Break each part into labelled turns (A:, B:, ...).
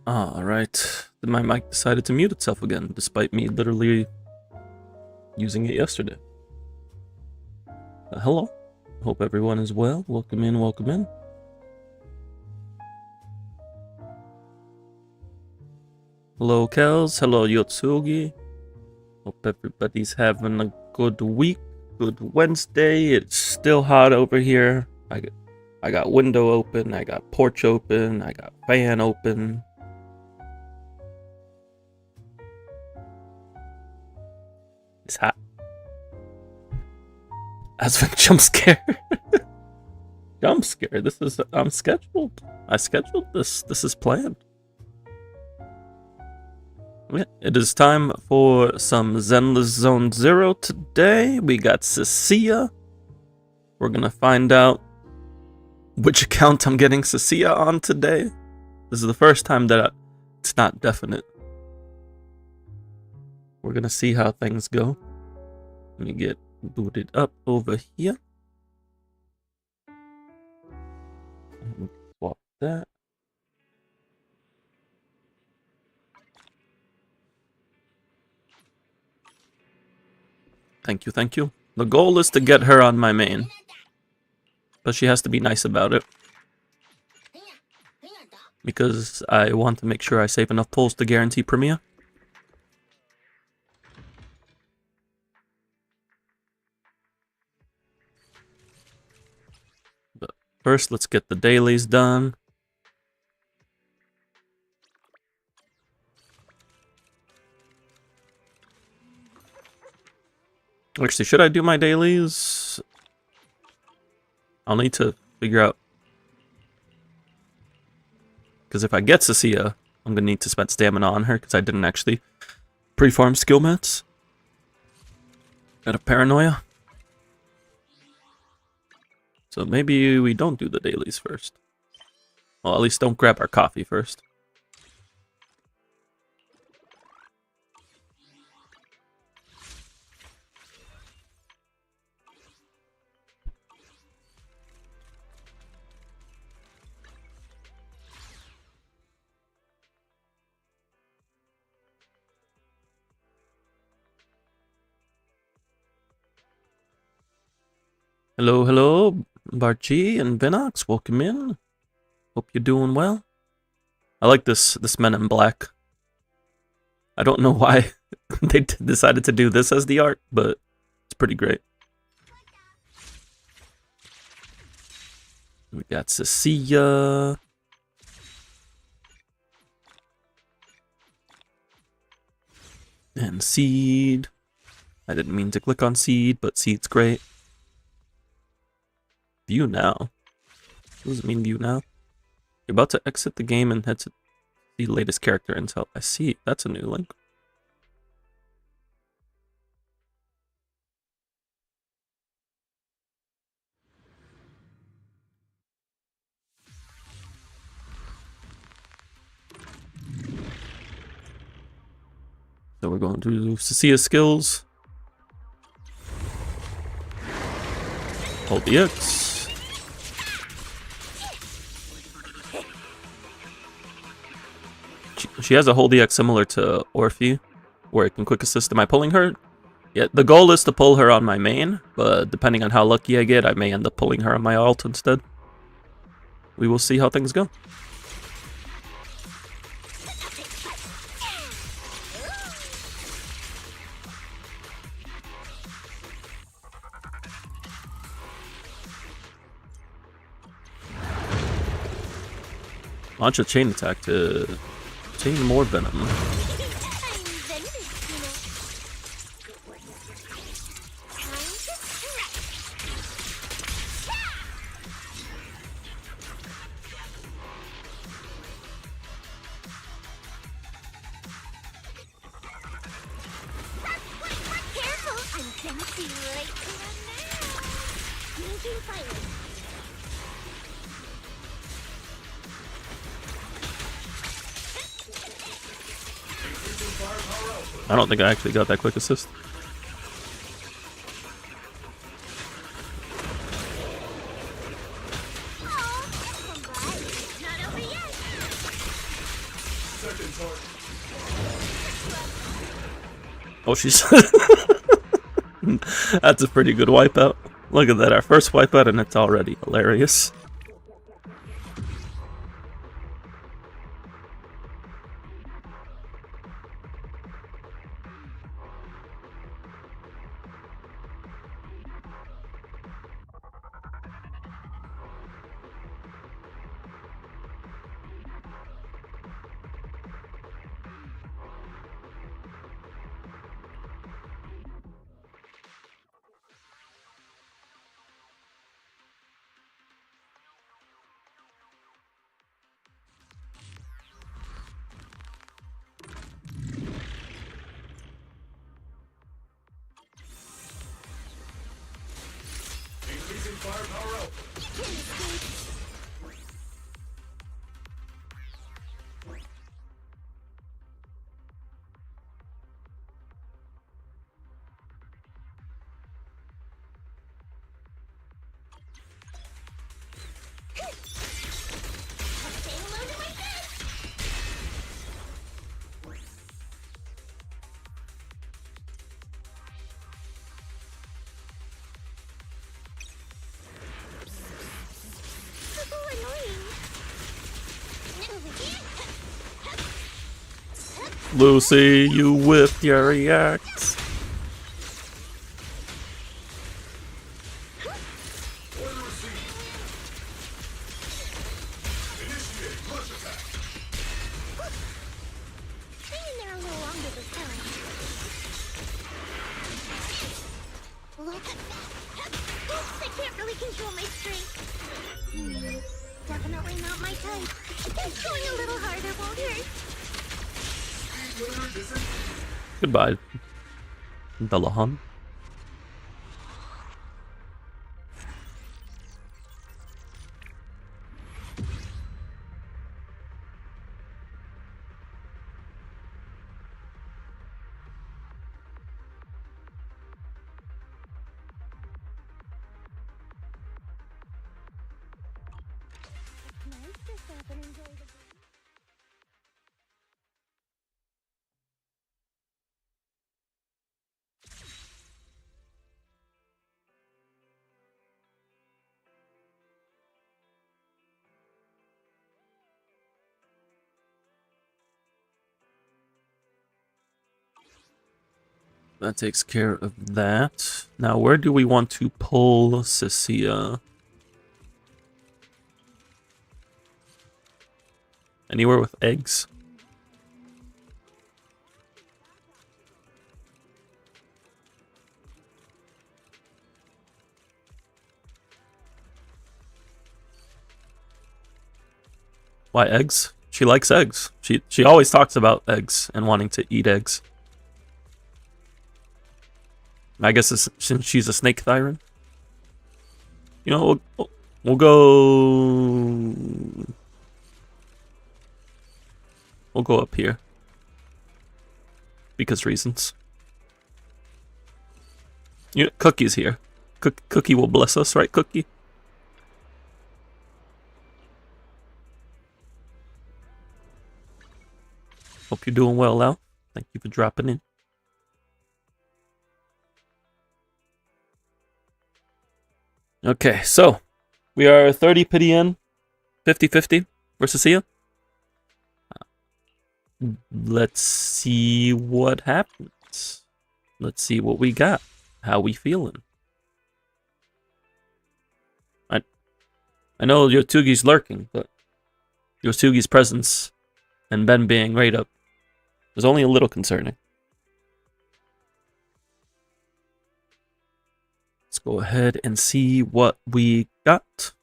A: Alright, my mic decided to mute itself again, despite me literally using it yesterday. Hello, hope everyone is well. Welcome in, welcome in. Hello, Kels. Hello, Yotsugi. Hope everybody's having a good week, good Wednesday. It's still hot over here. I got window open, I got porch open, I got fan open. It's hot. That's a jump scare. Jump scare. I'm scheduled. I scheduled this. This is planned. Yeah, it is time for some Zenless Zone Zero today. We got Cissia. We're gonna find out which account I'm getting Cissia on today. This is the first time that it's not definite. We're gonna see how things go. Let me get booted up over here. Swap that. Thank you, thank you. The goal is to get her on my main, but she has to be nice about it, because I want to make sure I save enough pulls to guarantee Premier. But first, let's get the dailies done. Actually, should I do my dailies? I'll need to figure out, because if I get Cissia, I'm going to need to spend stamina on her, because I didn't actually pre-farm skill mats. Got a paranoia. So maybe we don't do the dailies first. Well, at least don't grab our coffee first. Hello, hello, Barchi and Vinox, welcome in. Hope you're doing well. I like this Men in Black. I don't know why they decided to do this as the art, but it's pretty great. We got Cissia. And Seed. I didn't mean to click on Seed, but Seed's great. View now. What does it mean, view now? You're about to exit the game and head to the latest character intel. I see. That's a new link. So we're going to do Cissia skills. Hold the X. She has a hold EX similar to Orphe, where it can quick assist. Am I pulling her? Yeah, the goal is to pull her on my main, but depending on how lucky I get, I may end up pulling her on my alt instead. We will see how things go. Launch a chain attack to obtain more venom. I don't think I actually got that quick assist. Oh, she's... That's a pretty good wipeout. Look at that, our first wipeout and it's already hilarious.
B: Firepower up.
A: Lucy, you whipped your reacts.
B: Definitely not my type. Going a little harder won't hurt.
A: Goodbye, Bellahan. That takes care of that. Now, where do we want to pull Cissia? Anywhere with eggs? Why eggs? She likes eggs. She always talks about eggs and wanting to eat eggs. I guess it's, since she's a snake thyron. You know, we'll go... We'll go up here. Because reasons. You know, Cookie's here. Cookie will bless us, right, Cookie? Hope you're doing well, Al. Thank you for dropping in. Okay, so we are 30 pity in, 50-50 versus Cissia. Let's see what happens. Let's see what we got. How we feeling? I know Yotugi's lurking, but Yotugi's presence and Ben being right up is only a little concerning. Let's go ahead and see what we got.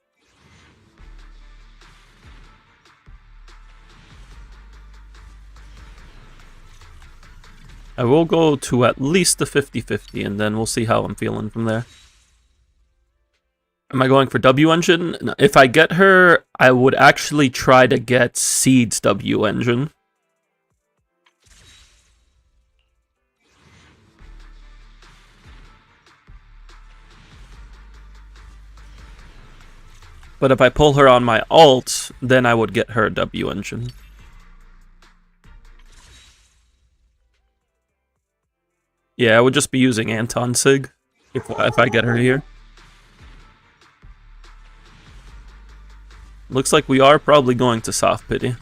A: I will go to at least the 50-50 and then we'll see how I'm feeling from there. Am I going for W engine? No, if I get her, I would actually try to get Seed's W engine. But if I pull her on my ult, then I would get her W engine. Yeah, I would just be using Anton Sig if I get her here. Looks like we are probably going to soft pity.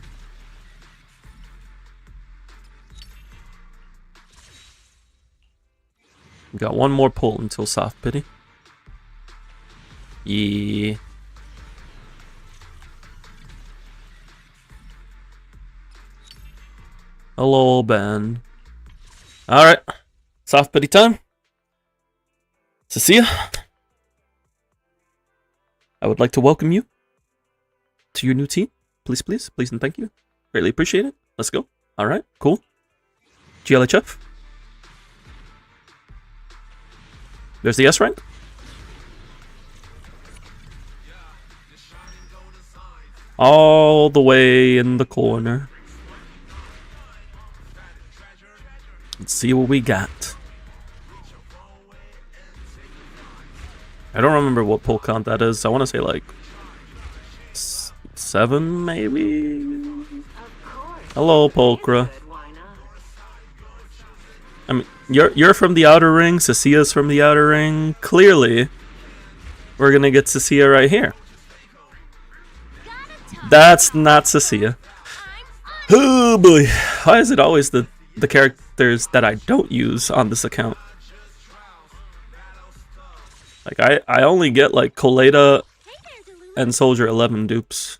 A: We got one more pull until soft pity. Yeah. Hello, Ben. Alright. Soft pity time. Cissia, I would like to welcome you to your new team. Please, please, please, and thank you. Greatly appreciate it. Let's go. Alright, cool. GLHF. There's the S rank. All the way in the corner. Let's see what we got. I don't remember what pull count that is. I want to say like 7, maybe. Hello, Pulchra. I mean, you're from the outer ring. Cissia's from the outer ring. Clearly, we're gonna get Cissia right here. That's not Cissia. Oh boy, why is it always the characters that I don't use on this account? Like I only get like Coleta and Soldier 11 dupes.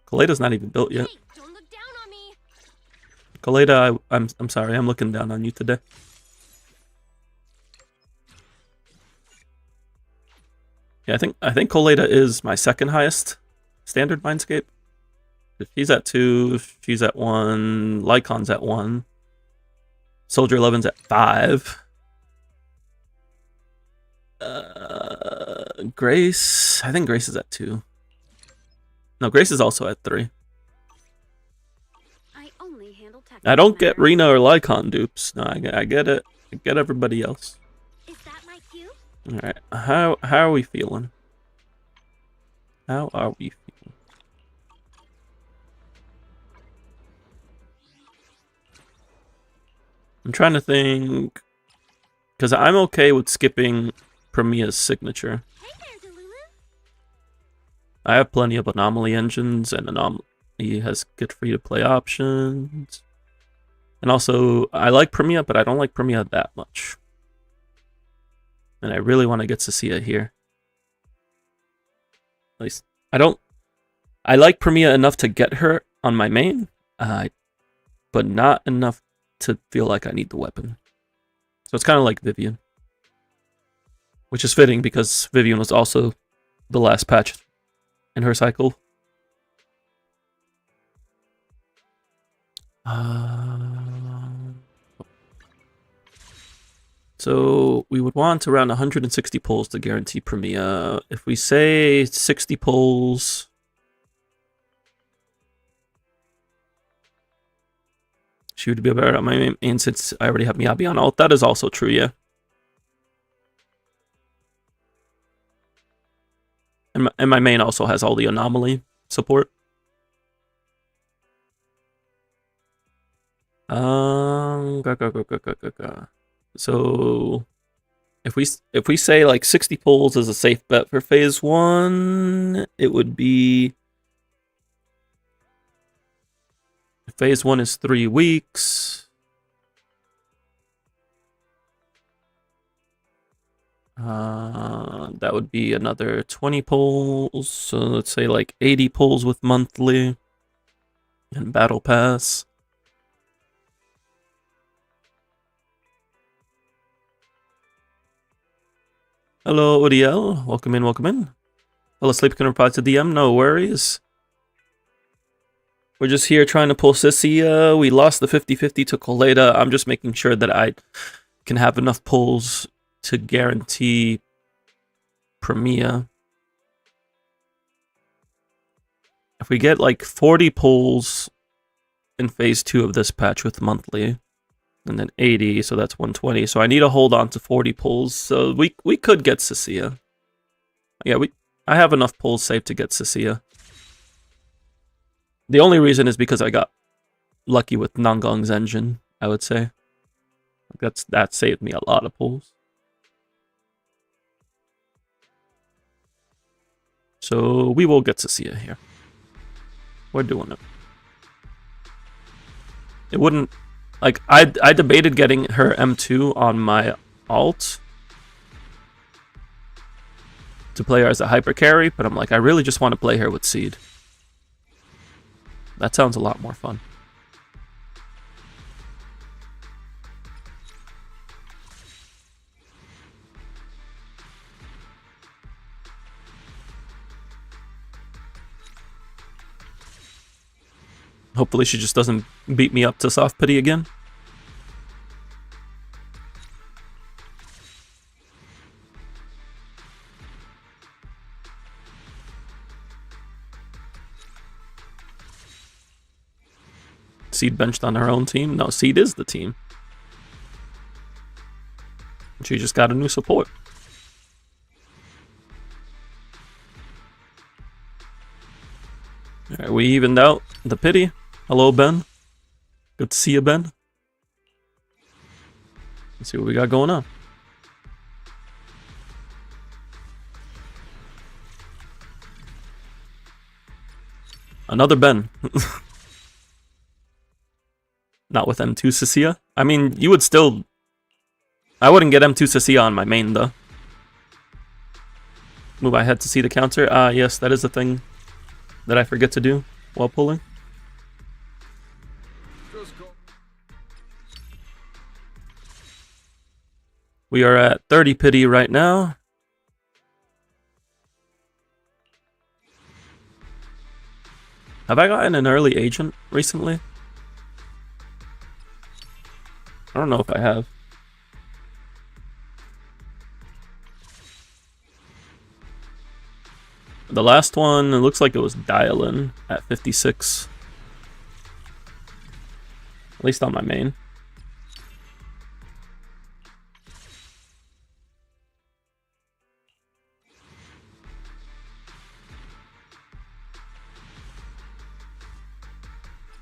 A: Coleta's not even built yet. Coleta, I'm sorry, I'm looking down on you today. Yeah, I think Coleta is my second highest standard Mindscape. If he's at 2, she's at 1, Lycon's at 1, Soldier 11's at 5. Grace, I think Grace is at 2. No, Grace is also at 3. I don't get Rena or Lycon dupes. No, I get it. I get everybody else.
B: Is that my cue?
A: All right, how are we feeling? How are we feeling? I'm trying to think, because I'm okay with skipping Premia's signature.
B: Hey there, Delulu.
A: I have plenty of anomaly engines, and anomaly has good free-to-play options. And also, I like Premia, but I don't like Premia that much. And I really want to get Cissia here. At least, I like Premia enough to get her on my main, but not enough to feel like I need the weapon. So it's kind of like Vivian. Which is fitting because Vivian was also the last patch in her cycle. So we would want around 160 pulls to guarantee Premia. If we say 60 pulls, she would be better at my main since I already have Miyabi on alt. That is also true, yeah. And my main also has all the anomaly support. So if we say like 60 pulls is a safe bet for phase 1, it would be phase 1 is 3 weeks. That would be another 20 pulls. So let's say like 80 pulls with monthly and battle pass. Hello, Uriel. Welcome in, welcome in. Fell asleep, can reply to DM, no worries. We're just here trying to pull Cissia. We lost the 50-50 to Coleta. I'm just making sure that I can have enough pulls to guarantee Premia. If we get like 40 pulls in phase 2 of this patch with monthly, and then 80, so that's 120. So I need to hold on to 40 pulls. So we could get Cissia. Yeah, I have enough pulls saved to get Cissia. The only reason is because I got lucky with Nangong's engine, I would say. That saved me a lot of pulls. So we will get Cissia here. We're doing it. It wouldn't... Like, I debated getting her M2 on my alt to play her as a hyper carry, but I'm like, I really just want to play her with Seed. That sounds a lot more fun. Hopefully she just doesn't beat me up to soft pity again. Seed benched on her own team? No, Seed is the team. She just got a new support. Alright, we evened out the pity. Hello, Ben. Good to see you, Ben. Let's see what we got going on. Another Ben. Not with M2 Cissia. I mean, you would still... I wouldn't get M2 Cissia on my main, though. Move my head to see the counter. Yes, that is a thing that I forget to do while pulling. We are at 30 pity right now. Have I gotten an early agent recently? I don't know if I have. The last one, it looks like it was dial-in at 56. At least on my main.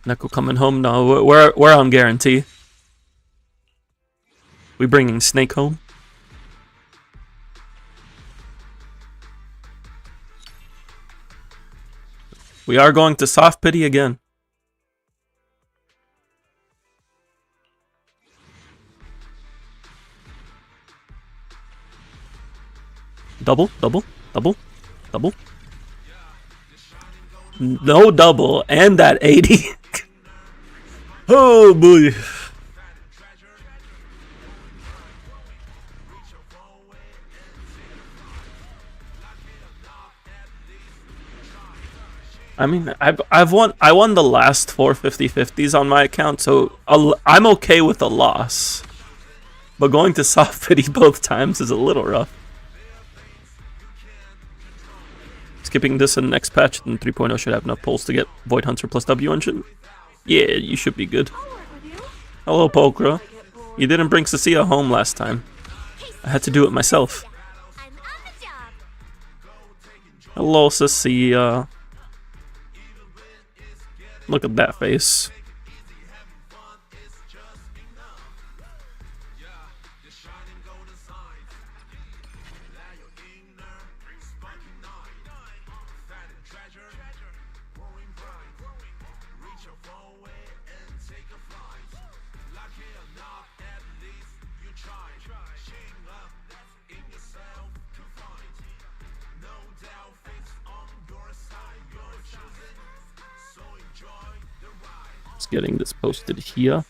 A: Neko coming home? No, we're on guarantee. We bringing Snake home? We are going to soft pity again. Double, double, double, double. No double, and that 80. Oh boy. I mean, I won the last 4 50/50s on my account, so I'm okay with a loss. But going to soft pity both times is a little rough. Skipping this in the next patch, then 3.0 should have enough pulls to get Void Hunter plus W engine. Yeah, you should be good. Hello, Pokra. You didn't bring Cissia home last time. I had to do it myself. Hello, Cissia. Look at that face. Getting this posted here.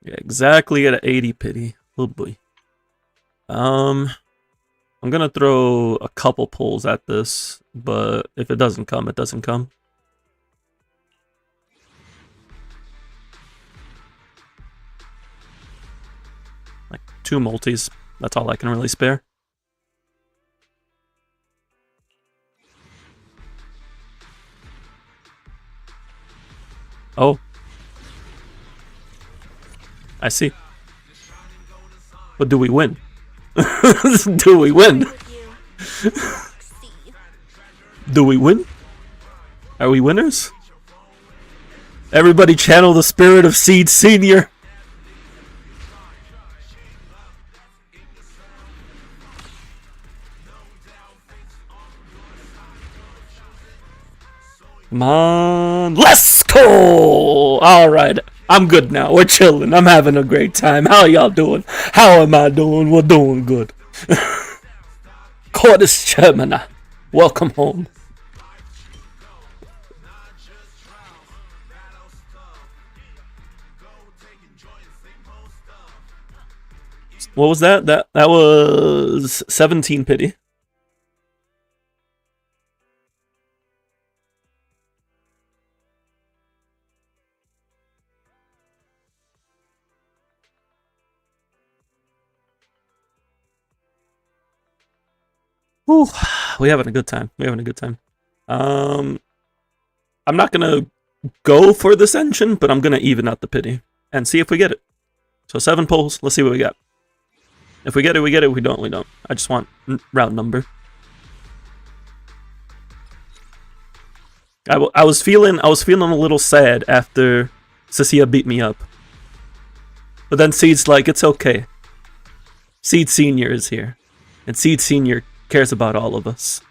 A: Yeah, exactly at 80 pity. Oh boy. I'm gonna throw a couple pulls at this, but if it doesn't come, it doesn't come. Like 2 multis. That's all I can really spare. Oh. I see. But do we win? Do we win? Do we win? Are we winners? Everybody channel the spirit of Seed Senior. Come on, let's go! Alright, I'm good now. We're chilling. I'm having a great time. How y'all doing? How am I doing? We're doing good. Cordis Gemini, welcome home. What was that? That was 17 pity. Whew, we having a good time. We're having a good time. I'm not gonna go for this engine, but I'm gonna even out the pity and see if we get it. So 7 pulls. Let's see what we got. If we get it, we get it. If we don't, we don't. I just want round number. I was feeling a little sad after Cissia beat me up, but then Seed's like, it's okay. Seed Senior is here, and Seed Senior cares about all of us.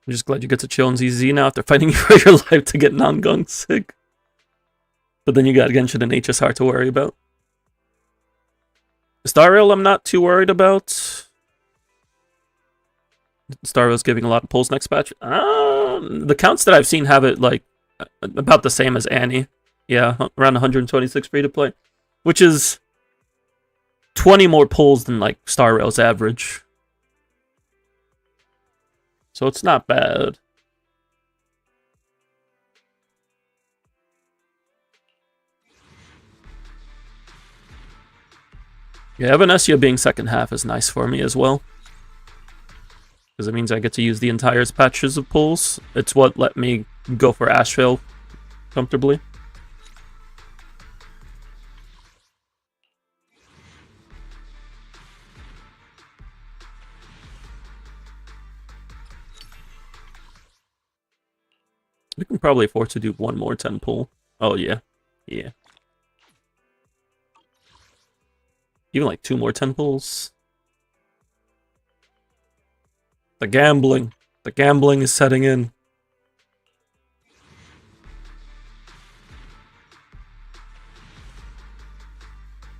A: I'm just glad you get to chill in ZZ now after fighting for your life to get non-gung sick. But then you got Genshin and HSR to worry about. Star Rail I'm not too worried about. Star Rail's giving a lot of pulls next patch. The counts that I've seen have it like about the same as Annie. Yeah, around 126 free to play. Which is 20 more pulls than like Star Rail's average. So it's not bad. Yeah, Evanescia being second half is nice for me as well. Because it means I get to use the entire patches of pulls. It's what let me go for Ashvale comfortably. We can probably afford to do one more 10 pull. Oh, yeah. Yeah. Even like 2 more 10 pulls. The gambling. The gambling is setting in.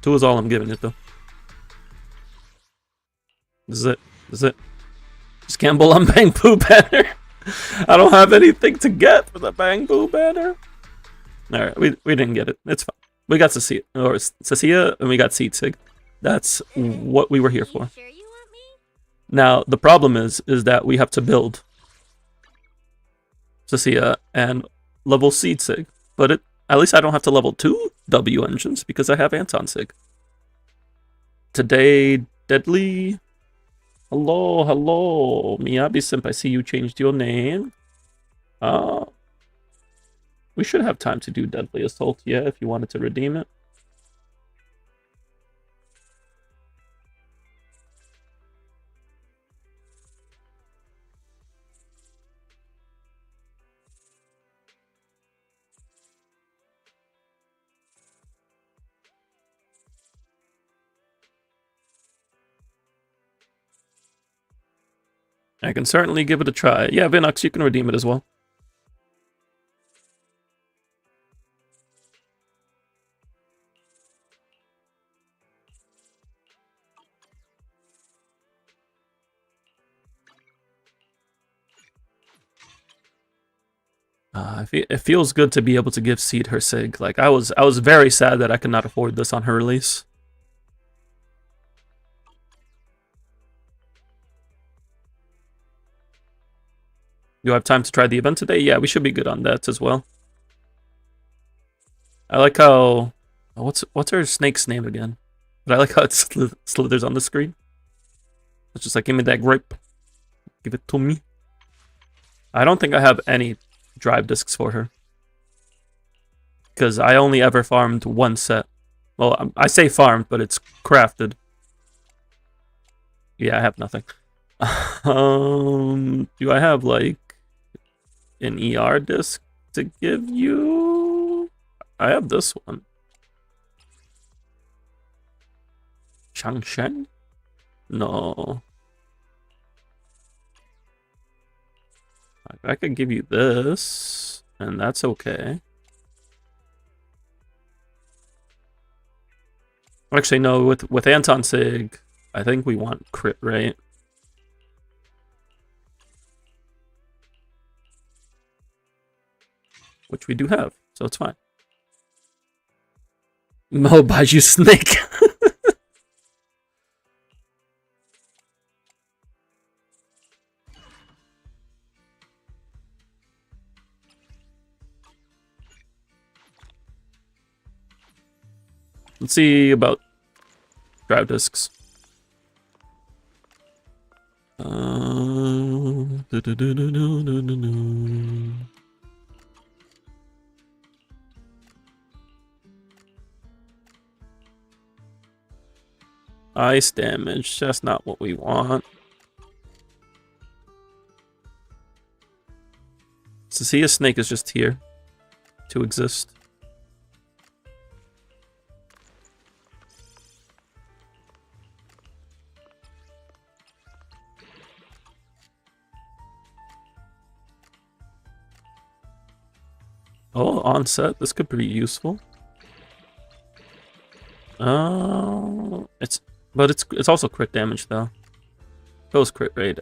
A: Two is all I'm giving it, though. This is it. This is it. Just gamble on Bang Boo banner. I don't have anything to get for the Bang Boo banner. Alright, we didn't get it. It's fine. We got Cissia, and we got Seed Sig. That's what we were here for.
B: Sure you want me?
A: Now, the problem is that we have to build Cissia and level Seed Sig. But at least I don't have to level 2 W engines because I have Anton Sig. Today, Deadly. Hello, hello. Miyabi Simp, I see you changed your name. We should have time to do Deadly Assault, yeah, if you wanted to redeem it. I can certainly give it a try. Yeah, Vinox, you can redeem it as well. It feels good to be able to give Seed her sig. Like I was very sad that I could not afford this on her release. You have time to try the event today? Yeah, we should be good on that as well. I like how what's her snake's name again? But I like how it slithers on the screen. It's just like, give me that grape. Give it to me. I don't think I have any drive discs for her. Because I only ever farmed one set. Well, I say farmed, but it's crafted. Yeah, I have nothing. Do I have, like, an ER disc to give you? I have this one. Changshen? No. I could give you this, and that's okay. Actually, no, with Anton Sig, I think we want crit rate. Which we do have, so it's fine. Mo buys you snake. Let's see about drive discs. Ice damage, that's not what we want. Cissia snake is just here to exist. Oh, onset. This could be useful. It's also crit damage though. Goes crit rate.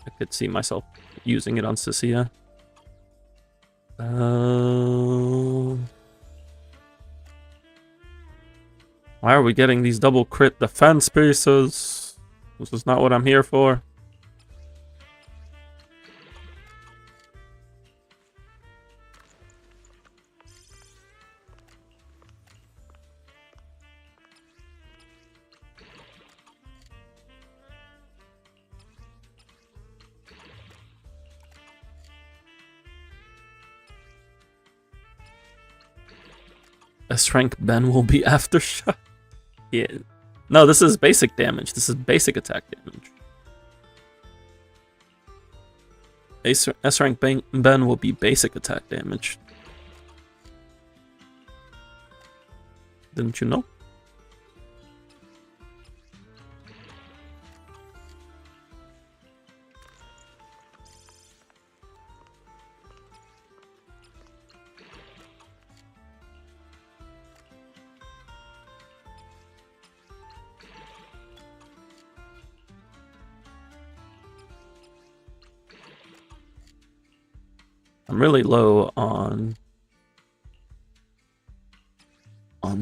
A: I could see myself using it on Cissia. Why are we getting these double crit defense pieces? This is not what I'm here for. S-rank Ben will be aftershock. Yeah. No, this is basic damage. This is basic attack damage. S-rank Ben will be basic attack damage. Didn't you know? I'm really low on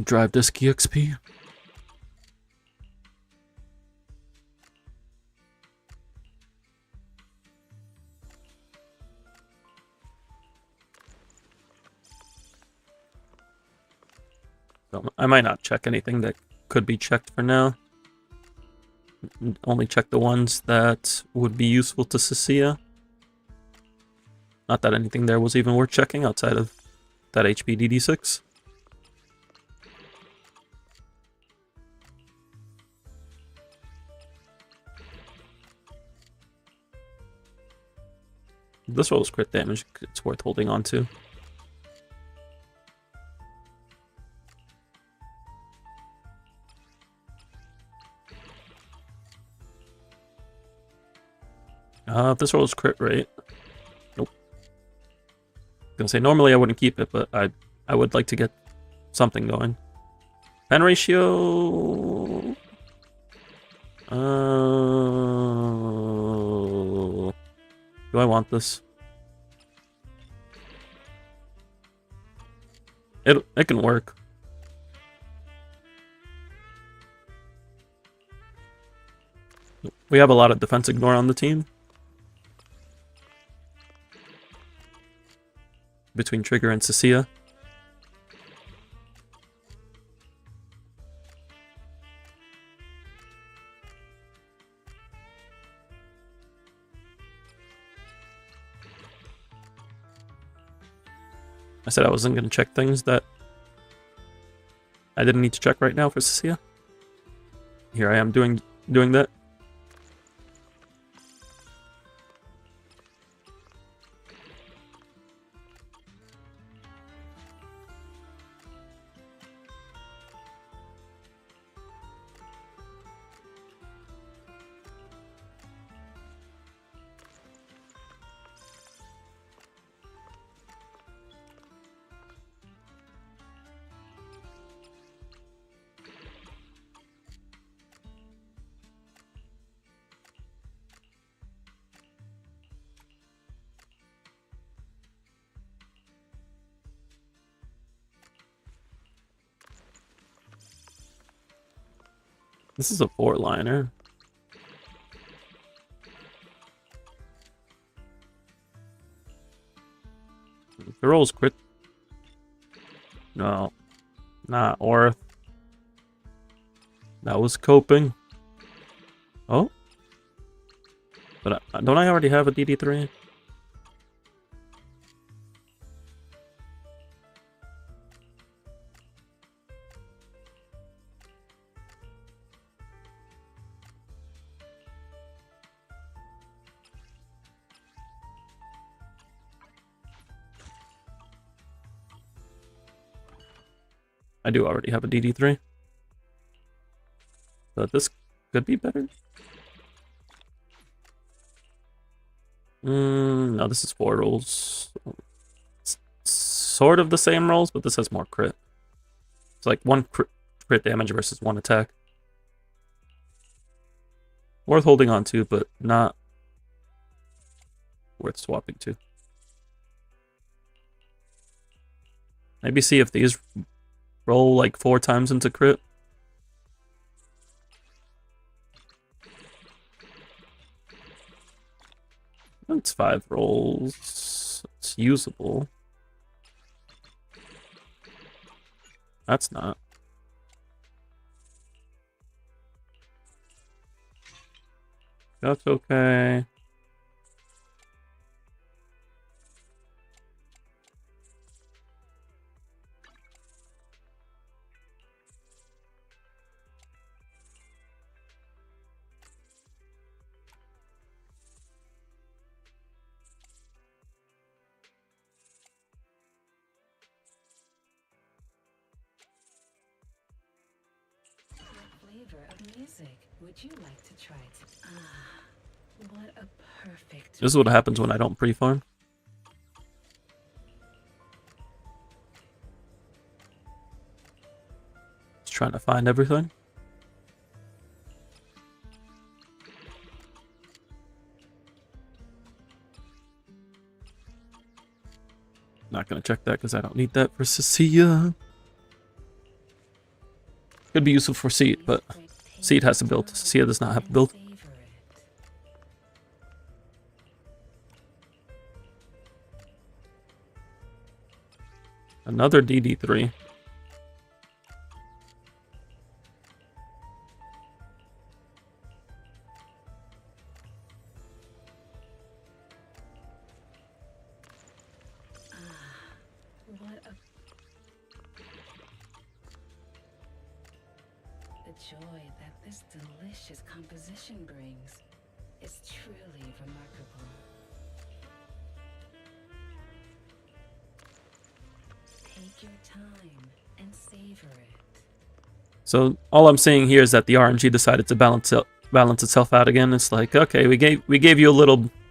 A: drive disk EXP. So I might not check anything that could be checked for now. Only check the ones that would be useful to Cissia. Not that anything there was even worth checking outside of that HP DD6. This rolls crit damage, it's worth holding on to. If this rolls crit rate. Nope. Gonna say normally I wouldn't keep it, but I would like to get something going. Pen ratio. Do I want this? It can work. We have a lot of defense ignore on the team. Between Trigger and Cissia. I said I wasn't going to check things that I didn't need to check right now for Cissia. Here I am doing that. This is a 4-liner. The roll's crit. No, not worth. That was coping. Oh, but don't I already have a DD3? I do already have a DD3. But this could be better. No, this is 4 rolls. It's sort of the same rolls, but this has more crit. It's like 1 crit damage versus 1 attack. Worth holding on to, but not worth swapping to. Maybe see if these roll like 4 times into crit. That's 5 rolls. It's usable. That's not. That's okay.
C: Of music. Would you like to try it? What a perfect.
A: This is what happens when I don't pre-farm. Just trying to find everything. Not gonna check that because I don't need that for Cissia. Could be useful for Seed, but Seed has a build. Cissia does not have a build. Another DD3.
C: The joy that this delicious composition brings is truly remarkable. Take your time and savor it.
A: So all I'm saying here is that the RNG decided to balance balance itself out again. It's like, okay, we gave you a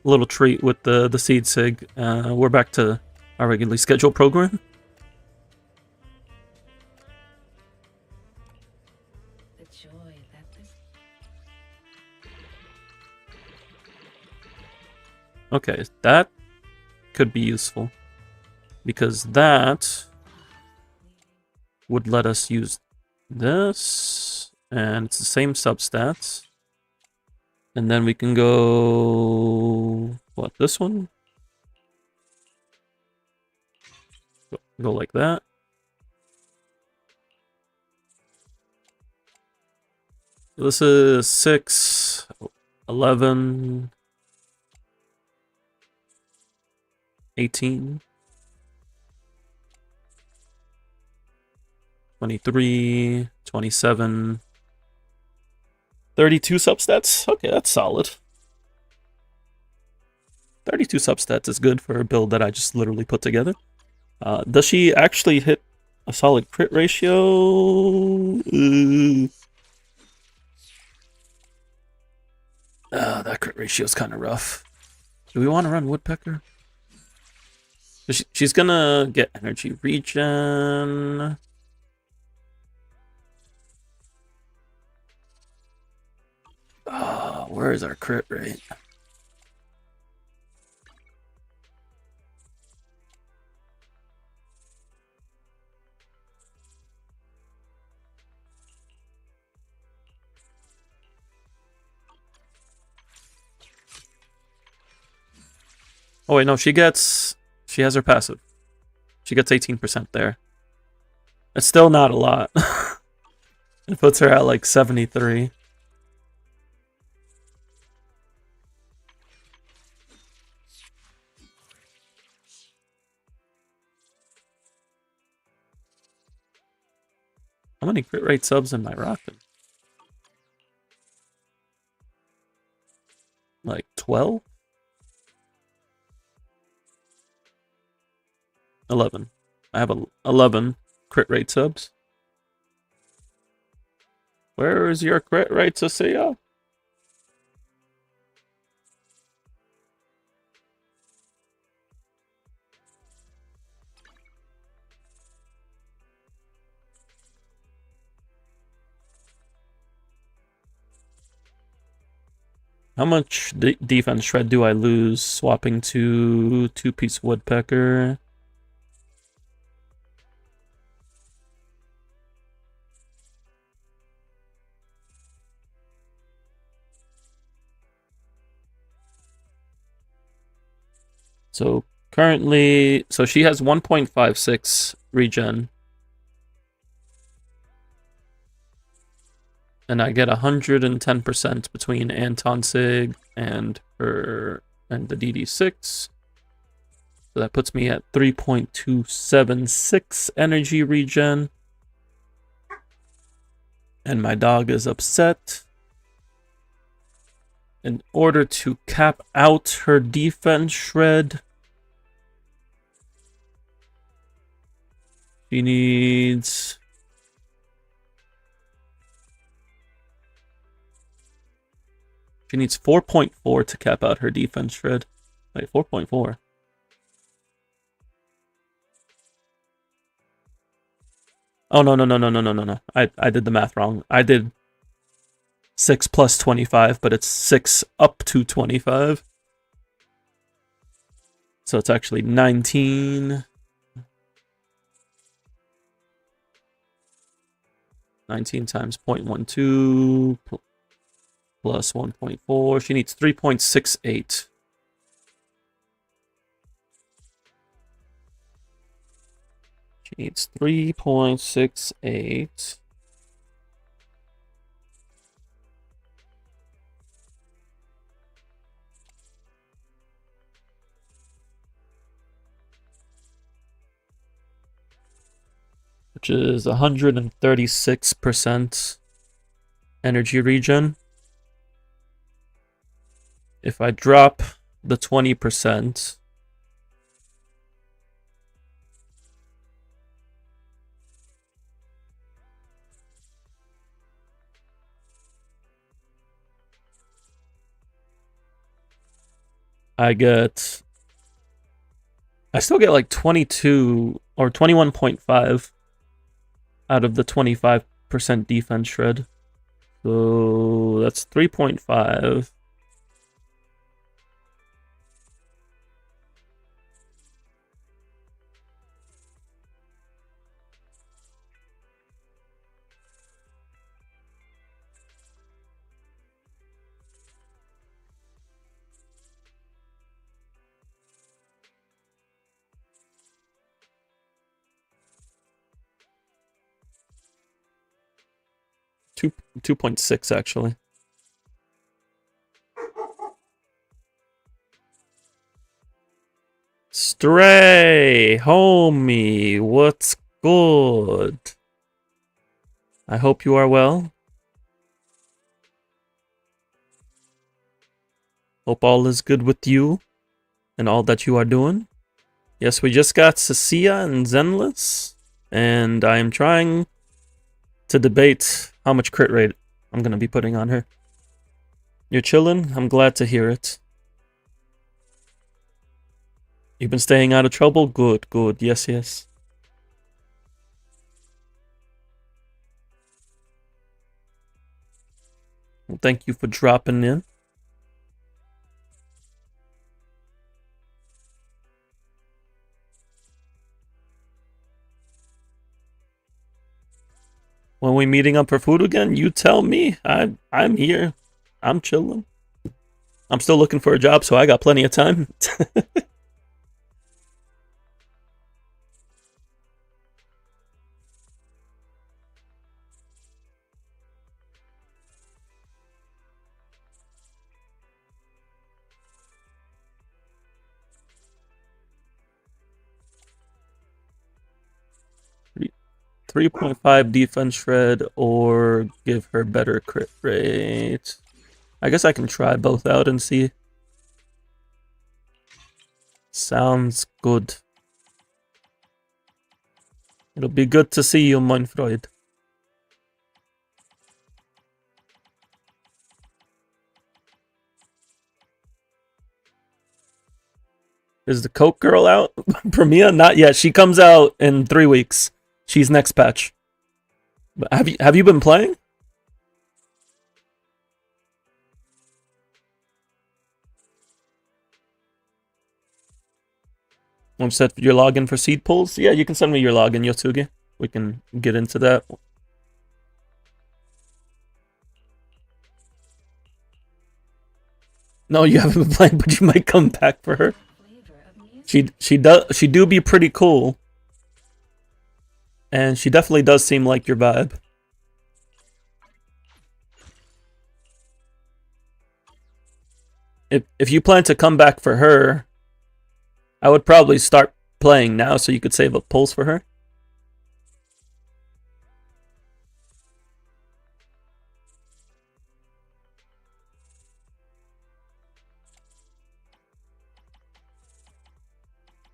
A: little treat with the seed sig. We're back to our regularly scheduled program.
C: The joy that this
A: Okay, that could be useful because that would let us use this, and it's the same substats. And then we can go, what, this one? Go like that. This is 6, 11, 18, 23, 27, 32 substats. Okay, that's solid. 32 substats is good for a build that I just literally put together. Does she actually hit a solid crit ratio? That crit ratio is kind of rough. Do we want to run Woodpecker? She's gonna get energy regen. Where is our crit rate? Oh wait, no, she has her passive. She gets 18% there. It's still not a lot. It puts her at like 73. How many crit rate subs am I rocking? Like 12? 11. I have 11 crit rate subs. Where is your crit rate, Cissia? How much defense shred do I lose swapping to two-piece woodpecker? So currently, so she has 1.56 regen. And I get 110% between Anton Sig and her and the DD6. So that puts me at 3.276 energy regen. And my dog is upset. In order to cap out her defense shred, she needs 4.4 to cap out her defense shred. Wait, 4.4. Oh, no. I did the math wrong. I did 6 plus 25, but it's 6 up to 25. So it's actually 19. 19 times 0.12 plus 1.4. She needs 3.68. She needs 3.68. Which is 136% energy regen. If I drop the 20%, I still get like 22 or 21.5 out of the 25% defense shred. So that's 3.5. Two 2.6 actually. Stray, homie, what's good? I hope you are well. Hope all is good with you and all that you are doing. Yes, we just got Cissia and Zenless, and I am trying to debate how much crit rate I'm going to be putting on her. You're chilling? I'm glad to hear it. You've been staying out of trouble? Good, good. Yes, yes. Well, thank you for dropping in. When we meeting up for food again, you tell me. I'm here. I'm chilling. I'm still looking for a job, so I got plenty of time. 3.5 defense shred or give her better crit rate. I guess I can try both out and see. Sounds good. It'll be good to see you, mein Freund. Is the Coke girl out? Premia? Not yet. She comes out in 3 weeks. She's next patch. But have you been playing? One set your login for seed pulls? Yeah, you can send me your login, Yosugi. We can get into that. No, you haven't been playing, but you might come back for her. She do be pretty cool. And she definitely does seem like your vibe. If you plan to come back for her, I would probably start playing now so you could save up pulls for her.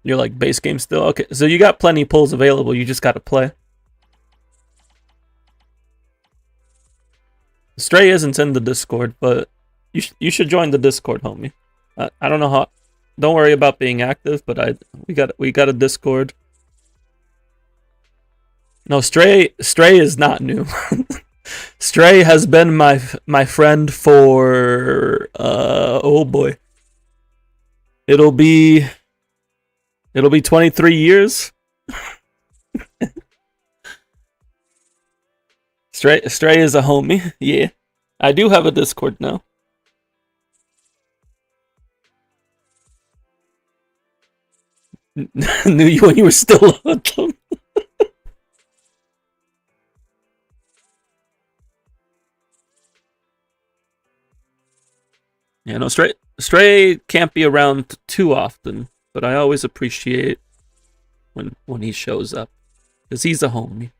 A: You're like base game still? Okay, so you got plenty of pulls available, you just gotta play. Stray isn't in the Discord, but you should join the Discord, homie. I don't know how. Don't worry about being active, but we got a Discord. No, Stray is not new. Stray has been my friend for oh boy. It'll be 23 years. Stray is a homie. Yeah. I do have a Discord now. Knew you when you were still a hoodlum. Yeah, no, Stray can't be around too often, but I always appreciate when he shows up, because he's a homie.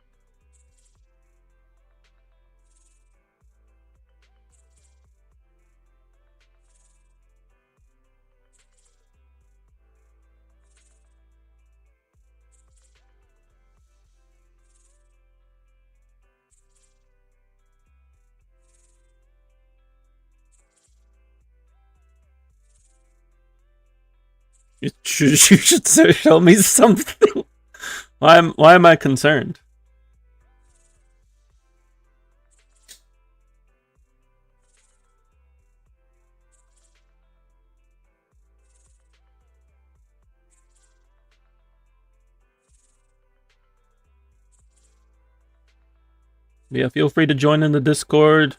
A: You should show me something. Why am I concerned? Yeah, feel free to join in the Discord.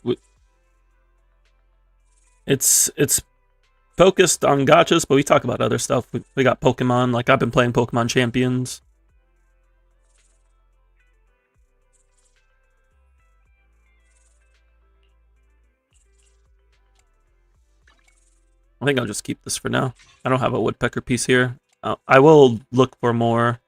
A: It's focused on gachas, but we talk about other stuff. We got Pokemon. Like, I've been playing Pokemon Champions. I think I'll just keep this for now. I don't have a woodpecker piece here. I will look for more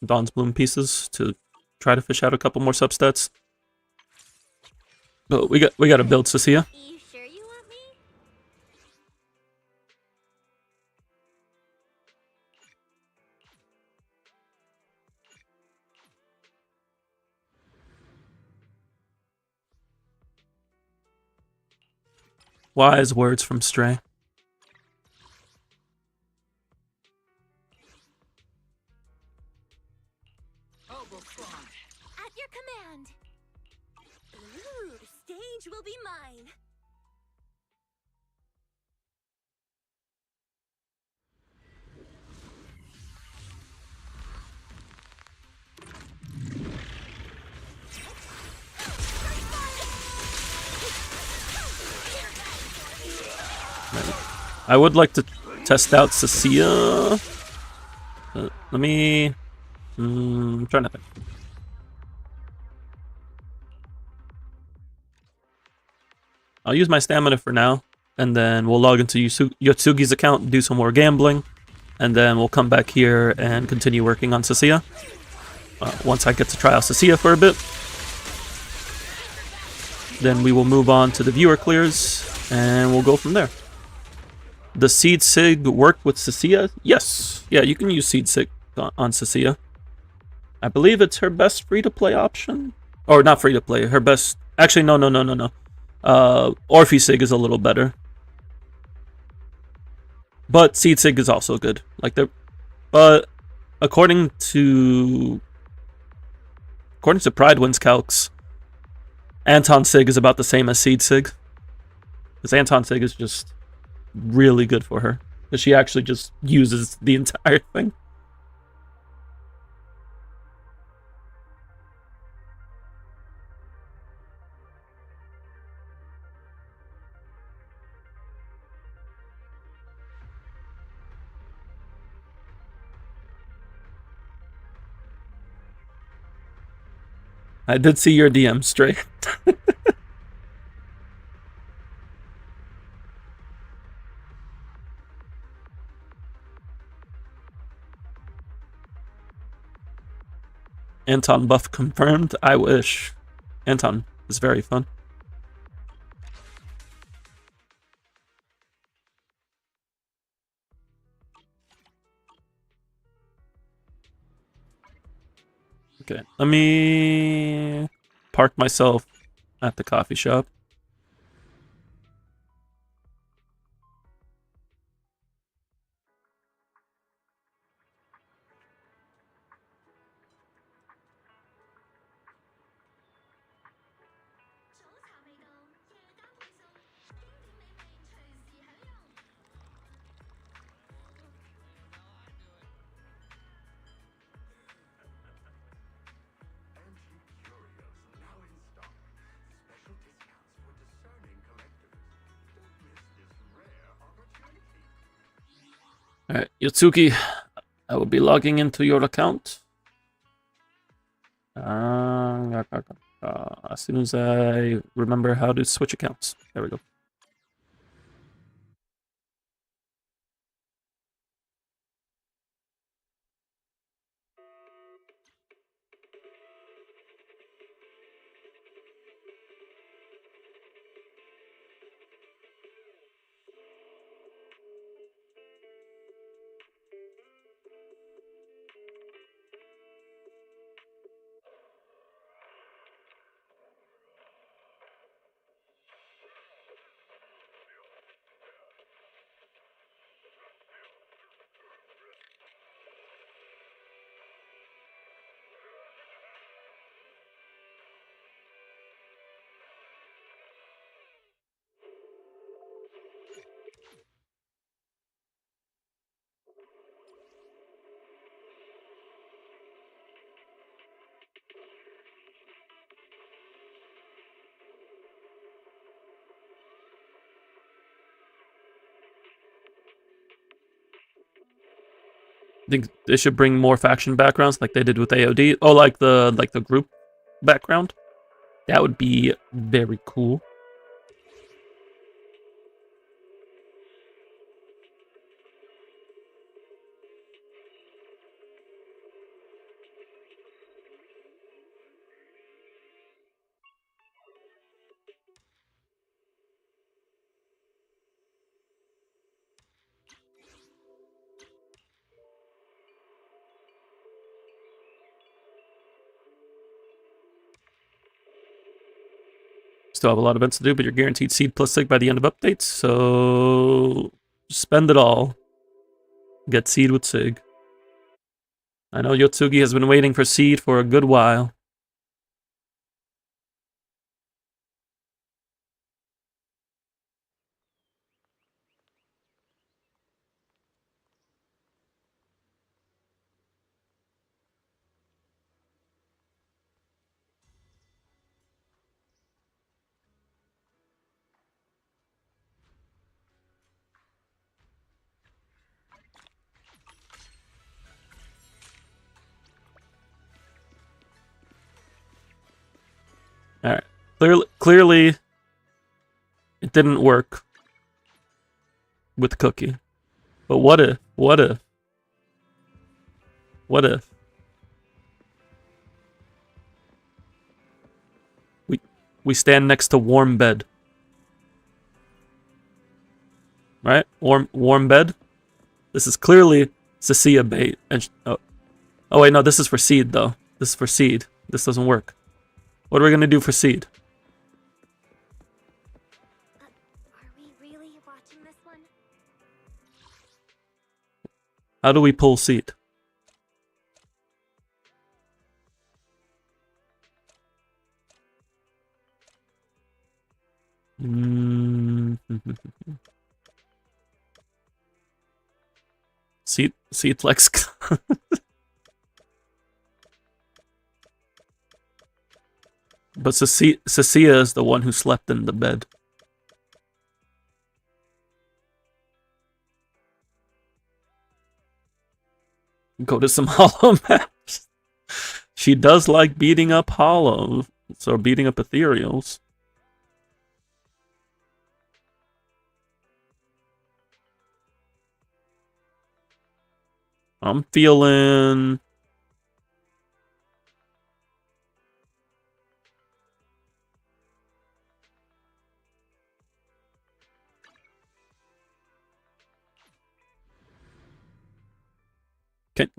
A: Dawn's Bloom pieces to try to fish out a couple more substats. But we got to build Cissia.
B: You sure you want me?
A: Wise words from Stray.
B: At your command. Ooh, the stage will be mine.
A: I would like to test out Cissia. Let me... I'm trying to think. I'll use my stamina for now, and then we'll log into Yotsugi's account and do some more gambling, and then we'll come back here and continue working on Cissia. Once I get to try out Cissia for a bit, then we will move on to the viewer clears, and we'll go from there. Does Seed Sig work with Cissia? Yes. Yeah, you can use Seed Sig on Cissia. I believe it's her best free-to-play option. Or not free-to-play, her best... Actually, no. Orphe Sig is a little better. But Seed Sig is also good. Like, they're... But according to Pridewind's calcs, Anton Sig is about the same as Seed Sig. Because Anton Sig is just really good for her. Because she actually just uses the entire thing. I did see your DM straight. Anton buff confirmed. I wish. Anton is very fun. Okay, let me park myself at the coffee shop. Alright, Yotsuki, I will be logging into your account. As soon as I remember how to switch accounts. There we go. think they should bring more faction backgrounds like they did with AOD. Oh, like the group background. That would be very cool. Still have a lot of events to do, but you're guaranteed seed plus sig by the end of updates, so spend it all. Get seed with sig. I know Yotsugi has been waiting for seed for a good while. Alright. Clearly, it didn't work with Cookie. But what if? What if? What if? We stand next to warm bed. Right? Warm bed? This is clearly Cissia bait. And oh wait, no, this is for seed though. This is for seed. This doesn't work. What are we gonna do for seed?
B: Are we really watching this one?
A: How do we pull seed? Seed flex. But Cissia is the one who slept in the bed. Go to some hollow maps. She does like beating up hollows, or beating up ethereals. I'm feeling...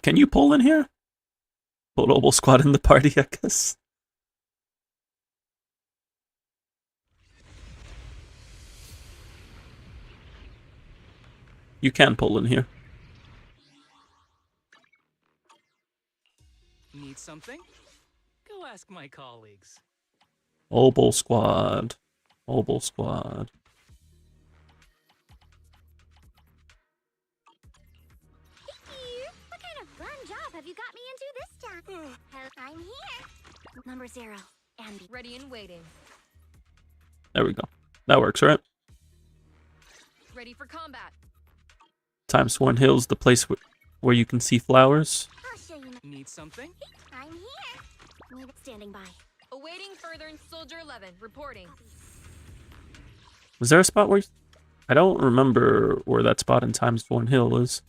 A: Can you pull in here? Put Noble Squad in the party, I guess. You can pull in here.
D: Need something? Go ask my colleagues.
A: Noble Squad. Noble Squad.
B: What kind of fun job have you got me into this time? I'm here. Number 0. Ambi.
E: Ready and waiting.
A: There we go. That works, right?
E: Ready for combat.
A: Timesworn Hills, the place where you can see flowers.
B: I'll show you.
D: Need something?
B: I'm here. Need standing by.
E: Awaiting further in Soldier 11. Reporting.
A: Was there a spot where... I don't remember where that spot in Timesworn Hill is.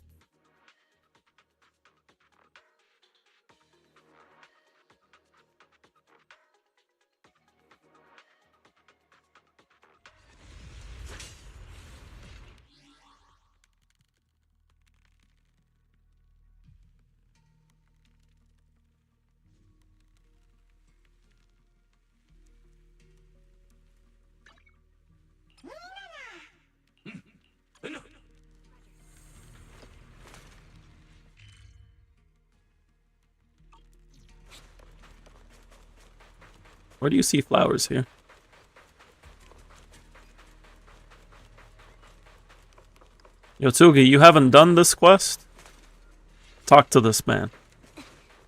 A: Where do you see flowers here? Yotsugi, you haven't done this quest? Talk to this man.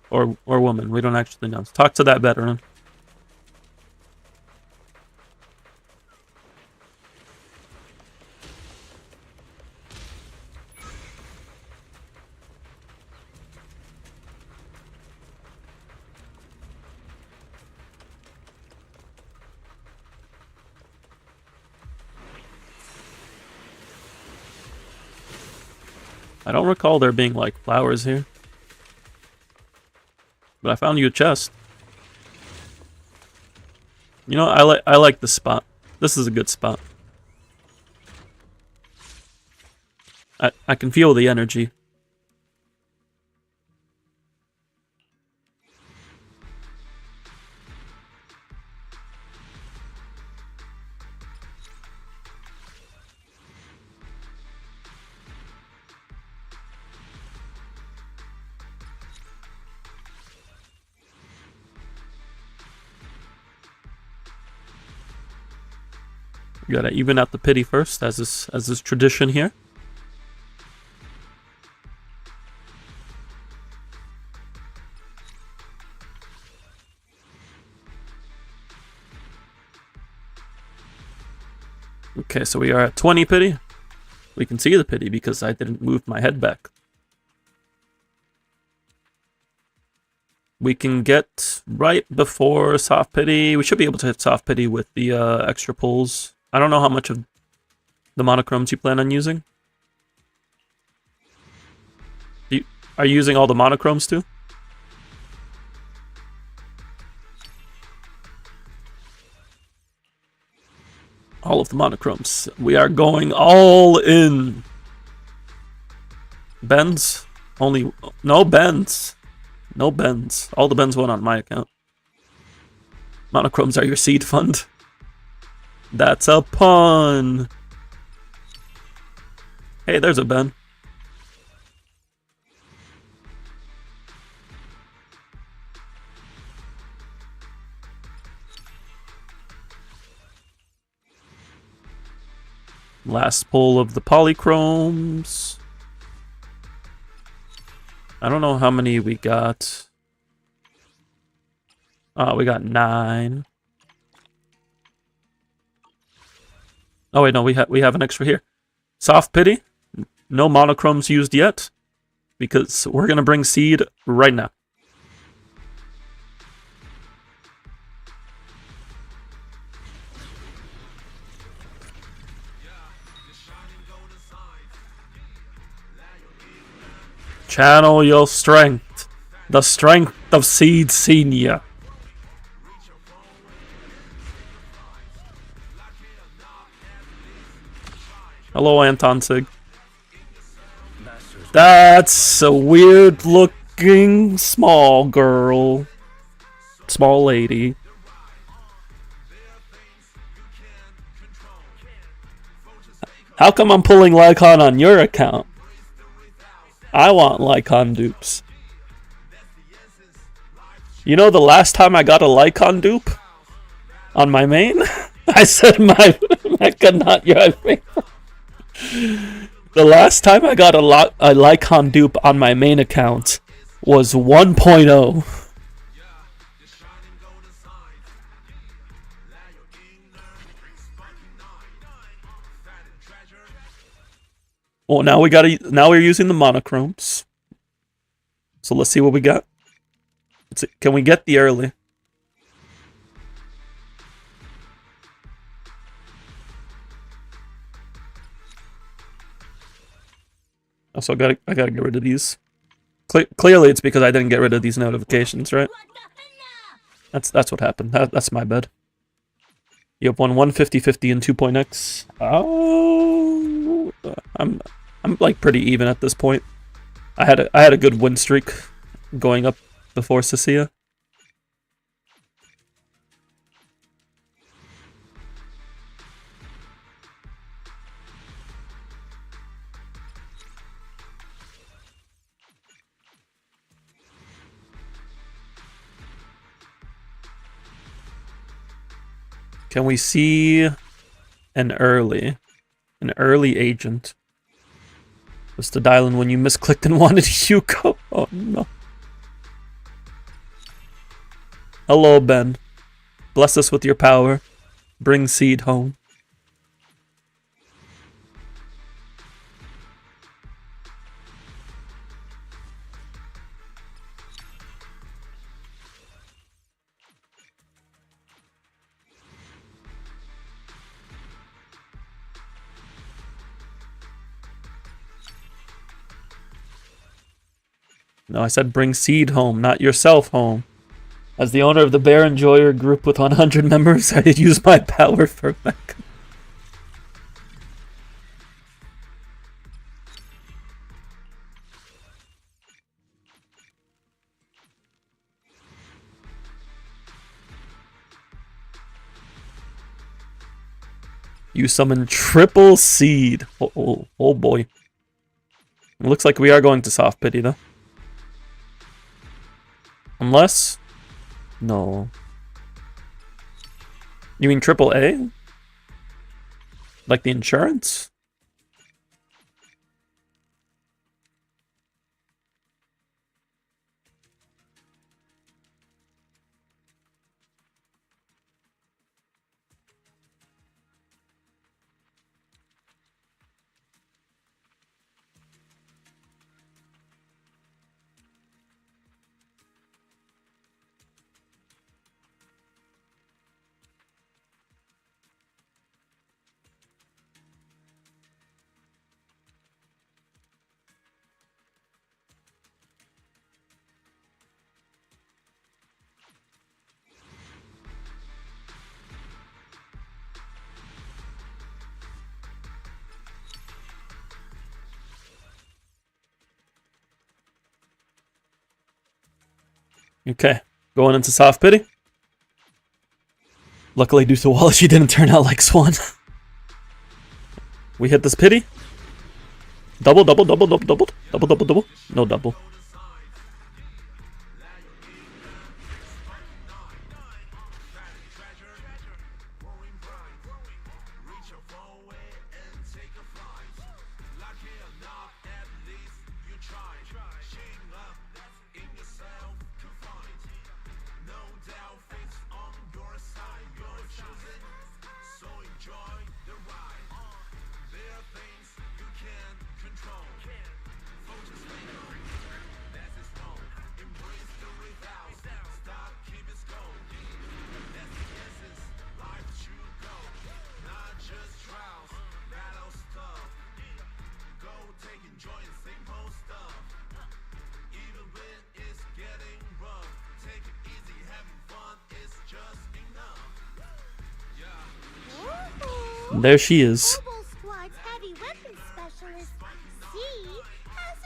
A: Or woman, we don't actually know. Talk to that veteran. I don't recall there being, like, flowers here. But I found you a chest. You know, I like this spot. This is a good spot. I can feel the energy. You gotta even out the pity first, as is tradition here. Okay, so we are at 20 pity. We can see the pity because I didn't move my head back. We can get right before soft pity. We should be able to hit soft pity with the extra pulls. I don't know how much of the monochromes you plan on using. Are you using all the monochromes too? All of the monochromes. We are going all in. Bends? Only... No bends. No bends. All the bends went on my account. Monochromes are your seed fund. That's a pun. Hey, there's a Ben. Last pull of the polychromes. I don't know how many we got. We got 9. Oh wait, no, we have an extra here. Soft pity. No monochromes used yet, because we're gonna bring seed right now. Channel your strength. The strength of Seed Senior. Hello, Anton Sig. That's a weird looking small girl. Small lady. How come I'm pulling Lycon on your account? I want Lycon dupes. You know the last time I got a Lycon dupe? On my main? I said my mecha, not your favorite. The last time I got a Lycon dupe on my main account was 1.0. Well, now we're using the monochromes. So let's see what we got. Can we get the early? Also, I gotta get rid of these. Clearly, it's because I didn't get rid of these notifications, right? That's what happened. That's my bad. You have won 150-50 and 2.x. Oh, I'm like pretty even at this point. I had a good win streak going up before Cissia. Can we see an early agent? Was the dial-in when you misclicked and wanted Hugo? Oh no. Hello, Ben. Bless us with your power. Bring seed home. No, I said bring seed home, not yourself home. As the owner of the Bear Enjoyer group with 100 members, I use my power for mech. You summon triple seed. Oh boy. It looks like we are going to soft pity though. Unless... No. You mean triple A? Like the insurance? Okay, going into soft pity. Luckily, due to Walla, she didn't turn out like Swan. We hit this pity. Double, double, double, double, double, double, double, double. No double. There she is.
B: Mobile Squad's heavy weapons specialist, C, has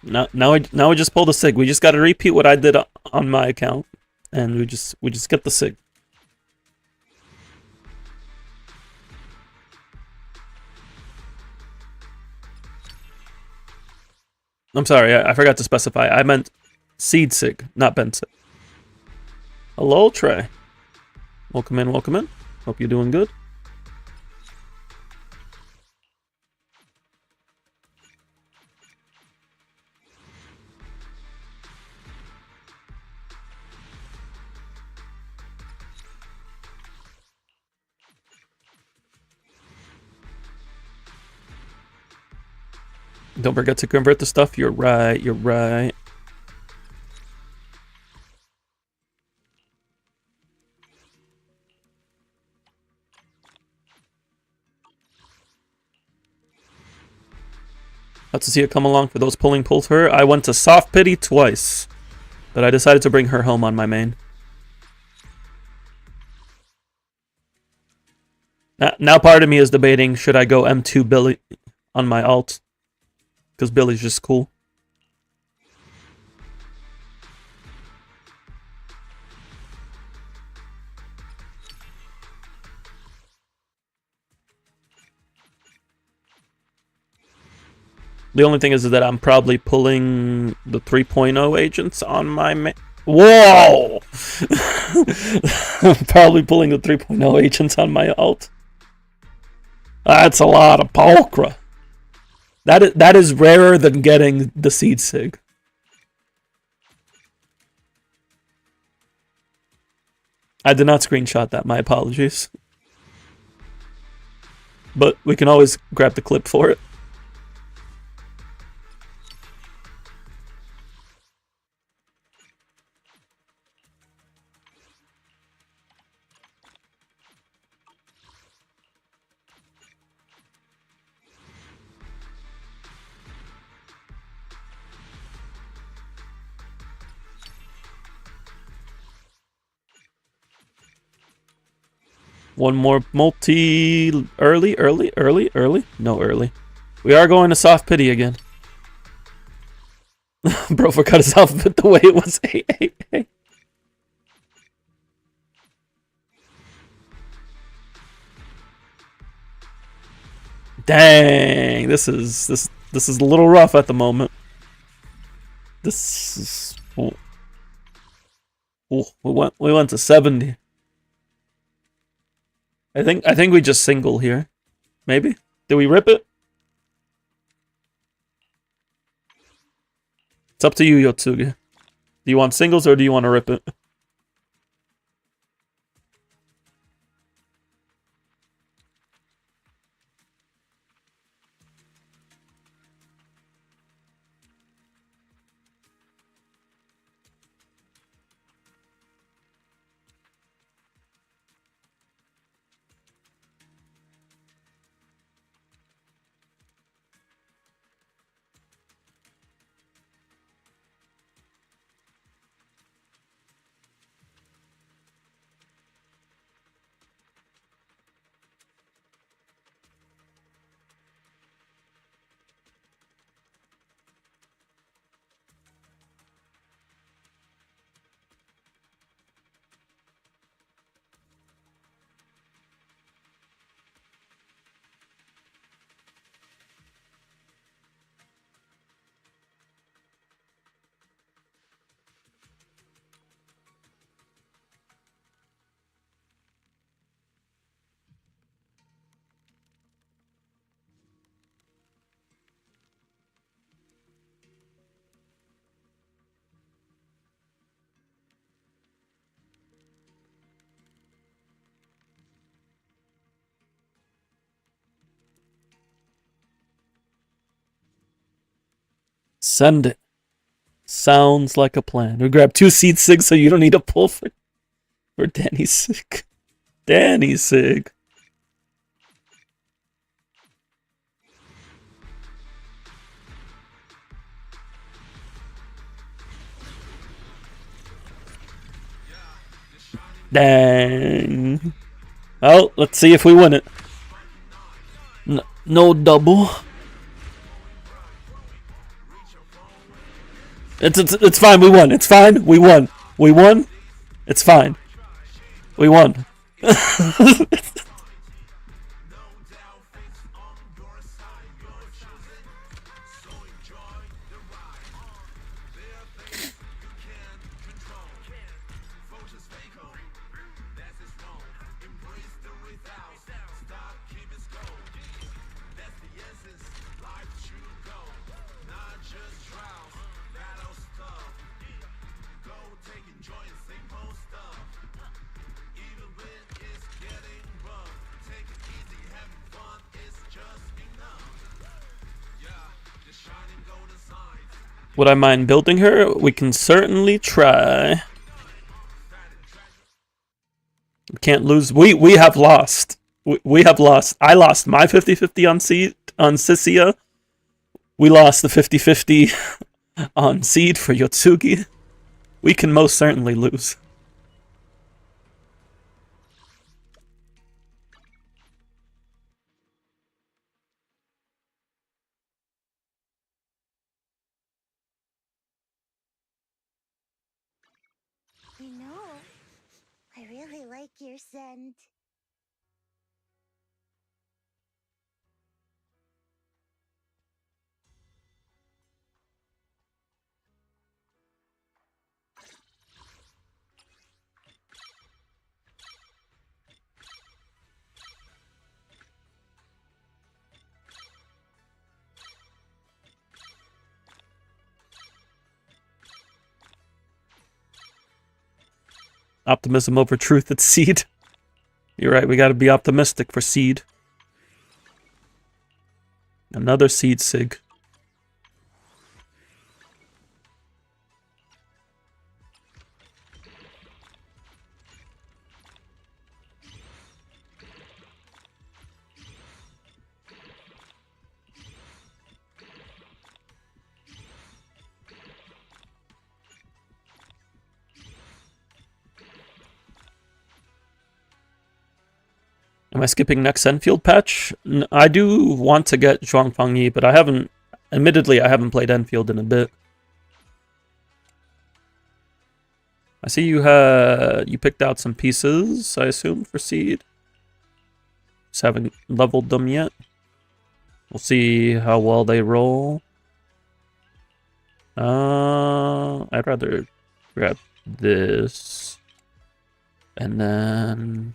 B: arrived.
A: Now we just pull the sig. We just gotta repeat what I did on my account, and we just get the sig. I'm sorry, I forgot to specify. I meant seed sig, not bent sig. Hello, Trey. Welcome in, welcome in. Hope you're doing good. Don't forget to convert the stuff. You're right, you're right. How to see it come along for those pulling pulled her. I went to soft pity twice, but I decided to bring her home on my main. Now part of me is debating, should I go M2 Billy on my alt? Because Billy's just cool. The only thing is that I'm probably pulling the 3.0 agents on my main. Whoa! I'm probably pulling the 3.0 agents on my alt. That's a lot of pulchra. That is rarer than getting the seed sig. I did not screenshot that, my apologies. But we can always grab the clip for it. One more multi early. No, early. We are going to soft pity again. Bro forgot his alphabet the way it was. Dang, this is a little rough at the moment. This is we went to 70. I think we just single here. Maybe? Did we rip it? It's up to you, Yotsugi. Do you want singles or do you want to rip it? Send it. Sounds like a plan. We grab 2 seed sig so you don't need to pull for Danny Sig. Danny Sig. Dang. Well, let's see if we win it. No double. It's fine. We won. It's fine. We won. We won. It's fine. We won. Would I mind building her? We can certainly try. We can't lose. We have lost. We have lost. I lost my 50-50 on Cissia. We lost the 50-50 on seed for Yotsugi. We can most certainly lose.
B: You know, I really like your scent.
A: Optimism over truth at seed. You're right, we gotta be optimistic for seed. Another seed sig. Am I skipping next Enfield patch? I do want to get Zhuangfang Yi, but I haven't... Admittedly, I haven't played Enfield in a bit. I see you picked out some pieces, I assume, for seed. Just haven't leveled them yet. We'll see how well they roll. I'd rather grab this. And then...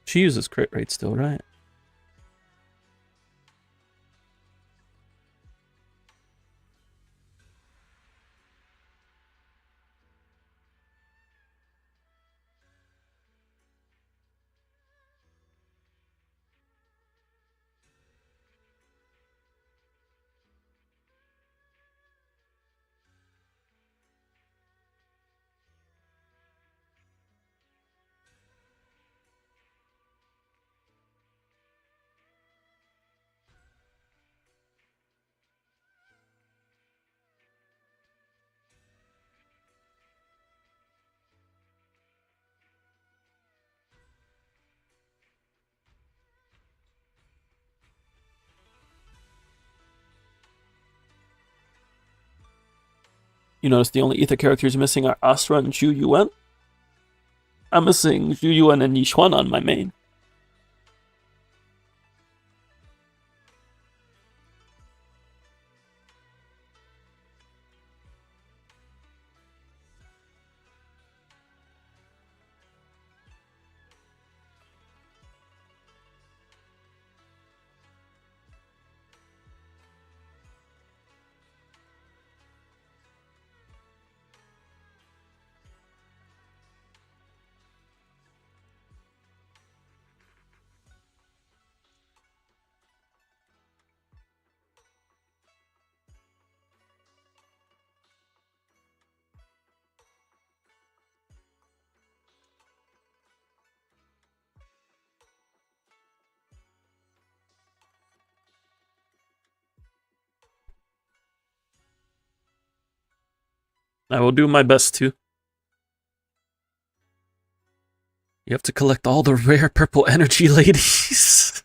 A: She uses crit rate still, right? You notice the only ether characters missing are Astra and Zhu Yuan? I'm missing Zhu Yuan and Yixuan on my main. I will do my best to. You have to collect all the rare purple energy ladies.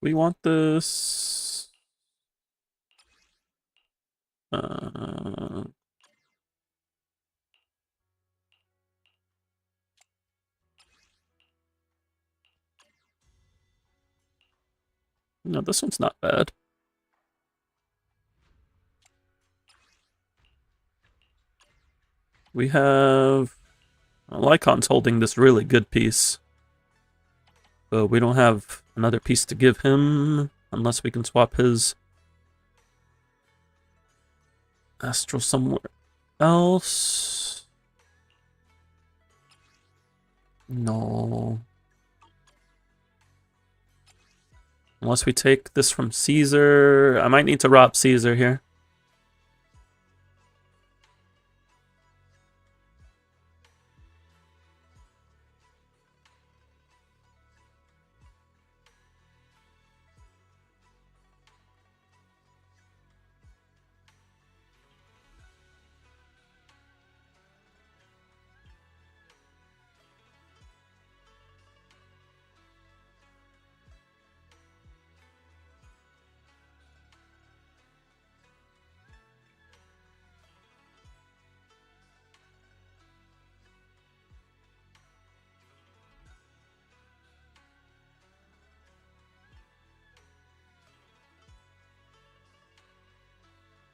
A: We want this. No, this one's not bad. We have... Lycon's holding this really good piece. But we don't have another piece to give him, unless we can swap his Astral somewhere else. No. Unless we take this from Caesar. I might need to rob Caesar here.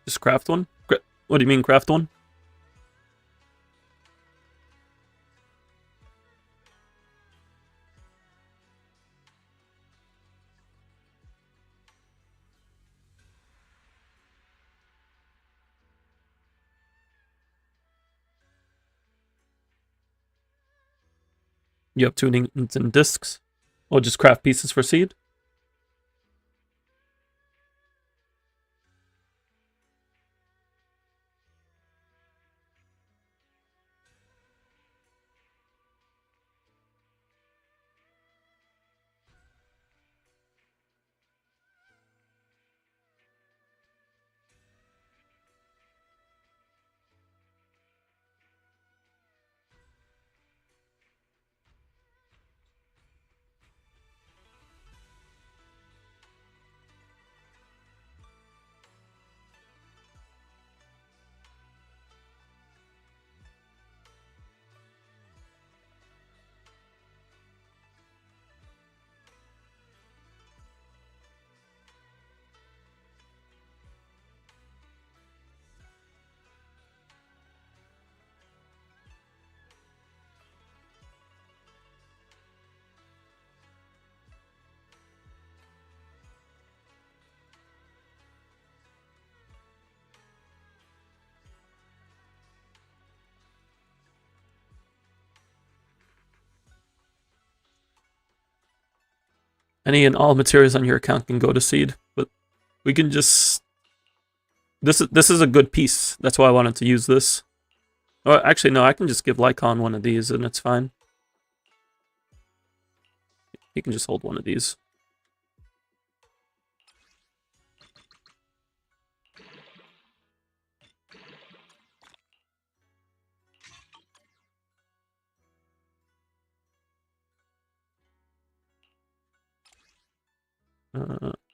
A: Just craft one? What do you mean craft one? You have tuning and discs? Or just craft pieces for seed? Any and all materials on your account can go to seed, but we can just... This is a good piece. That's why I wanted to use this. Oh, actually, no, I can just give Lycon one of these and it's fine. He can just hold one of these.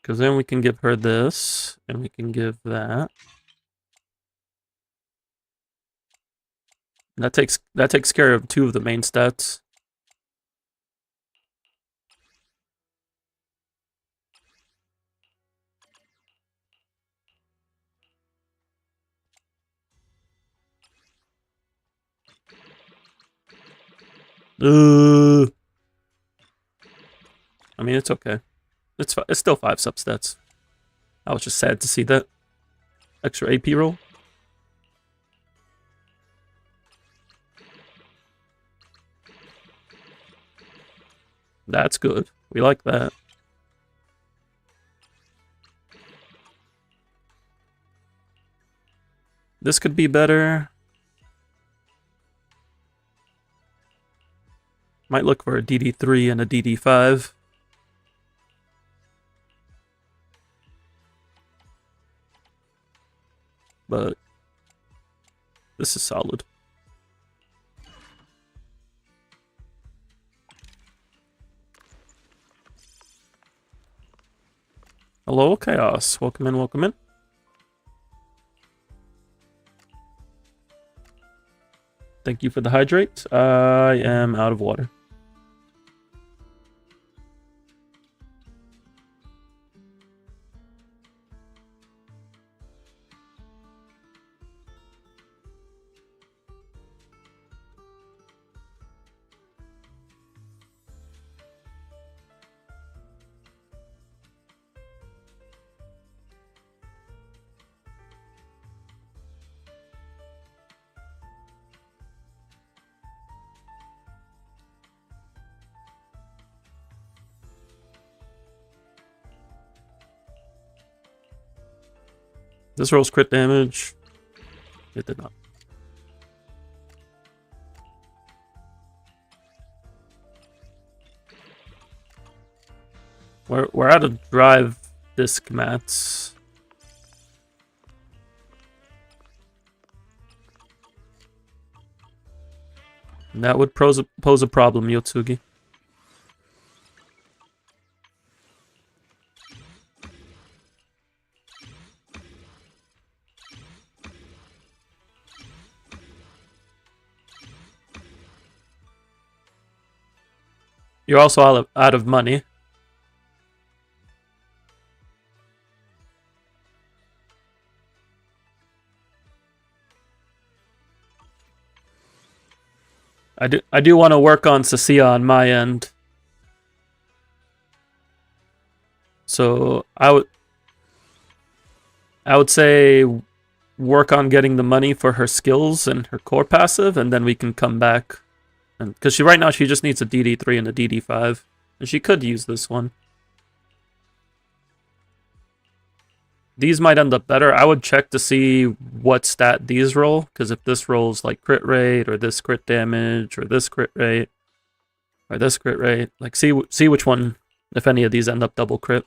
A: Because then we can give her this, and we can give that. That takes care of 2 of the main stats. I mean, it's okay. It's still 5 substats. I was just sad to see that extra AP roll. That's good. We like that. This could be better. Might look for a DD3 and a DD5. But this is solid. Hello, Chaos. Welcome in, welcome in. Thank you for the hydrate. I am out of water. This rolls crit damage. It did not. We're out of drive disc mats. And that would pose a problem, Yotsugi. You're also out of money. I do want to work on Cissia on my end. So I would say work on getting the money for her skills and her core passive, and then we can come back. And because right now she just needs a DD3 and a DD5, and she could use this one. These might end up better. I would check to see what stat these roll, because if this rolls like crit rate, or this crit damage, or this crit rate, or this crit rate, like see which one, if any of these end up double crit.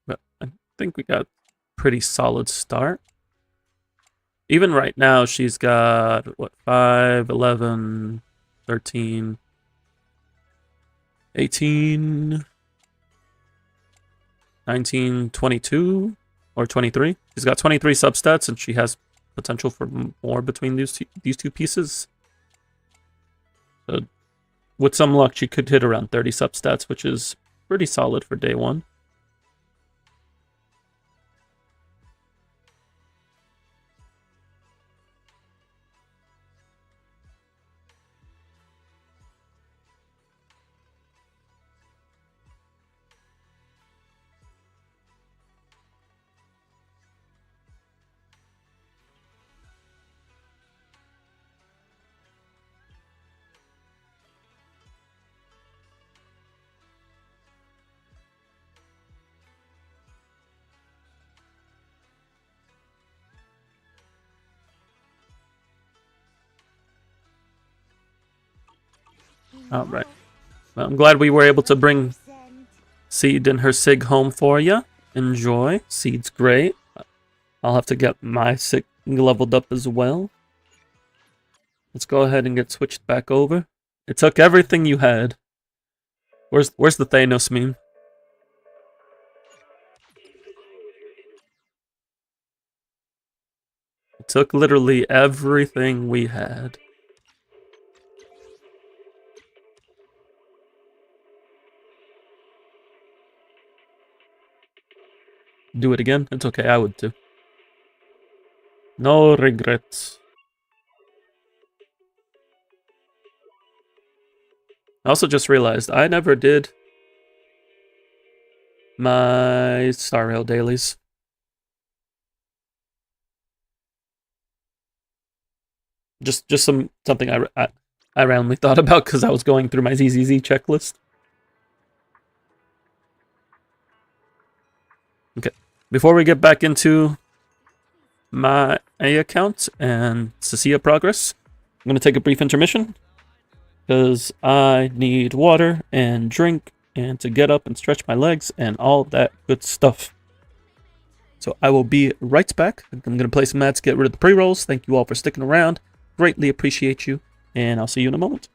A: But I think we got a pretty solid start. Even right now, she's got, what, 5, 11, 13, 18. 19, 22, or 23. She's got 23 substats, and she has potential for more between these two pieces. So with some luck, she could hit around 30 substats, which is pretty solid for day one. All right. Well, I'm glad we were able to bring Seed and her Sig home for you. Enjoy. Seed's great. I'll have to get my Sig leveled up as well. Let's go ahead and get switched back over. It took everything you had. Where's the Thanos meme? It took literally everything we had. Do it again? It's okay, I would too. No regrets. I also just realized I never did my Star Rail dailies. Just something I randomly thought about because I was going through my ZZZ checklist. Okay, before we get back into my A account and Cissia progress, I'm gonna take a brief intermission because I need water and drink and to get up and stretch my legs and all that good stuff. So I will be right back. I'm going to play some mats, get rid of the pre-rolls. Thank you all for sticking around. Greatly appreciate you, and I'll see you in a moment.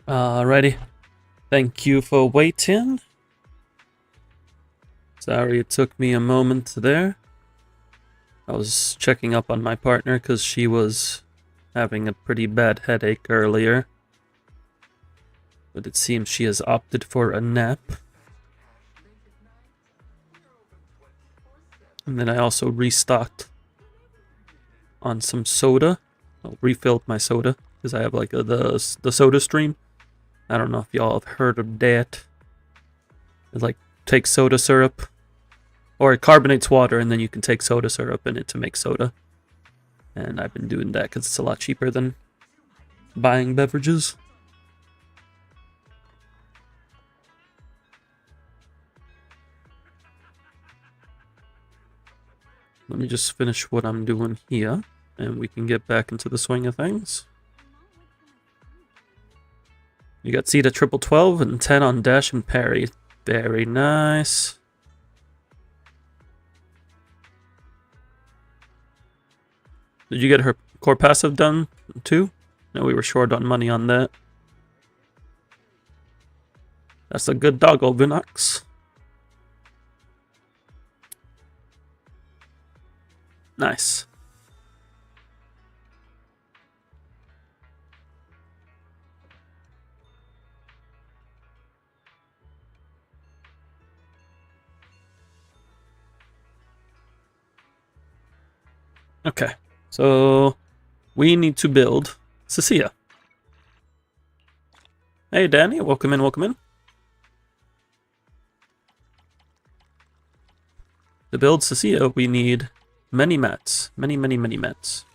A: Alrighty. Thank you for waiting. Sorry it took me a moment there. I was checking up on my partner because she was having a pretty bad headache earlier. But it seems she has opted for a nap. And then I also restocked on some soda. I refilled my soda because I have like the soda stream. I don't know if y'all have heard of that. It like takes soda syrup, or it carbonates water, and then you can take soda syrup in it to make soda. And I've been doing that because it's a lot cheaper than buying beverages. Let me just finish what I'm doing here, and we can get back into the swing of things. You got seed at triple 12 and 10 on dash and parry. Very nice. Did you get her core passive done too? No, we were short on money on that. That's a good doggo, Vinox. Nice. Okay, so we need to build Cissia. Hey Danny, welcome in, welcome in. To build Cissia, we need many mats. Many mats.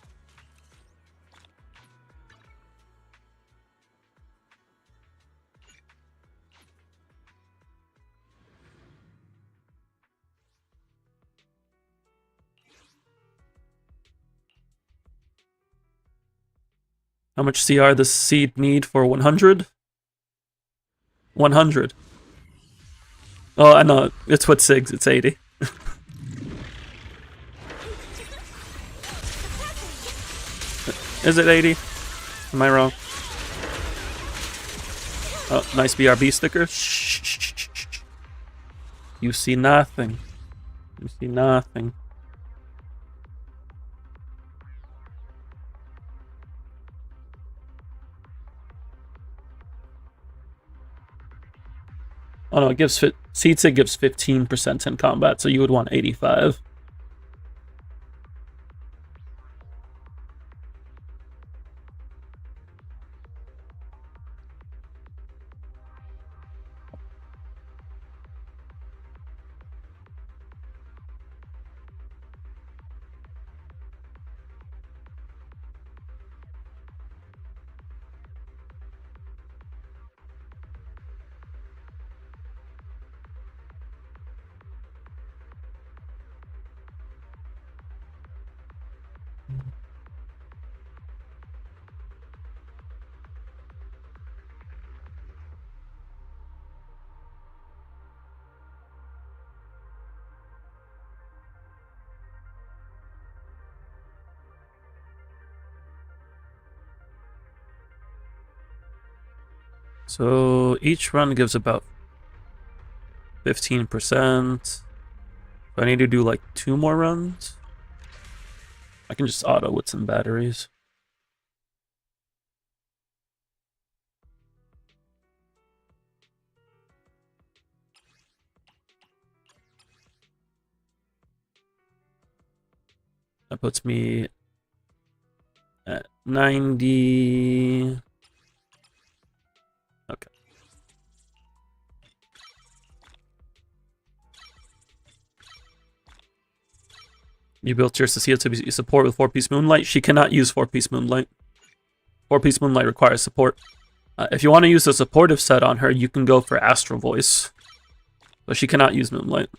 A: How much CR does seed need for 100? 100. Oh, I know. It's what SIGs. It's 80. Is it 80? Am I wrong? Oh, nice BRB sticker. Shh. You see nothing. You see nothing. Oh no, it gives Seed gives 15% in combat, so you would want 85. So each run gives about 15%. I need to do like 2 more runs. I can just auto with some batteries. That puts me at 90. Okay. You built your Cissia to be support with 4-piece Moonlight. She cannot use 4-piece Moonlight. 4-piece Moonlight requires support. If you want to use a supportive set on her, you can go for Astral Voice. But she cannot use Moonlight.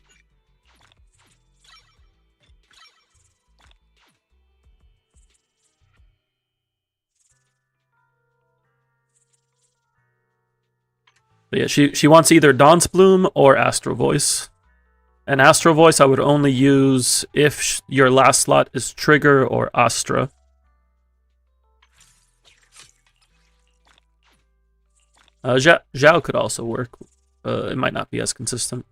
A: But yeah, she wants either Dawn's Bloom or Astral Voice. And Astral Voice I would only use if your last slot is Trigger or Astra. Zhao could also work. It might not be as consistent.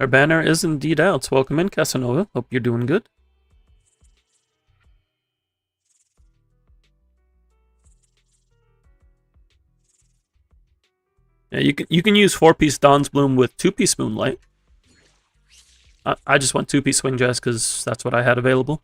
A: Our banner is indeed out. Welcome in, Casanova. Hope you're doing good. Yeah, you can use 4-piece Dawn's Bloom with 2-piece Moonlight. I just want 2-piece Swing Jazz because that's what I had available.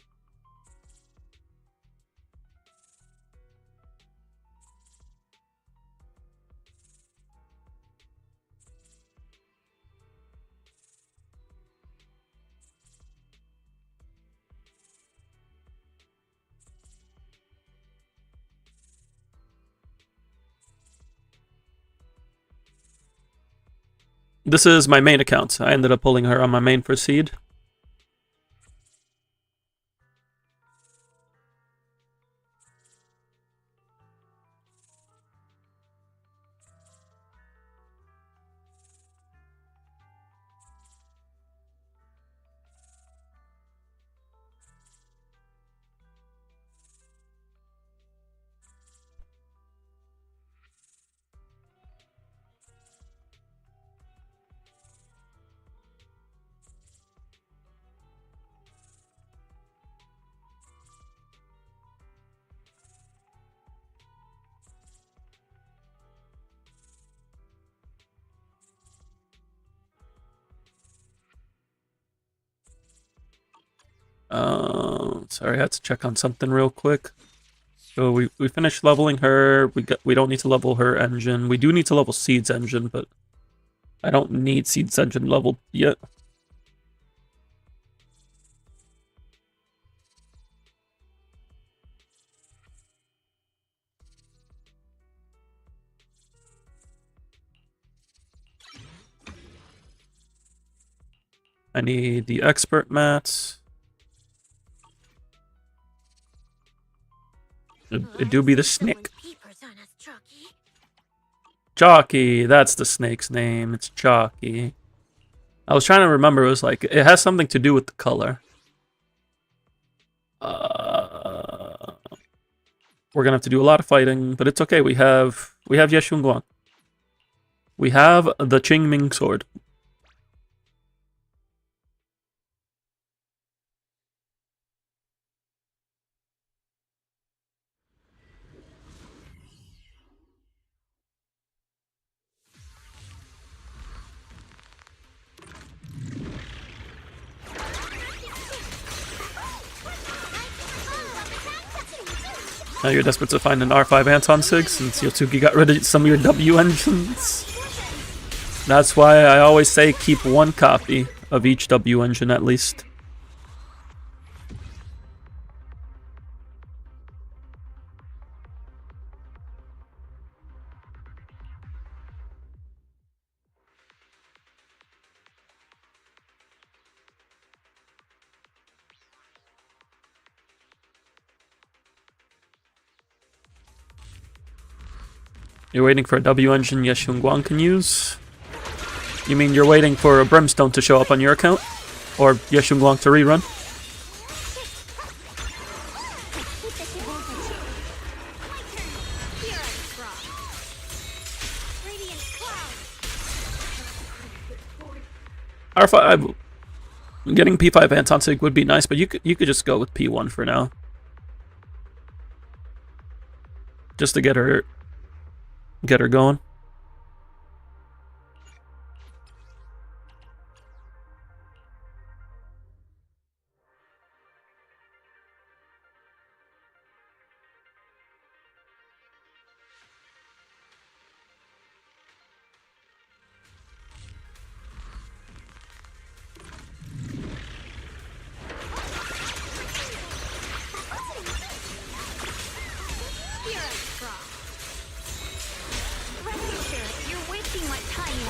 A: This is my main account. I ended up pulling her on my main for seed. Sorry, I had to check on something real quick. So we finished leveling her. We don't need to level her engine. We do need to level Seed's engine, but I don't need Seed's engine leveled yet. I need the expert mats. It do be the snake. Chalky, that's the snake's name. It's Chalky. I was trying to remember. It was like it has something to do with the color. We're gonna have to do a lot of fighting, but it's okay. We have Yeshun Guang. We have the Qingming sword. Now you're desperate to find an R5 Anton Sig since Yotsuki got rid of some of your W engines. That's why I always say keep one copy of each W engine at least. You're waiting for a W engine Yeshun Guang can use? You mean you're waiting for a Brimstone to show up on your account? Or Yeshun Guang to rerun? R5, getting P5 Anton Sig would be nice, but you could just go with P1 for now. Just to get her going.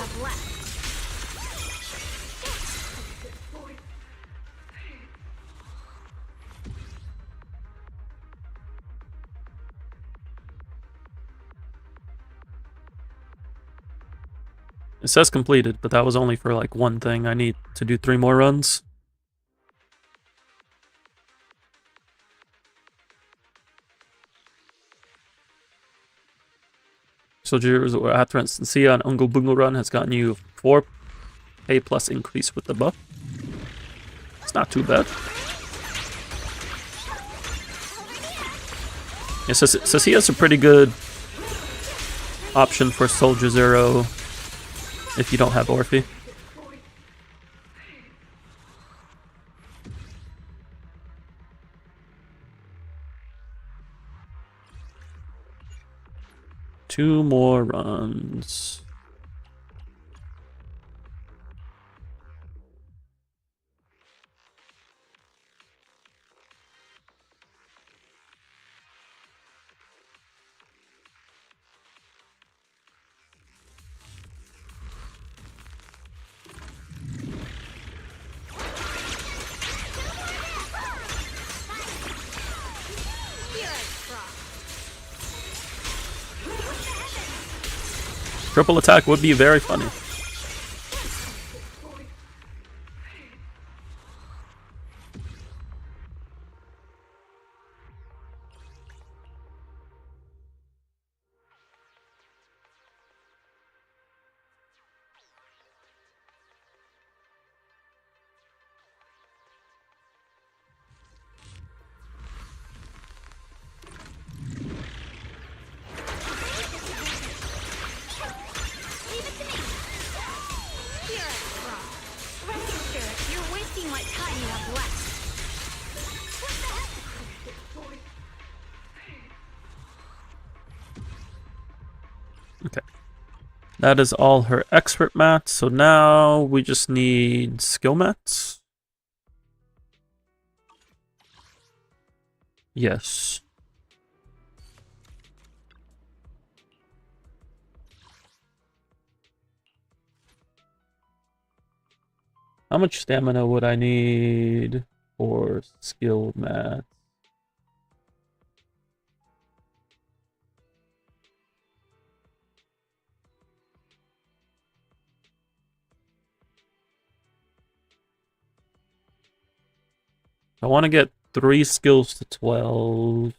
B: have left.
A: It says completed, but that was only for like one thing. I need to do 3 more runs. Soldiers or after Cissia, an Ungle Bungle run has gotten you 4 pay plus increase with the buff. It's not too bad. Yeah, Cissia's a pretty good option for Soldier Zero if you don't have Orphe. Two more runs. Triple attack would be very funny. Okay. That is all her expert mats, so now we just need skill mats. Yes. How much stamina would I need for skill mats? I want to get 3 skills to 12.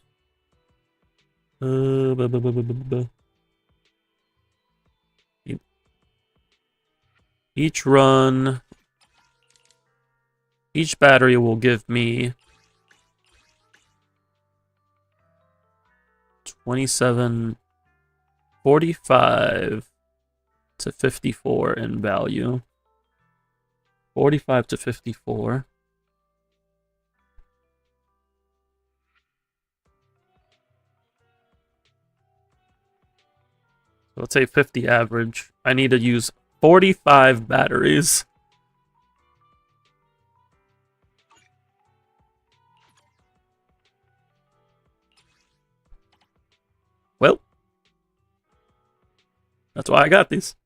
A: Each run, each battery will give me 27, 45 to 54 in value. 45 to 54. So let's say 50 average. I need to use 45 batteries. Well, that's why I got these.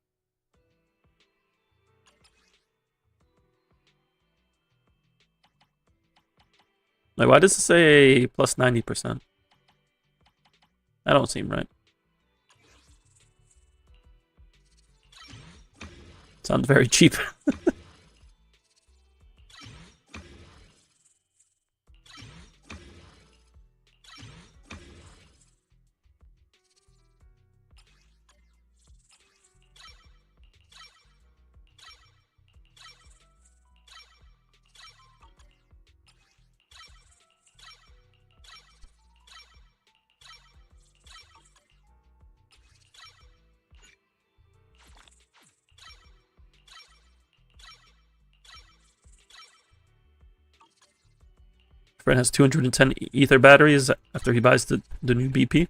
A: Like, why does it say plus 90%? That don't seem right. Sounds very cheap. Friend has 210 ether batteries after he buys the new BP.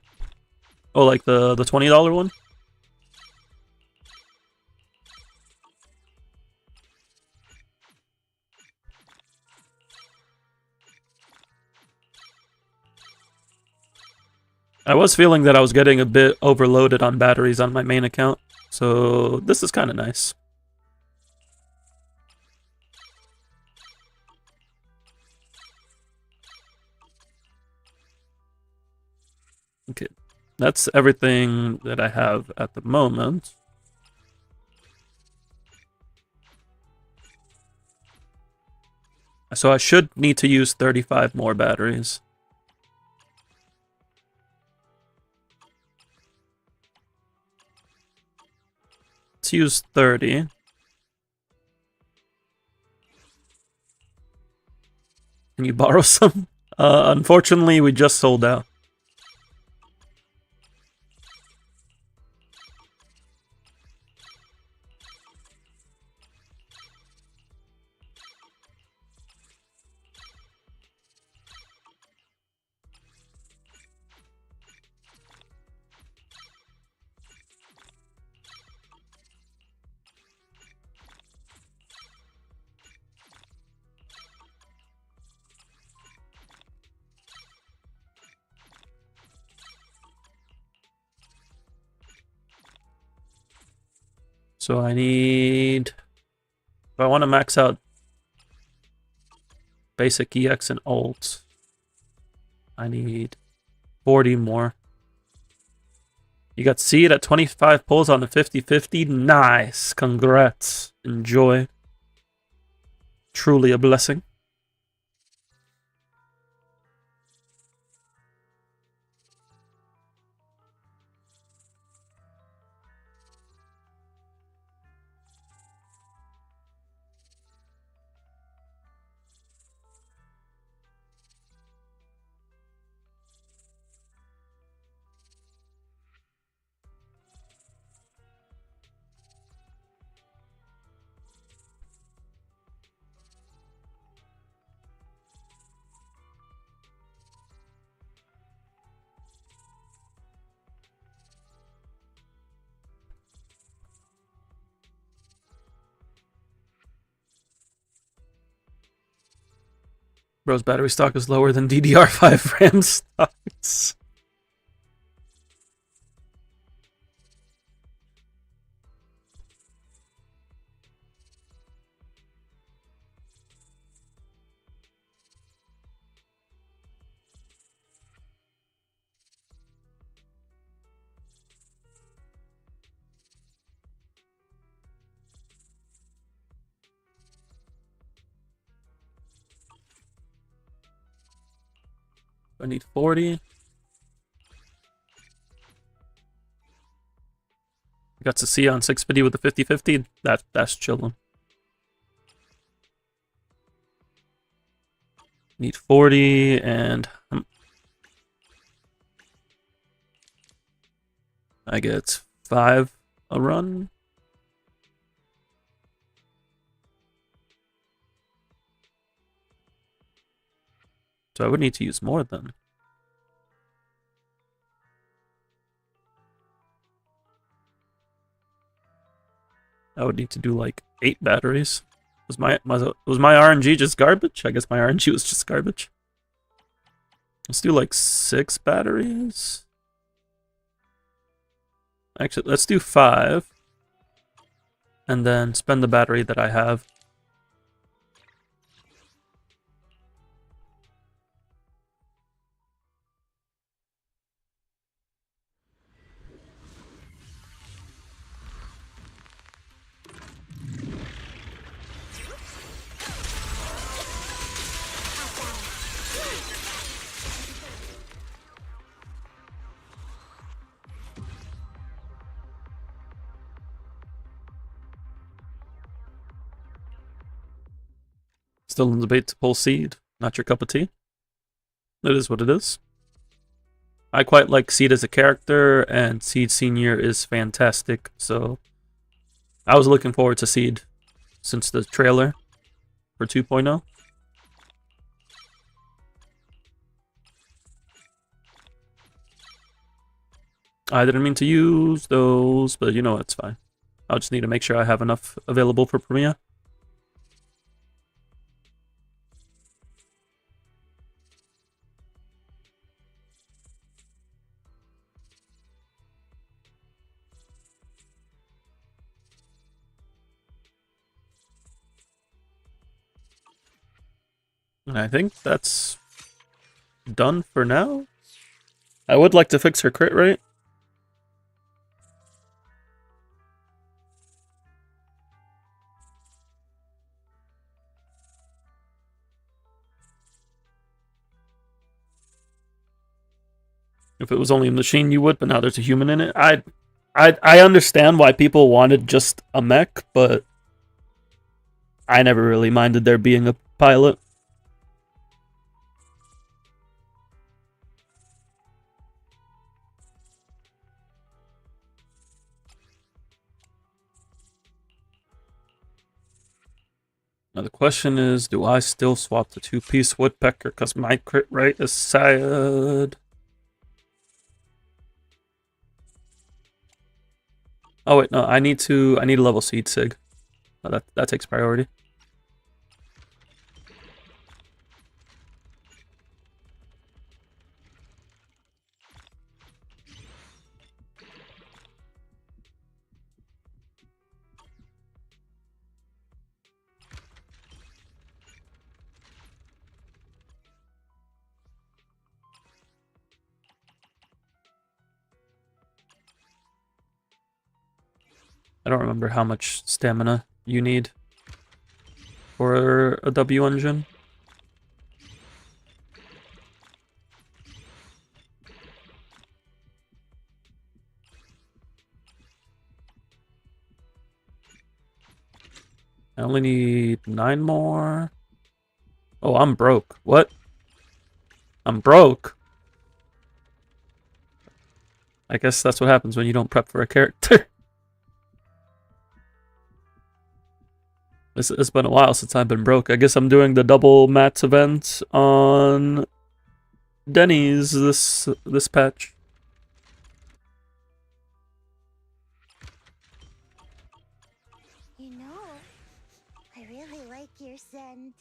A: Oh, like the $20 one? I was feeling that I was getting a bit overloaded on batteries on my main account. So this is kind of nice. Okay, that's everything that I have at the moment. So I should need to use 35 more batteries. Let's use 30. Can you borrow some? Unfortunately, we just sold out. So I need... If I want to max out basic EX and ult, I need 40 more. You got Seed at 25 pulls on the 50-50. Nice. Congrats. Enjoy. Truly a blessing. Bro's battery stock is lower than DDR5 RAM stocks. I need 40. I got Cissia on 650 with the 50-50. That's chillin'. Need 40 and I get 5 a run. So I would need to use more then. I would need to do like 8 batteries. Was my RNG just garbage? I guess my RNG was just garbage. Let's do like 6 batteries. Actually, let's do 5. And then spend the battery that I have. Still in debate to pull Seed. Not your cup of tea. It is what it is. I quite like Seed as a character, and Seed Senior is fantastic, so I was looking forward to Seed since the trailer for 2.0. I didn't mean to use those, but you know it's fine. I'll just need to make sure I have enough available for Premiere. And I think that's done for now. I would like to fix her crit rate. If it was only a machine, you would, but now there's a human in it. I understand why people wanted just a mech, but I never really minded there being a pilot. Now the question is, do I still swap the 2-piece woodpecker because my crit rate is sad? Oh wait, no, I need to level seed sig. Oh, that takes priority. I don't remember how much stamina you need for a W engine. I only need 9 more. Oh, I'm broke. What? I'm broke? I guess that's what happens when you don't prep for a character. It's been a while since I've been broke. I guess I'm doing the double mats event on Denny's this patch.
B: You know, I really like your scent.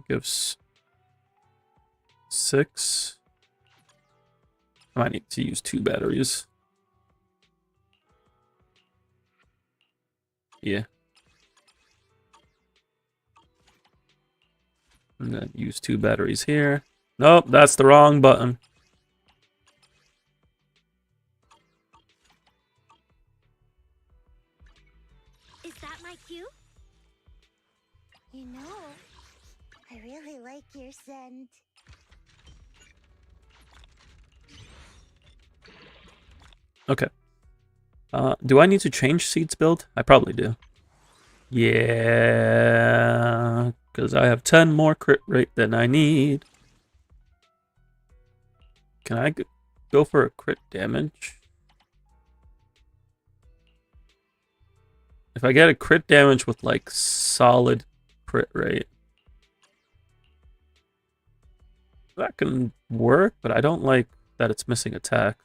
A: Gives 6. I might need to use 2 batteries. Yeah. I'm gonna use 2 batteries here. Nope, that's the wrong button.
B: Is that my cue? You know, I really like your scent.
A: Okay. Do I need to change Seed's build? I probably do. Yeah, because I have 10 more crit rate than I need. Can I go for a crit damage? If I get a crit damage with like solid crit rate, that can work, but I don't like that it's missing attack.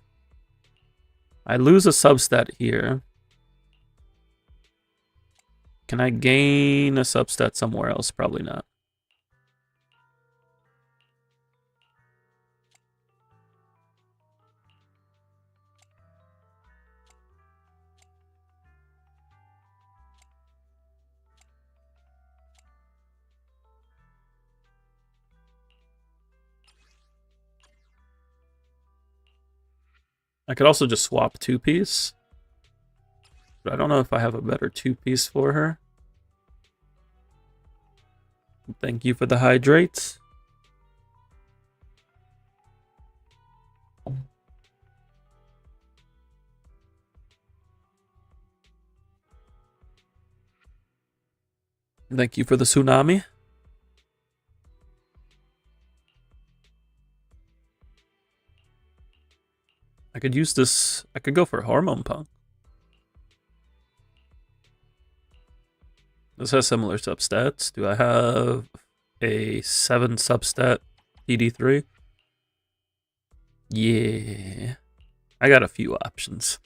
A: I lose a substat here. Can I gain a substat somewhere else? Probably not. I could also just swap 2-piece. But I don't know if I have a better 2-piece for her. Thank you for the hydrates. Thank you for the tsunami. I could use this. I could go for Hormone Punk. This has similar substats. Do I have a 7 substat PD3? Yeah. I got a few options.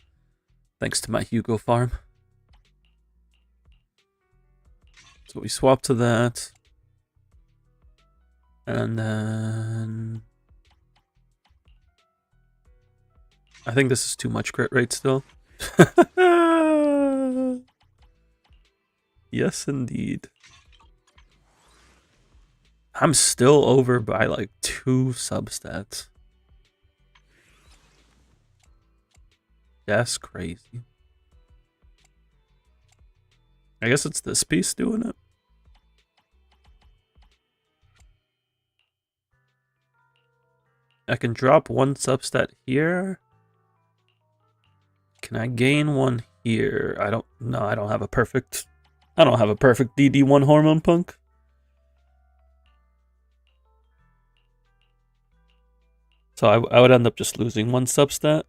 A: Thanks to my Hugo farm. So we swap to that. And then I think this is too much crit rate still. Yes, indeed. I'm still over by like 2 substats. That's crazy. I guess it's this piece doing it. I can drop 1 substat here. Can I gain 1 here? I don't have a perfect DD1 hormone punk. So I would end up just losing 1 substat.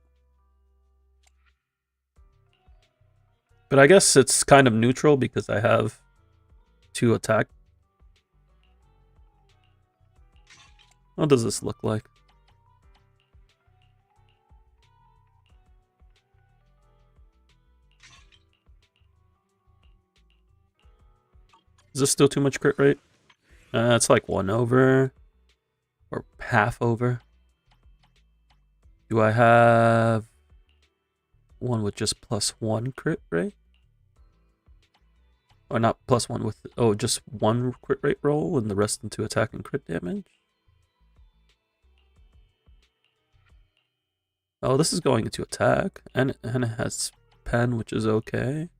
A: But I guess it's kind of neutral because I have 2 attack. What does this look like? Is this still too much crit rate? It's like 1 over. Or half over. Do I have one with just +1 crit rate? Or not +1 with, oh, just 1 crit rate roll and the rest into attack and crit damage? Oh, this is going into attack. And it has pen, which is okay.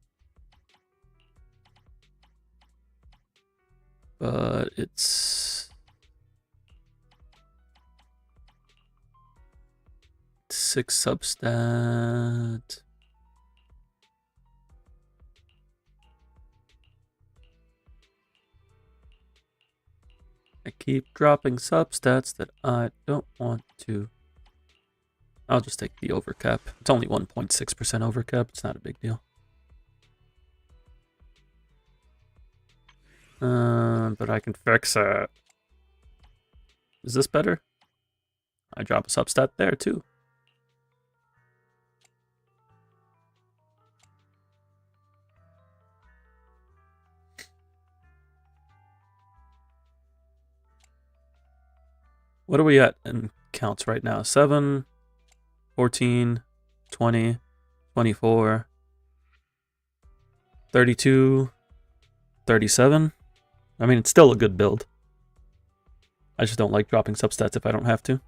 A: But it's 6 substat. I keep dropping substats that I don't want to. I'll just take the overcap. It's only 1.6% overcap. It's not a big deal. But I can fix it. Is this better? I drop a substat there too. What are we at in counts right now? 7, 14, 20, 24, 32, 37. I mean, it's still a good build. I just don't like dropping substats if I don't have to.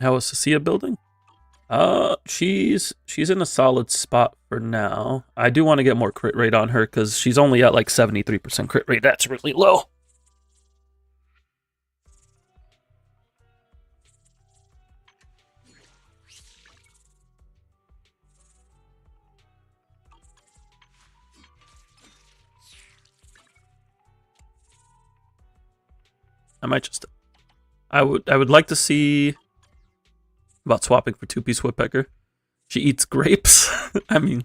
A: How is Cissia building? She's in a solid spot for now. I do want to get more crit rate on her because she's only at like 73% crit rate. That's really low. I might just... I would like to see about swapping for 2-piece woodpecker. She eats grapes. I mean,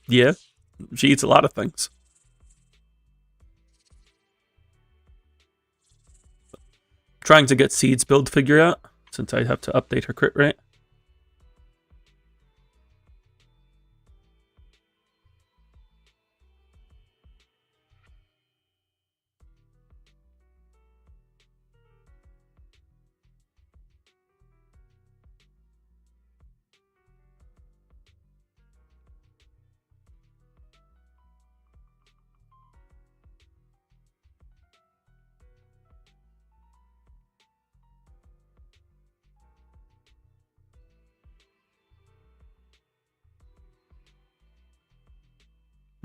A: yeah, she eats a lot of things. Trying to get seeds build figure out since I have to update her crit rate.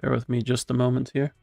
A: Bear with me just a moment here.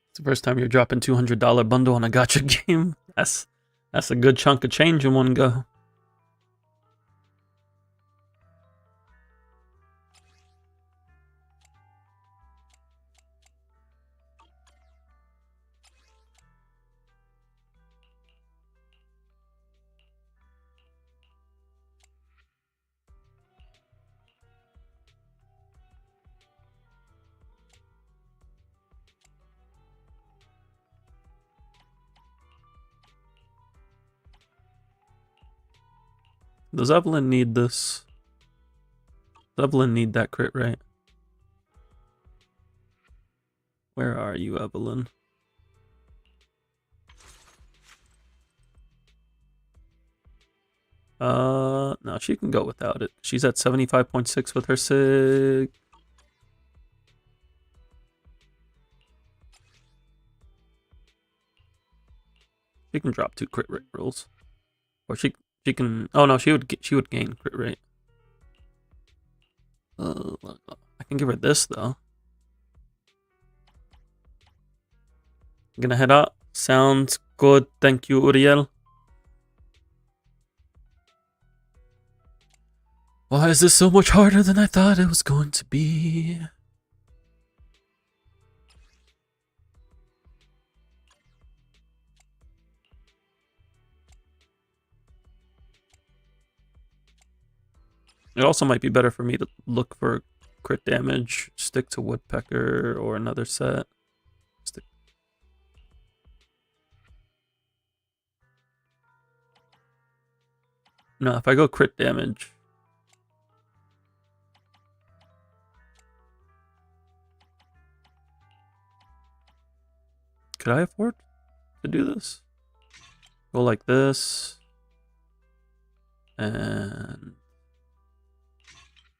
A: It's the first time you're dropping $200 bundle on a gacha game. That's a good chunk of change in one go. Does Evelyn need this? Does Evelyn need that crit rate? Where are you, Evelyn? No, she can go without it. She's at 75.6 with her sig. She can drop 2 crit rate rolls. Or she can, oh no, she would gain crit rate. I can give her this though. I'm gonna head out. Sounds good. Thank you, Uriel. Why is this so much harder than I thought it was going to be? It also might be better for me to look for crit damage, stick to Woodpecker or another set. No, if I go crit damage. Could I afford to do this? Go like this. And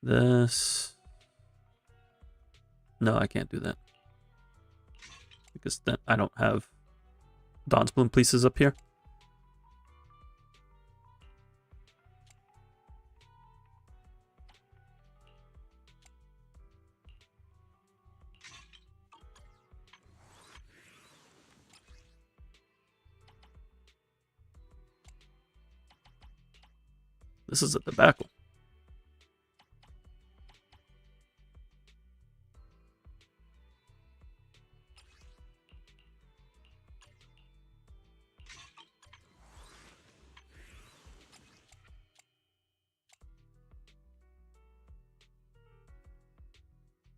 A: this. No, I can't do that. Because then I don't have Dawn's Bloom pieces up here. This is a debacle.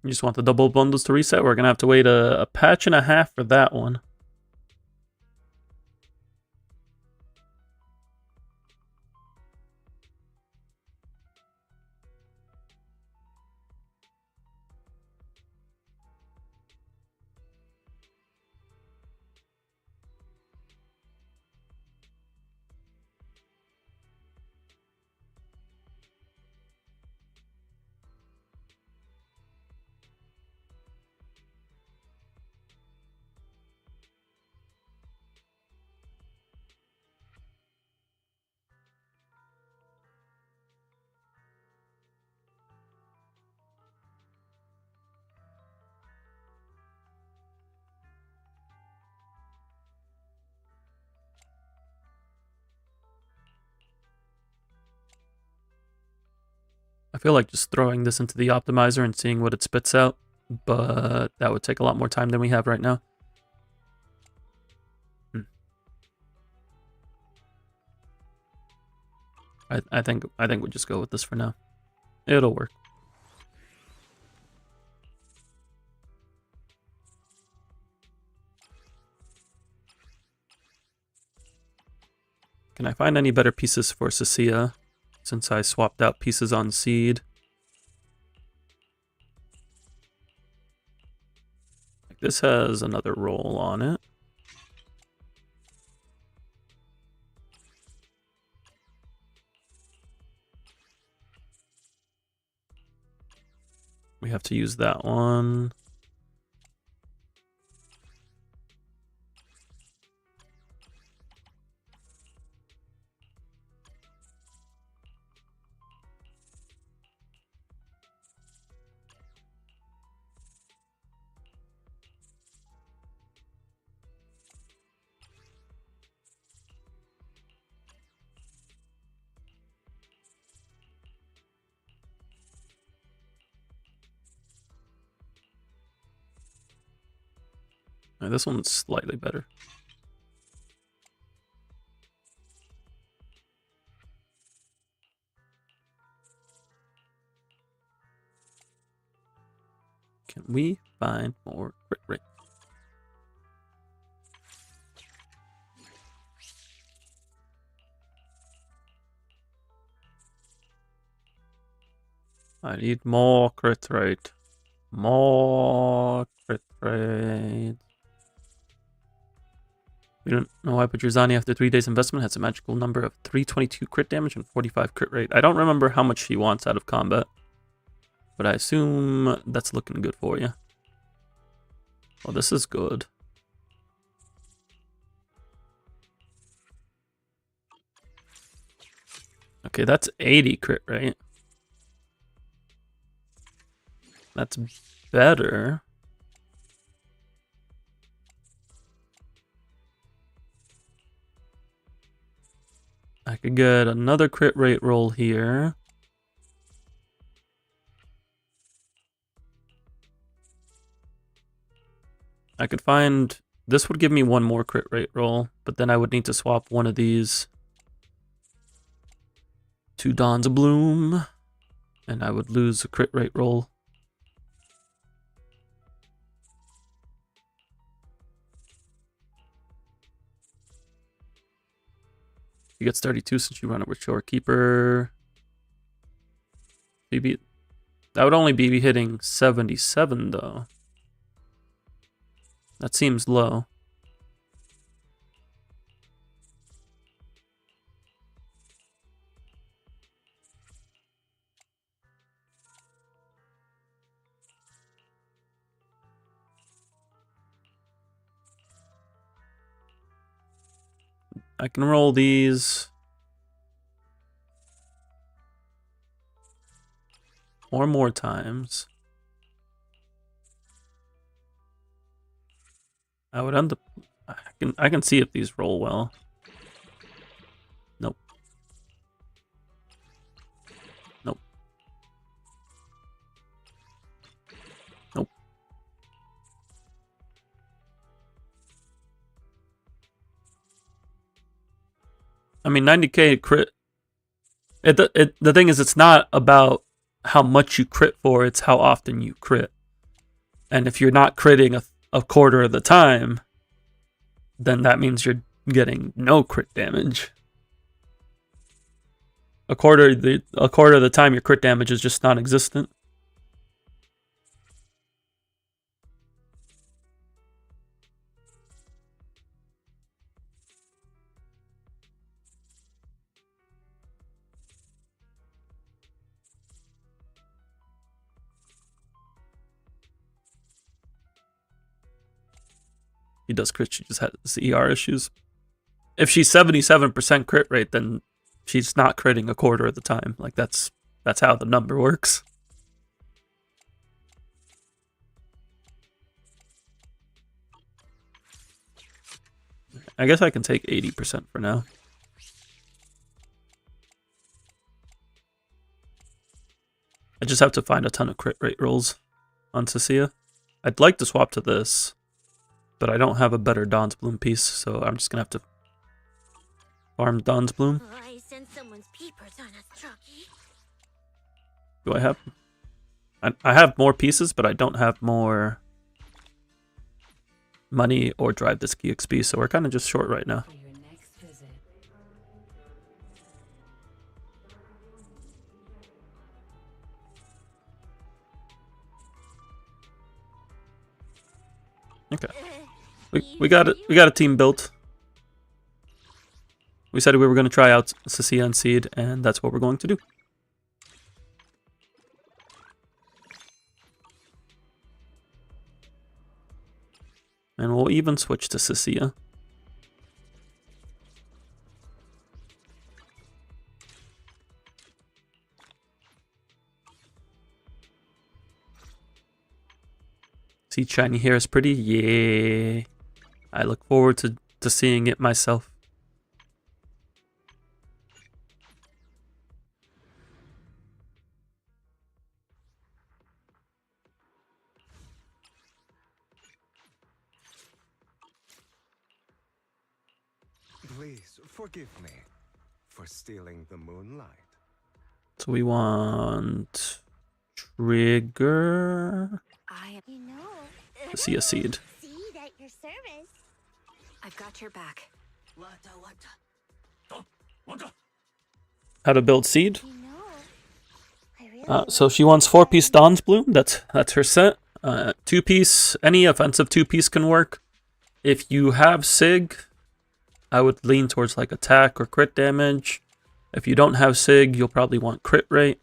A: You just want the double bundles to reset? We're going to have to wait a patch and a half for that one. I feel like just throwing this into the optimizer and seeing what it spits out, but that would take a lot more time than we have right now. I think we'll just go with this for now. It'll work. Can I find any better pieces for Cissia since I swapped out pieces on seed? Like this has another roll on it. We have to use that one. This one's slightly better. Can we find more crit rate? I need more crit rate. More crit rate. We don't know why, but Drazani, after 3 days investment, has a magical number of 322 crit damage and 45 crit rate. I don't remember how much she wants out of combat, but I assume that's looking good for you. Well, this is good. Okay, that's 80 crit rate. That's better. I could get another crit rate roll here. I could find... This would give me one more crit rate roll, but then I would need to swap one of these to Dawn's Bloom, and I would lose a crit rate roll. He gets 32 since you run it with Shorekeeper. Maybe that would only be hitting 77 though. That seems low. I can roll these 4 more times. I would end up... I can see if these roll well. Nope. Nope. Nope. I mean, 90k crit. The thing is, it's not about how much you crit for, it's how often you crit. And if you're not critting a quarter of the time, then that means you're getting no crit damage. A quarter of the time, your crit damage is just non-existent. He does crit, she just has ER issues. If she's 77% crit rate, then she's not critting a quarter of the time. Like that's how the number works. I guess I can take 80% for now. I just have to find a ton of crit rate rolls on Cissia. I'd like to swap to this, but I don't have a better Dawn's Bloom piece, so I'm just gonna have to farm Dawn's Bloom.
B: Oh, I sense someone's peepers on us, Trucky.
A: Do I have? I have more pieces, but I don't have more money or drive this key XP, so we're kind of just short right now.
C: For your next visit.
A: Okay, we got it. We got a team built. We said we were going to try out Cissia and Seed, and that's what we're going to do. And we'll even switch to Cissia. See, shiny hair is pretty. Yeah. I look forward to seeing it myself.
F: Please forgive me for stealing the moonlight.
A: So we want Trigger.
B: You know,
A: To see a Seed.
B: Seed at your service.
E: I've got your back.
A: How to build Seed.
B: You know, I really
A: So she wants 4-piece Dawn's Bloom. That's her set. 2-piece, any offensive 2-piece can work. If you have Sig, I would lean towards like attack or crit damage. If you don't have Sig, you'll probably want crit rate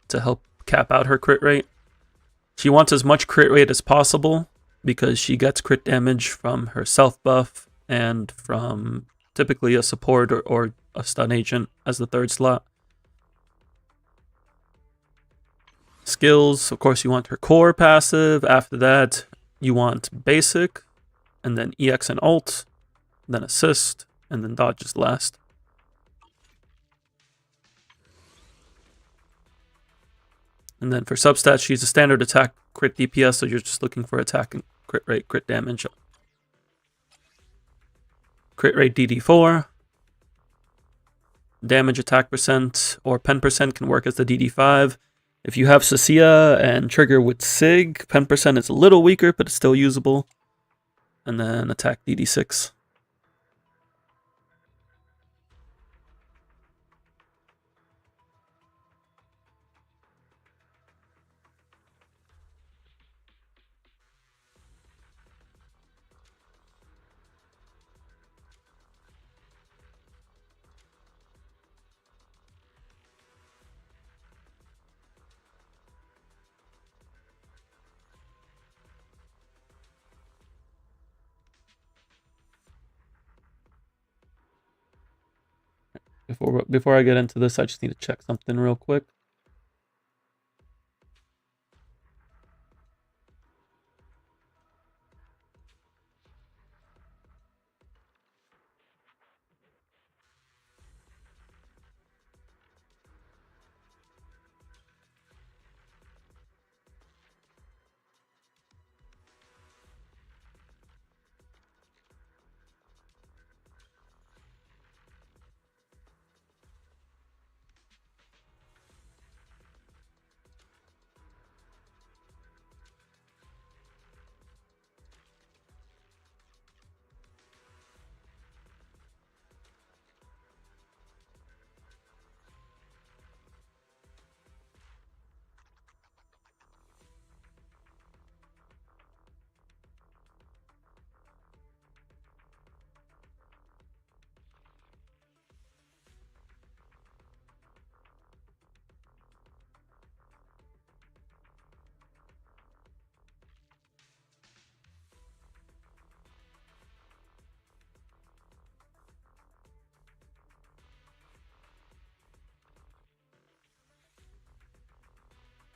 A: to help cap out her crit rate. She wants as much crit rate as possible because she gets crit damage from her self buff and from typically a support or a stun agent as the third slot. Skills, of course, you want her core passive. After that, you want basic, and then EX and ult, then assist, and then dodge is last. And then for substats, she's a standard attack crit DPS, so you're just looking for attack and crit rate, crit damage. Crit rate DD4. Damage attack percent or pen percent can work as the DD5. If you have Cissia and Trigger with Sig, pen percent is a little weaker, but it's still usable. And then attack DD6. Before I get into this, I just need to check something real quick.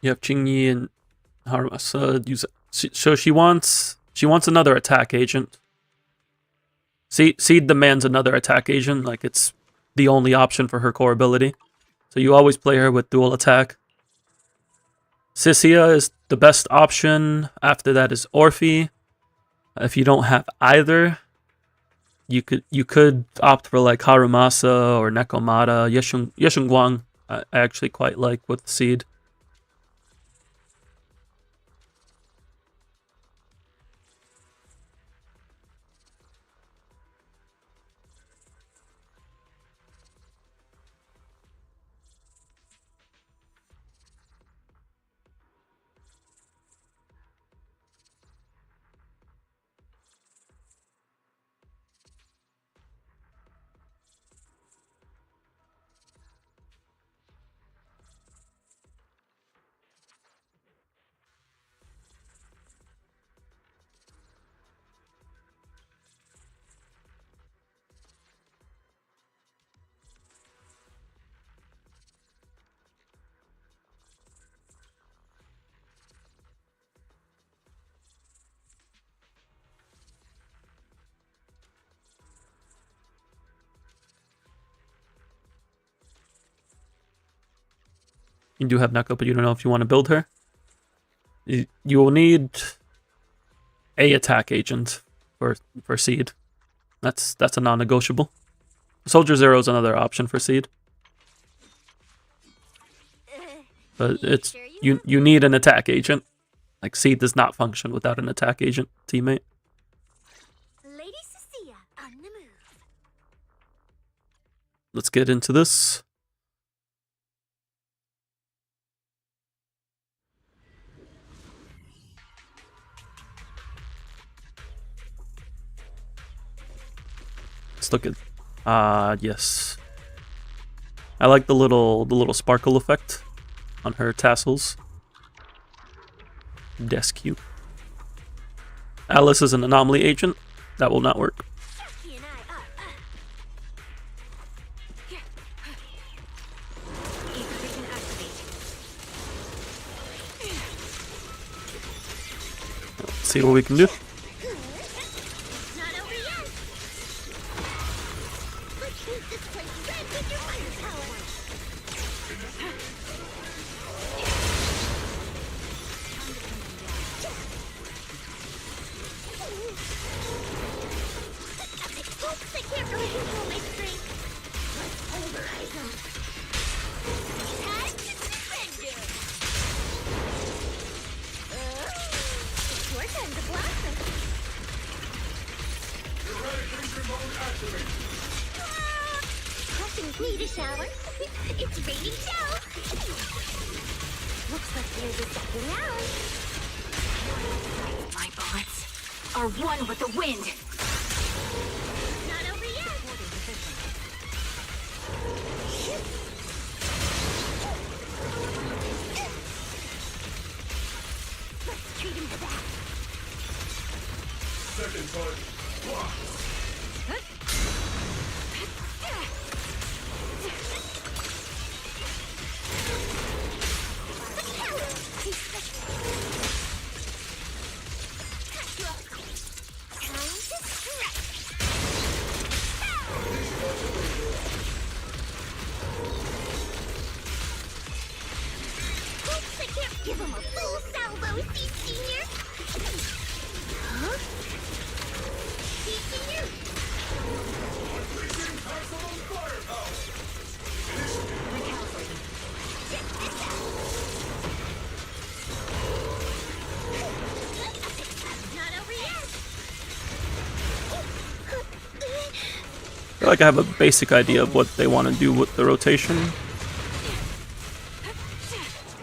A: You have Qingyi and Harumasa use. So she wants another attack agent. Seed demands another attack agent, like it's the only option for her core ability. So you always play her with dual attack. Cissia is the best option. After that is Orphe. If you don't have either, you could opt for like Harumasa or Nekomata. Yeshunguang I actually quite like with Seed. You do have Neko, but you don't know if you want to build her. You will need a attack agent for Seed. That's a non-negotiable. Soldier Zero is another option for Seed. But it's you need an attack agent. Like Seed does not function without an attack agent teammate.
B: Lady Cissia on the move.
A: Let's get into this. Let's look at yes. I like the little sparkle effect on her tassels. That's cute. Alice is an anomaly agent. That will not work.
B: Jackie and I are.
E: Ether vision activate.
A: Let's see what we can do.
B: Not over yet. Let's paint this place red with your firepower. Oops, I can't really control my strength. Let's pulverize them. Time to surrender. It's your time to blossom. Crushing need a shower. It's raining down. Looks like there's a second round.
E: My bullets are one with the wind.
B: Not over yet. Let's treat him to that. Time to stretch. Oops, I can't give him a full salvo, Senior. Huh? Senior? Check this out. Not over yet.
A: I feel like I have a basic idea of what they want to do with the rotation.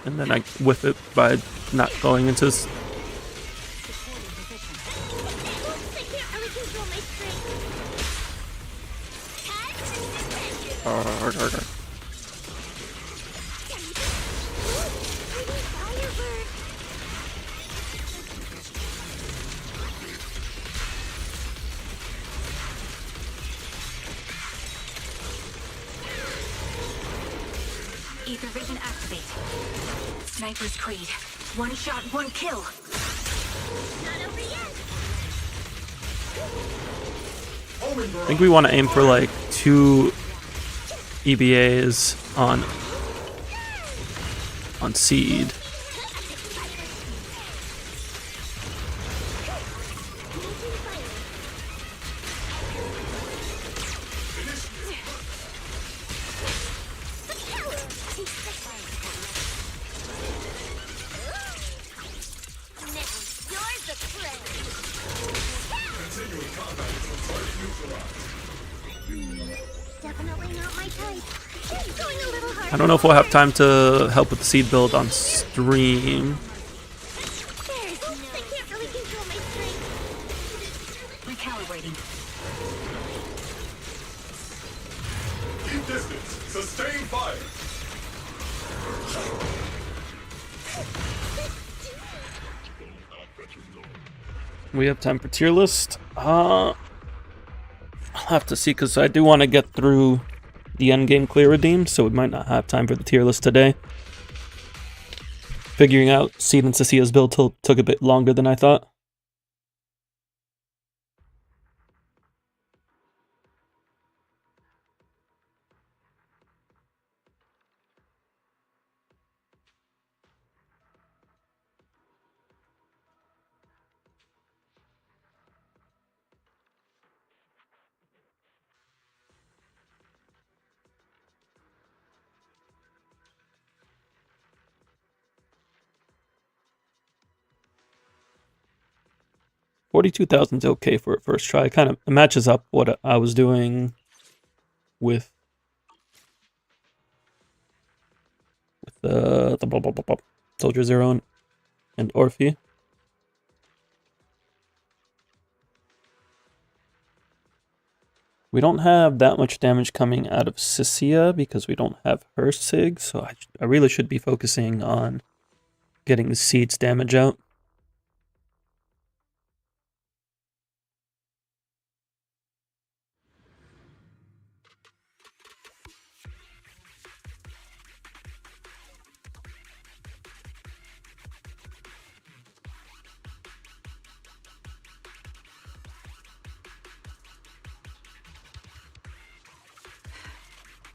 A: And then I whiff it by not going into
B: Oops, I can't really control my strength. Time to surrender. Firebird.
E: Ether vision activate. Sniper's Creed. One shot, one kill.
B: Not over yet.
A: I think we want to aim for like 2 EBAs on seed.
B: Definitely not my type. Going a little hard.
A: I don't know if we'll have time to help with the seed build on stream.
B: There's no. I can't really control my strength.
E: Recalibrating.
F: Keep distance. Sustain fire.
A: We have time for tier list. I'll have to see because I do want to get through the end game clear redeem, so we might not have time for the tier list today. Figuring out Seed and Cissia's build took a bit longer than I thought. $42,000 is okay for a first try. It kind of matches up what I was doing with the Soldier Zero and Orphe. We don't have that much damage coming out of Cissia because we don't have her Sig, so I really should be focusing on getting the Seed's damage out.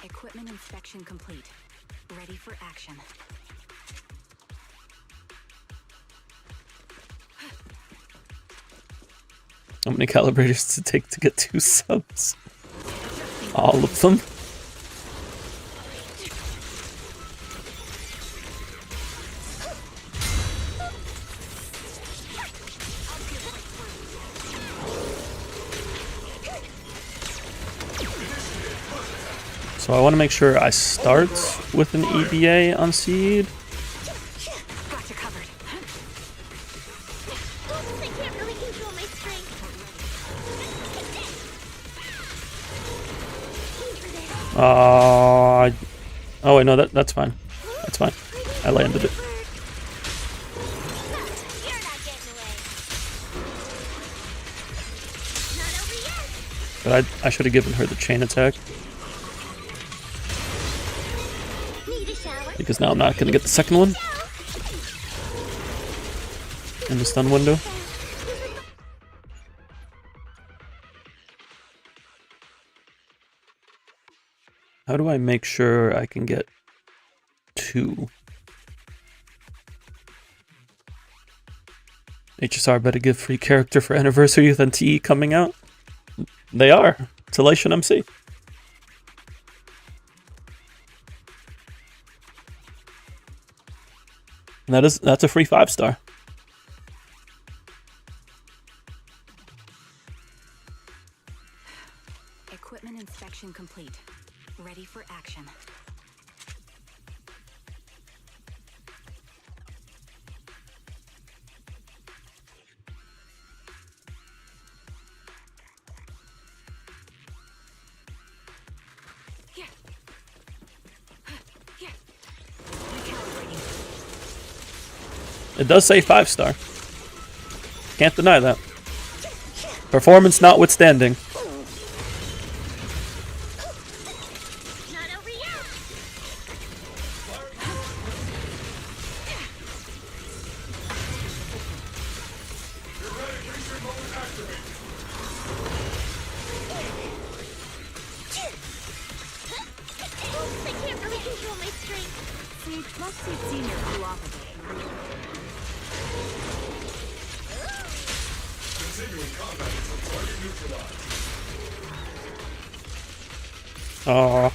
E: Equipment inspection complete. Ready for action.
A: How many calibrators does it take to get 2 subs? All of them? So I want to make sure I start with an EBA on seed.
E: Gotcha covered.
B: I can't really control my strength.
A: Oh wait, no, that's fine. That's fine. I landed it.
B: You're not getting away. Not over yet.
A: But I should have given her the chain attack.
B: Need a shower?
A: Because now I'm not going to get the second one in the stun window. How do I make sure I can get 2? HSR better give free character for anniversary than TE coming out. They are. Telation MC. And that's a free 5-star.
E: Equipment inspection complete. Ready for action. Yeah. Yeah. Recalibrating.
A: It does say 5-star. Can't deny that. Performance notwithstanding.
B: Not over yet.
A: Oh,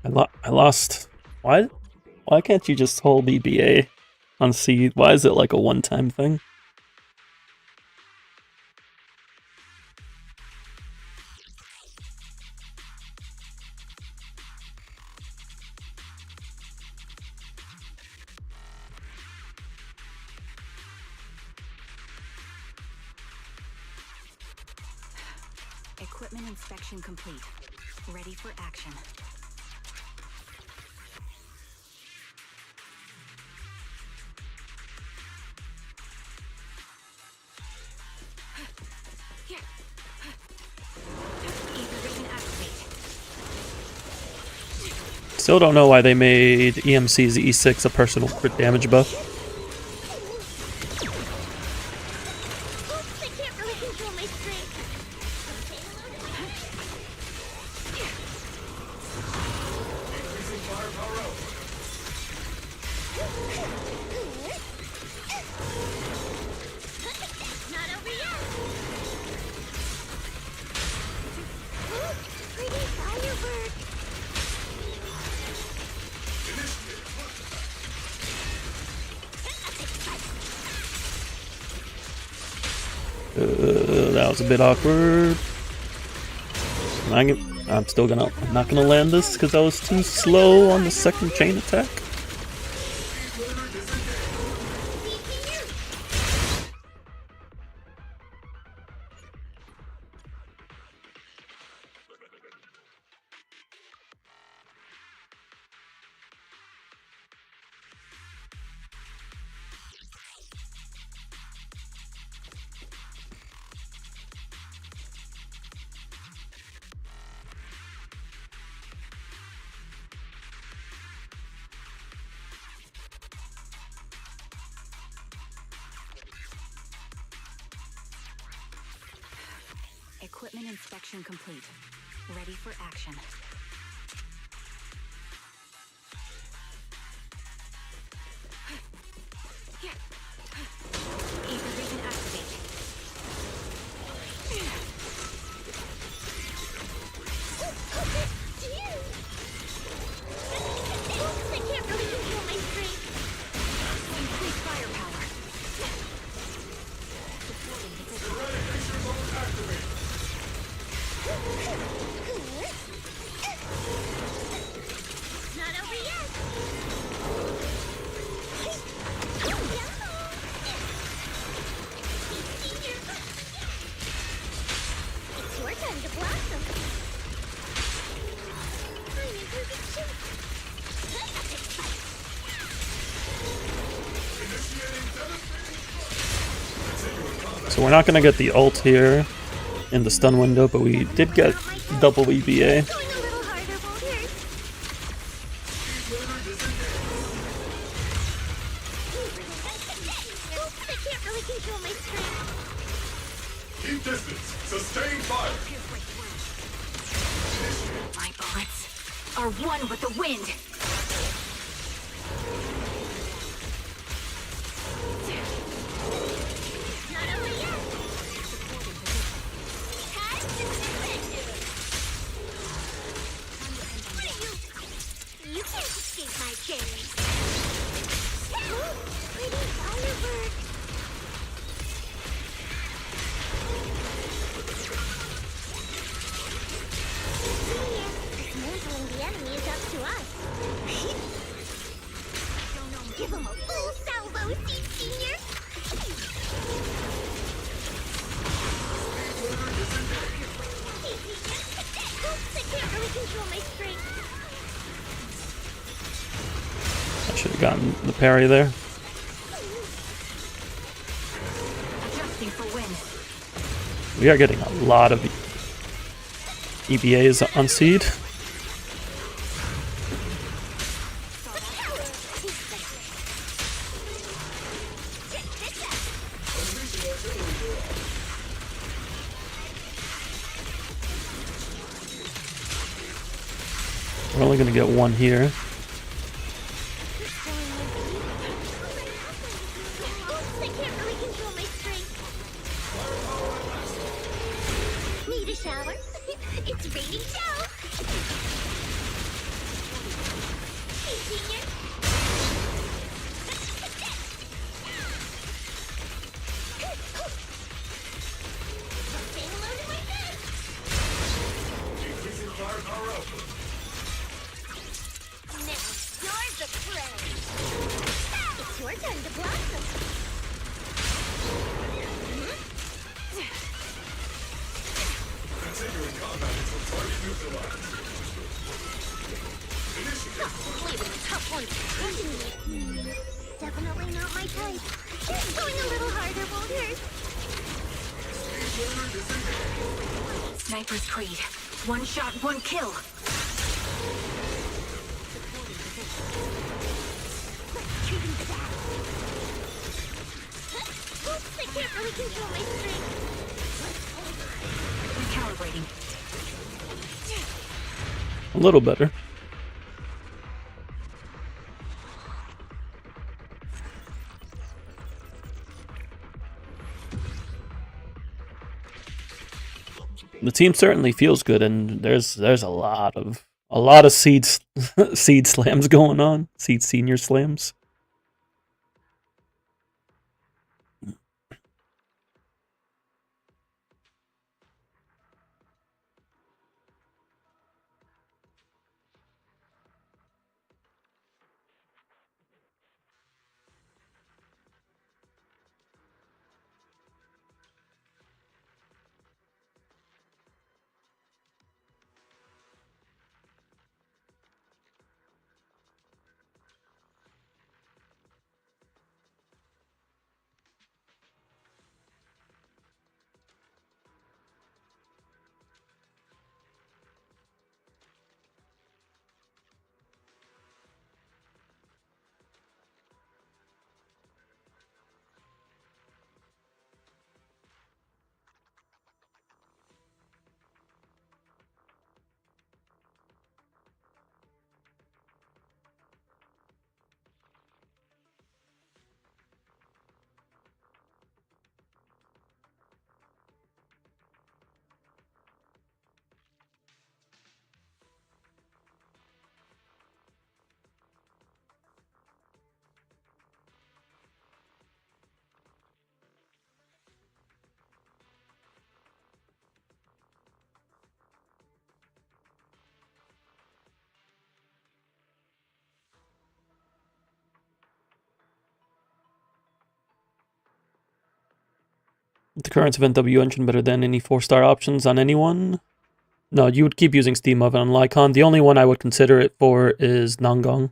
A: I lost. Why? Why can't you just hold EBA on C? Why is it like a one-time thing?
E: Equipment inspection complete. Ready for action. Evasion activate.
A: Still don't know why they made EMC's E6 a personal crit damage buff.
B: Oops, I can't really control my strength. Not over yet. Ooh, pretty firebird.
A: That was a bit awkward. I'm still gonna. I'm not gonna land this because I was too slow on the second chain attack.
E: Equipment inspection complete. Ready for action. Evasion activate.
B: Oops, I can't really control my strength.
E: Increase firepower.
B: Not over yet. It's your time to blossom. I'm in perfect shape.
A: So we're not gonna get the ult here in the stun window, but we did get double EBA.
B: Going a little harder won't hurt. Oops, I can't really control my strength.
F: Keep distance. Sustain fire.
E: My bullets are one with the wind.
B: Not over yet. Time to defend. You can't escape my cherries. Ooh, pretty firebird. Dismantling the enemy is up to us. Give him a full salvo, Senior. Oops, I can't really control my strength.
A: I should have gotten the parry there.
E: Adjusting for wind.
A: We are getting a lot of EBAs on seed. We're only gonna get one here.
B: Oops, I can't really control my strength. Need a shower? It's raining dough! Hey, genius! Say hello to my friends! Now you're the prey! It's your turn to blossom! Leaving the tough ones hanging. Definitely not my type. Going a little harder won't hurt.
E: Sniper's Creed. One shot, one kill.
B: Let's treat him to that. Oops, I can't really control my strength.
E: Recalibrating.
A: A little better. The team certainly feels good, and there's a lot of seeds seed slams going on, seed senior slams. The current event W engine better than any 4-star options on anyone? No, you would keep using Steam Oven on Lycon. The only one I would consider it for is Nangong.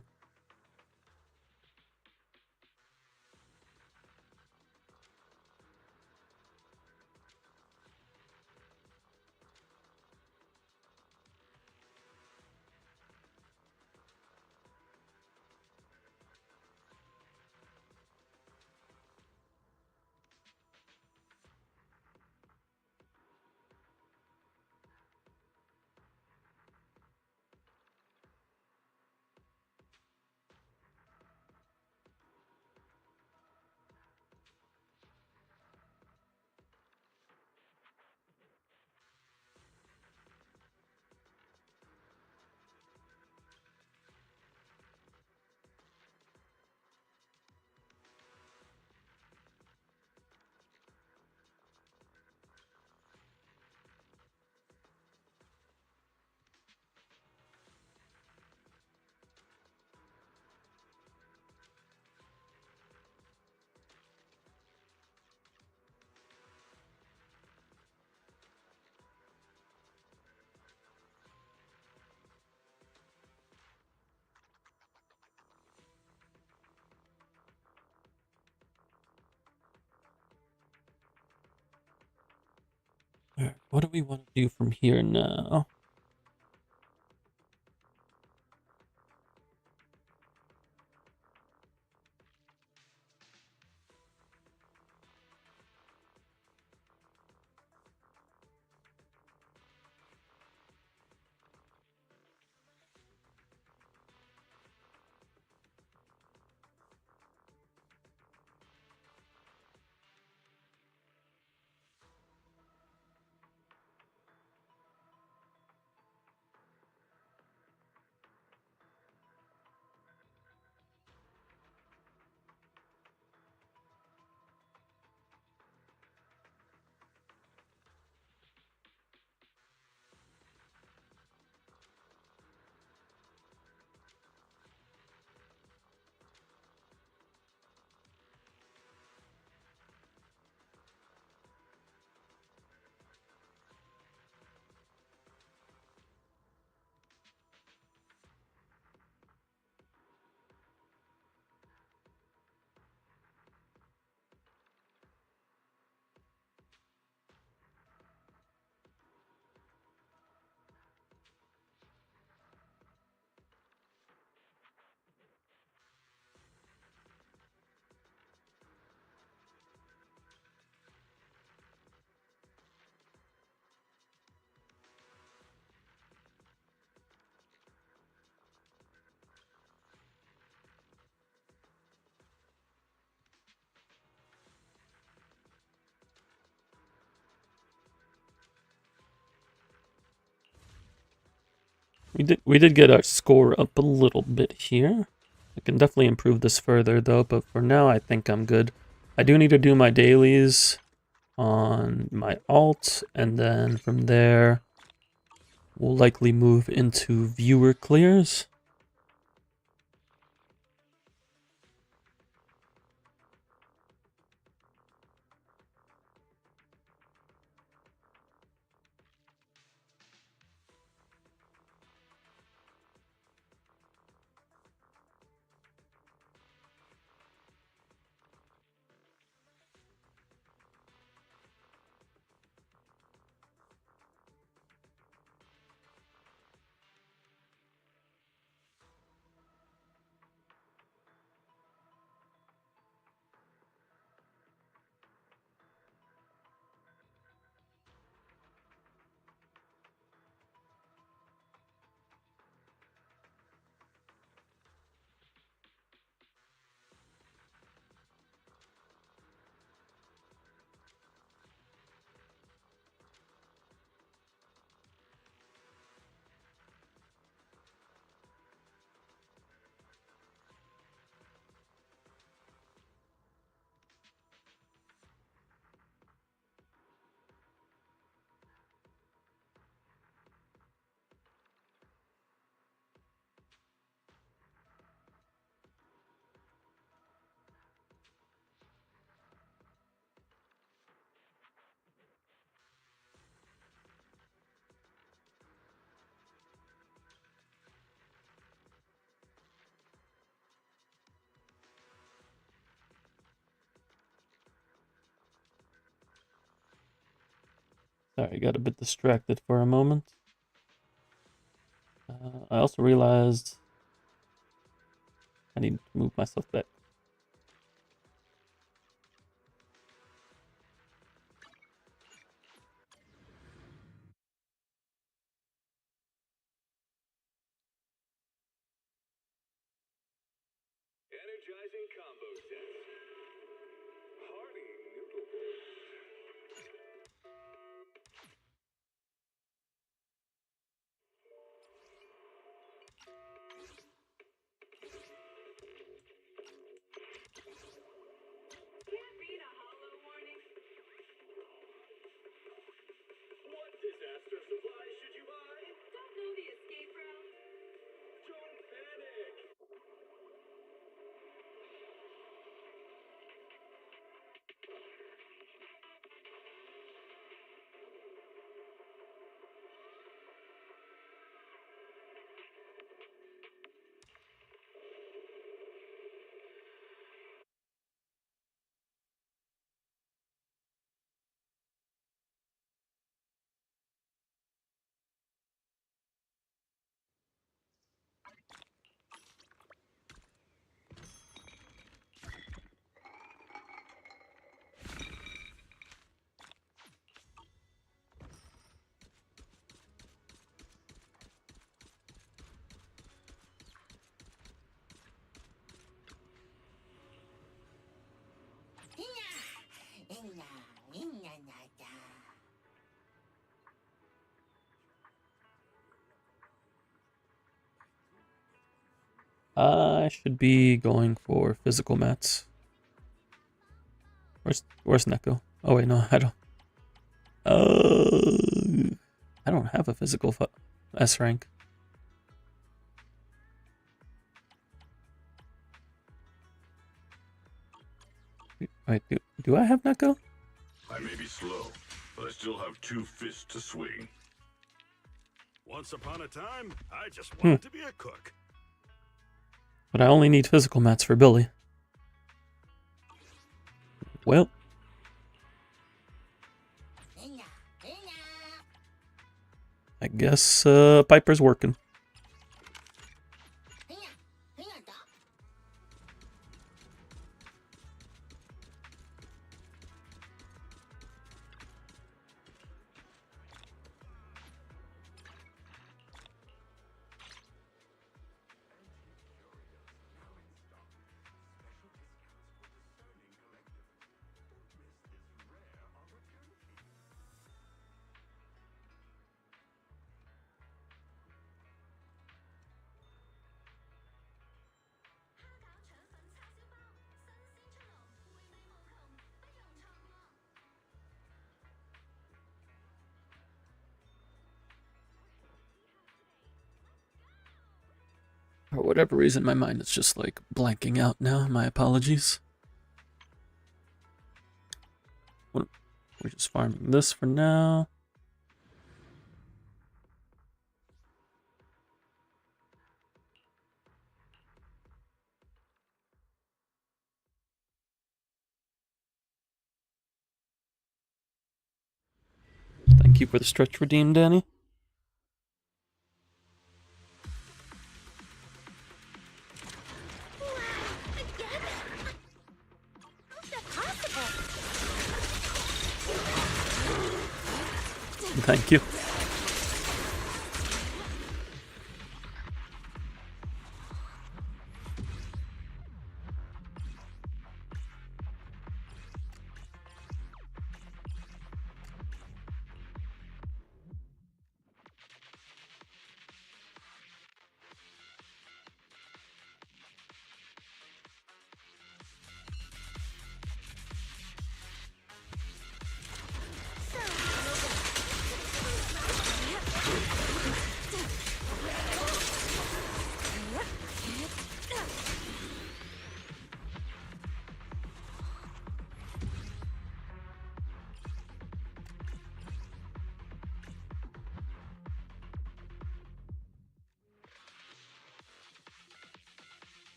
A: Alright, what do we want to do from here now? We did get our score up a little bit here. I can definitely improve this further though, but for now I think I'm good. I do need to do my dailies on my alt, and then from there we'll likely move into viewer clears. Sorry, got a bit distracted for a moment. I also realized I need to move myself back.
F: Energizing combo set. Hearty noodle bowls.
B: Can't beat a hollow warning.
F: What disaster supplies should you buy?
B: Don't know the escape route.
F: Don't panic.
A: I should be going for physical mats. Where's Neko? Oh wait, no, I don't. I don't have a physical S rank. Wait, do I have Neko?
G: I may be slow, but I still have 2 fists to swing.
H: Once upon a time, I just wanted to be a cook.
A: But I only need physical mats for Billy. Well. I guess Piper's working. For whatever reason, my mind is just like blanking out now. My apologies. We're just farming this for now. Thank you for the stretch redeem, Danny.
B: Wow, again? How's that possible?
A: Thank you.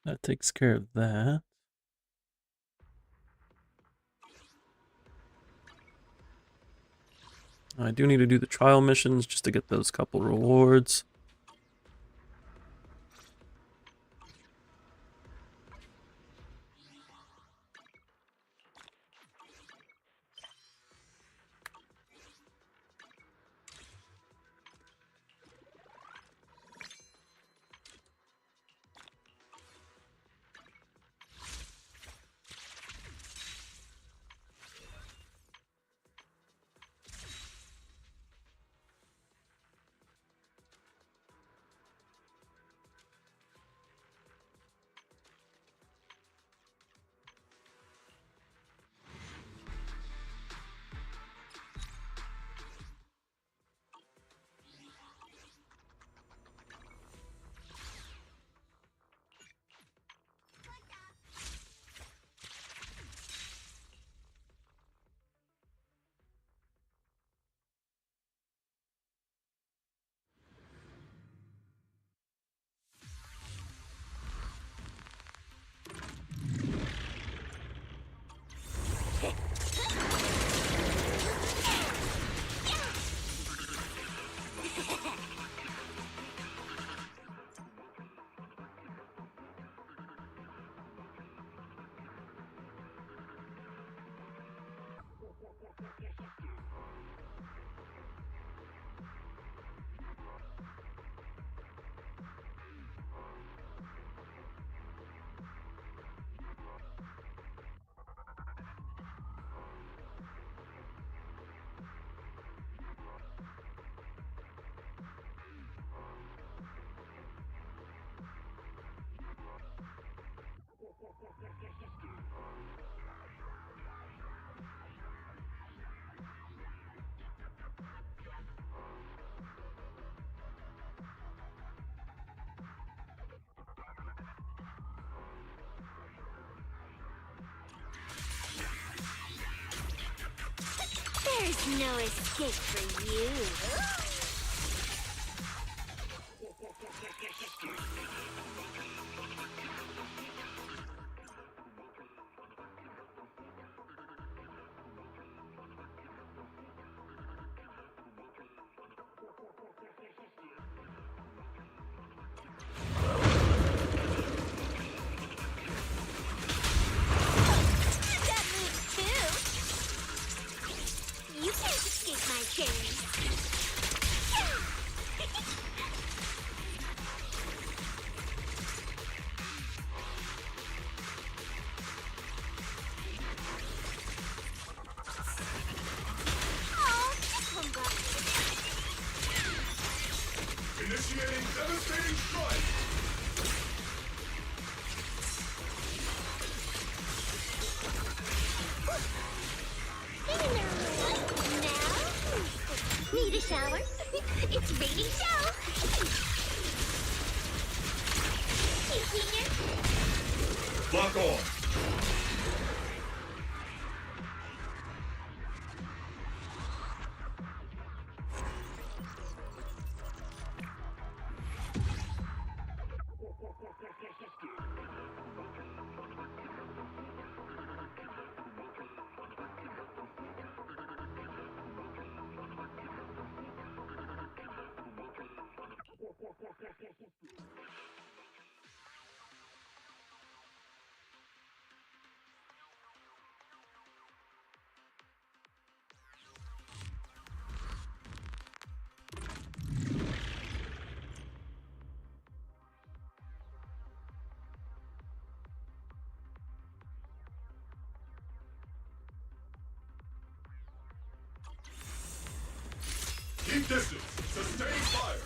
A: That takes care of that. I do need to do the trial missions just to get those couple rewards.
B: There's no escape for you. That moves too. You can't escape my chains. Oh, this one got me.
G: Initiating devastating strike!
B: Now, need a shower? It's raining show. Hey, Senior.
G: Lock on! Keep distance! Sustain fire!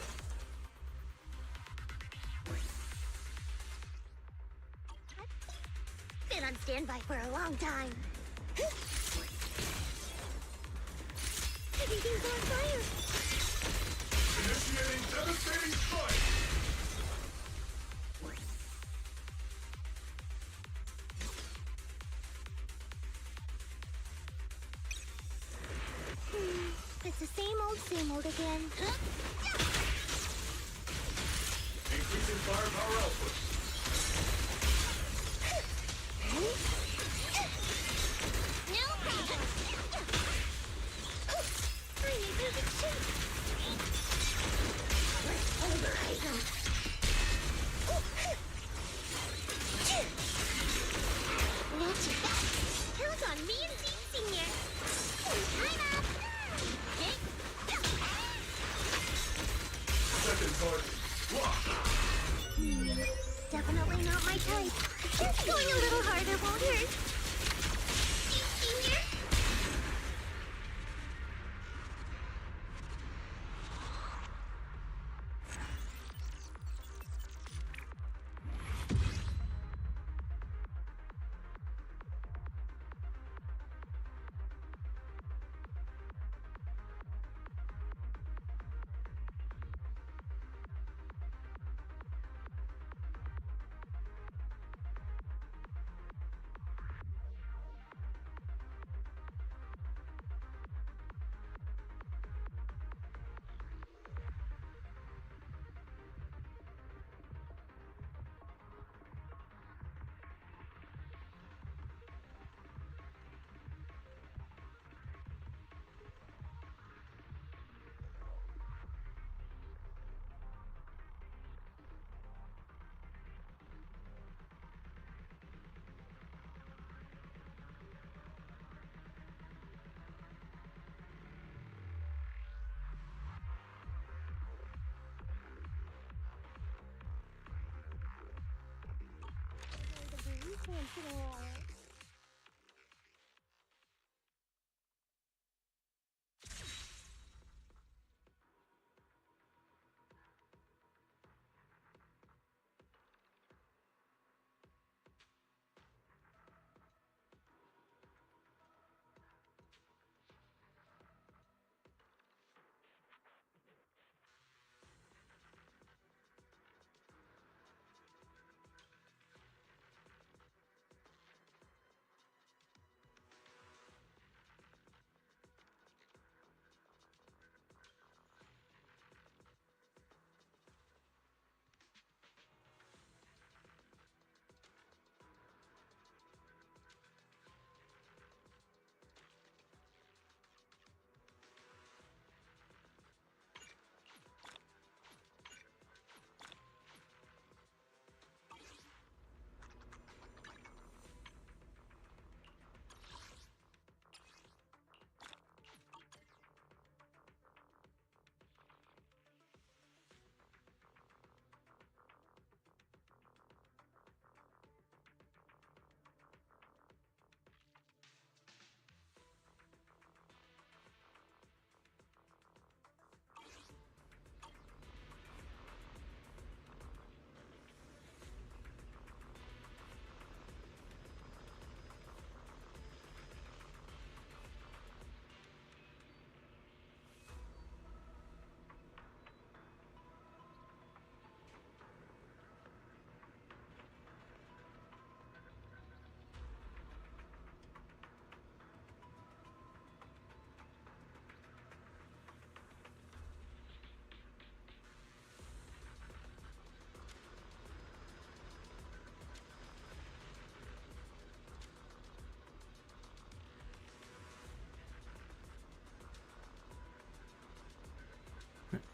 B: Been on standby for a long time. Everything's on fire.
G: Initiating devastating strike!
B: It's the same old again.
G: Increasing firepower output.
B: No problem. I need moving too. Let's pulverize them. Not too fast. Count on me and Senior. Time up.
G: Second target. Lock!
B: Definitely not my type. Just going a little harder won't hurt. Senior?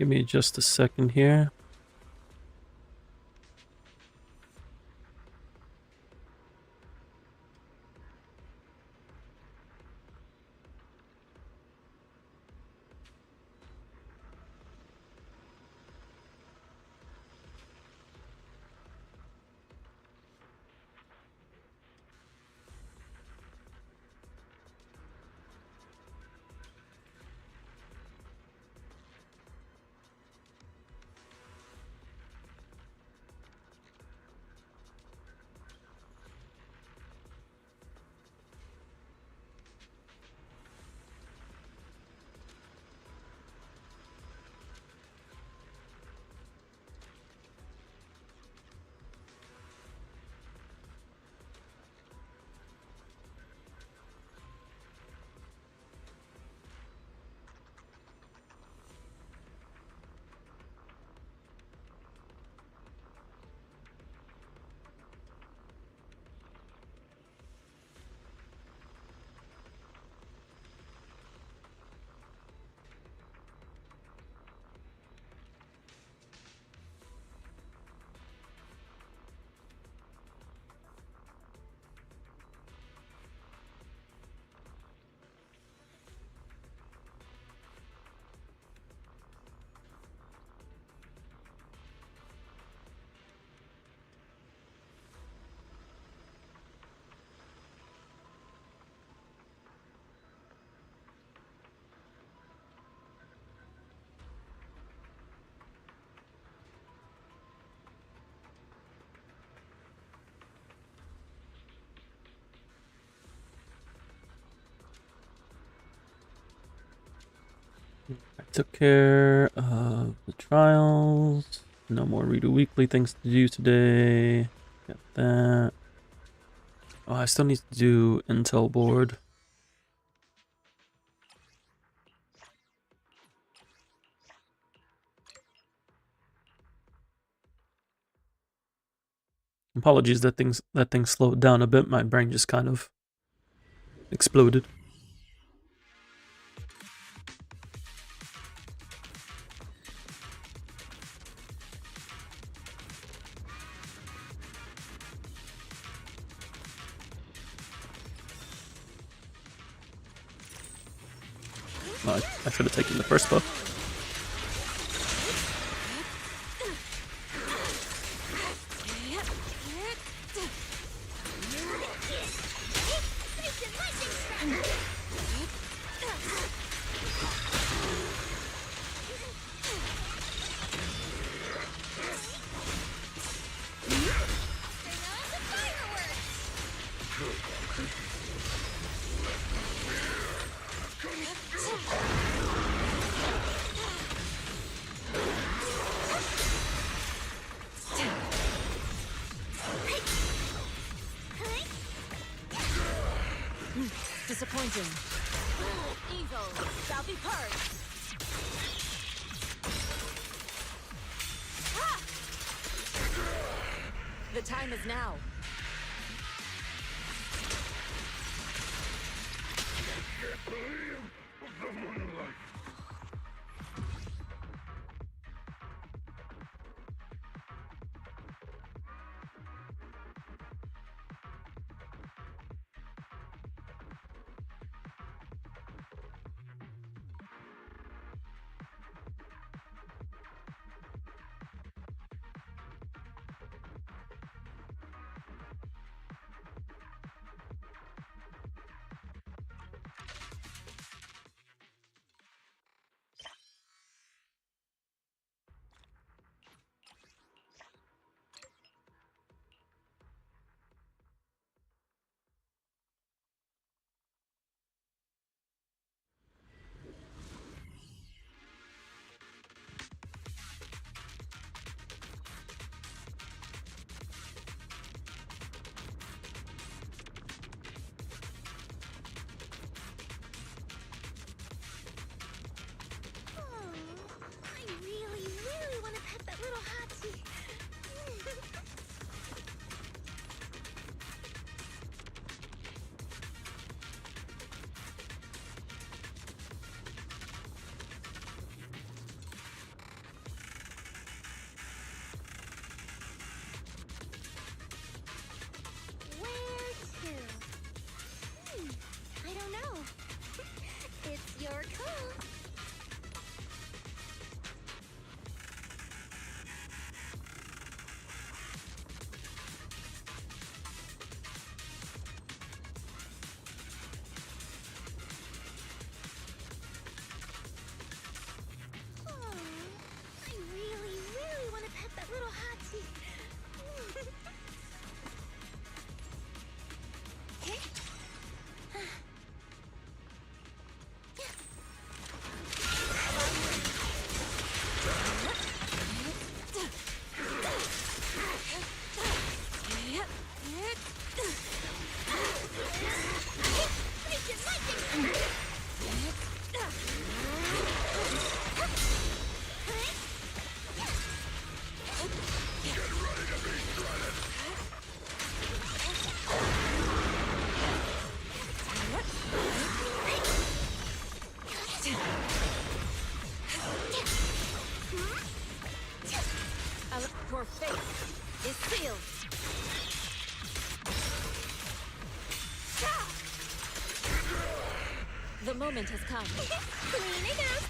A: Give me just a second here. I took care of the trials. No more redo weekly things to do today. Got that. Oh, I still need to do intel board. Apologies that thing slowed down a bit. My brain just kind of exploded. Oh, I should have taken the first buff.
E: Disappointing.
B: Evil shall be purged.
E: The time is now. moment has come.
B: Cleaning up.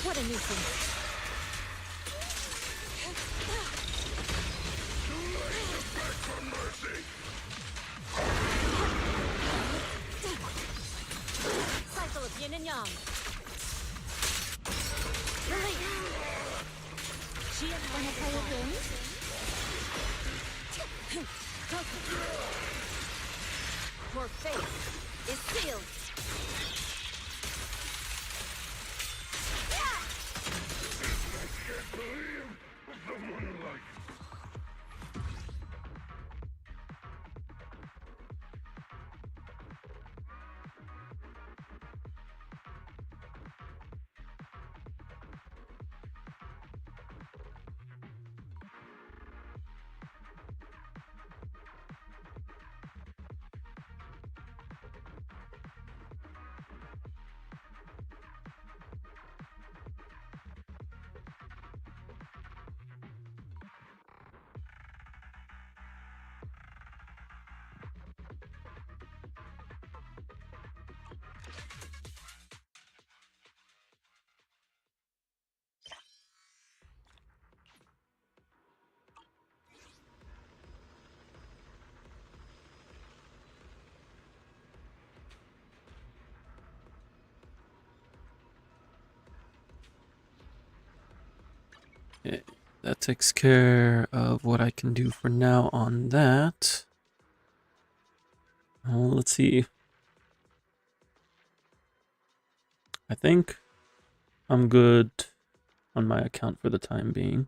E: What a nuisance. Cycle of yin and yang.
B: Wanna play a game?
E: Your fate is sealed.
A: Okay, that takes care of what I can do for now on that. Let's see. I think I'm good on my account for the time being.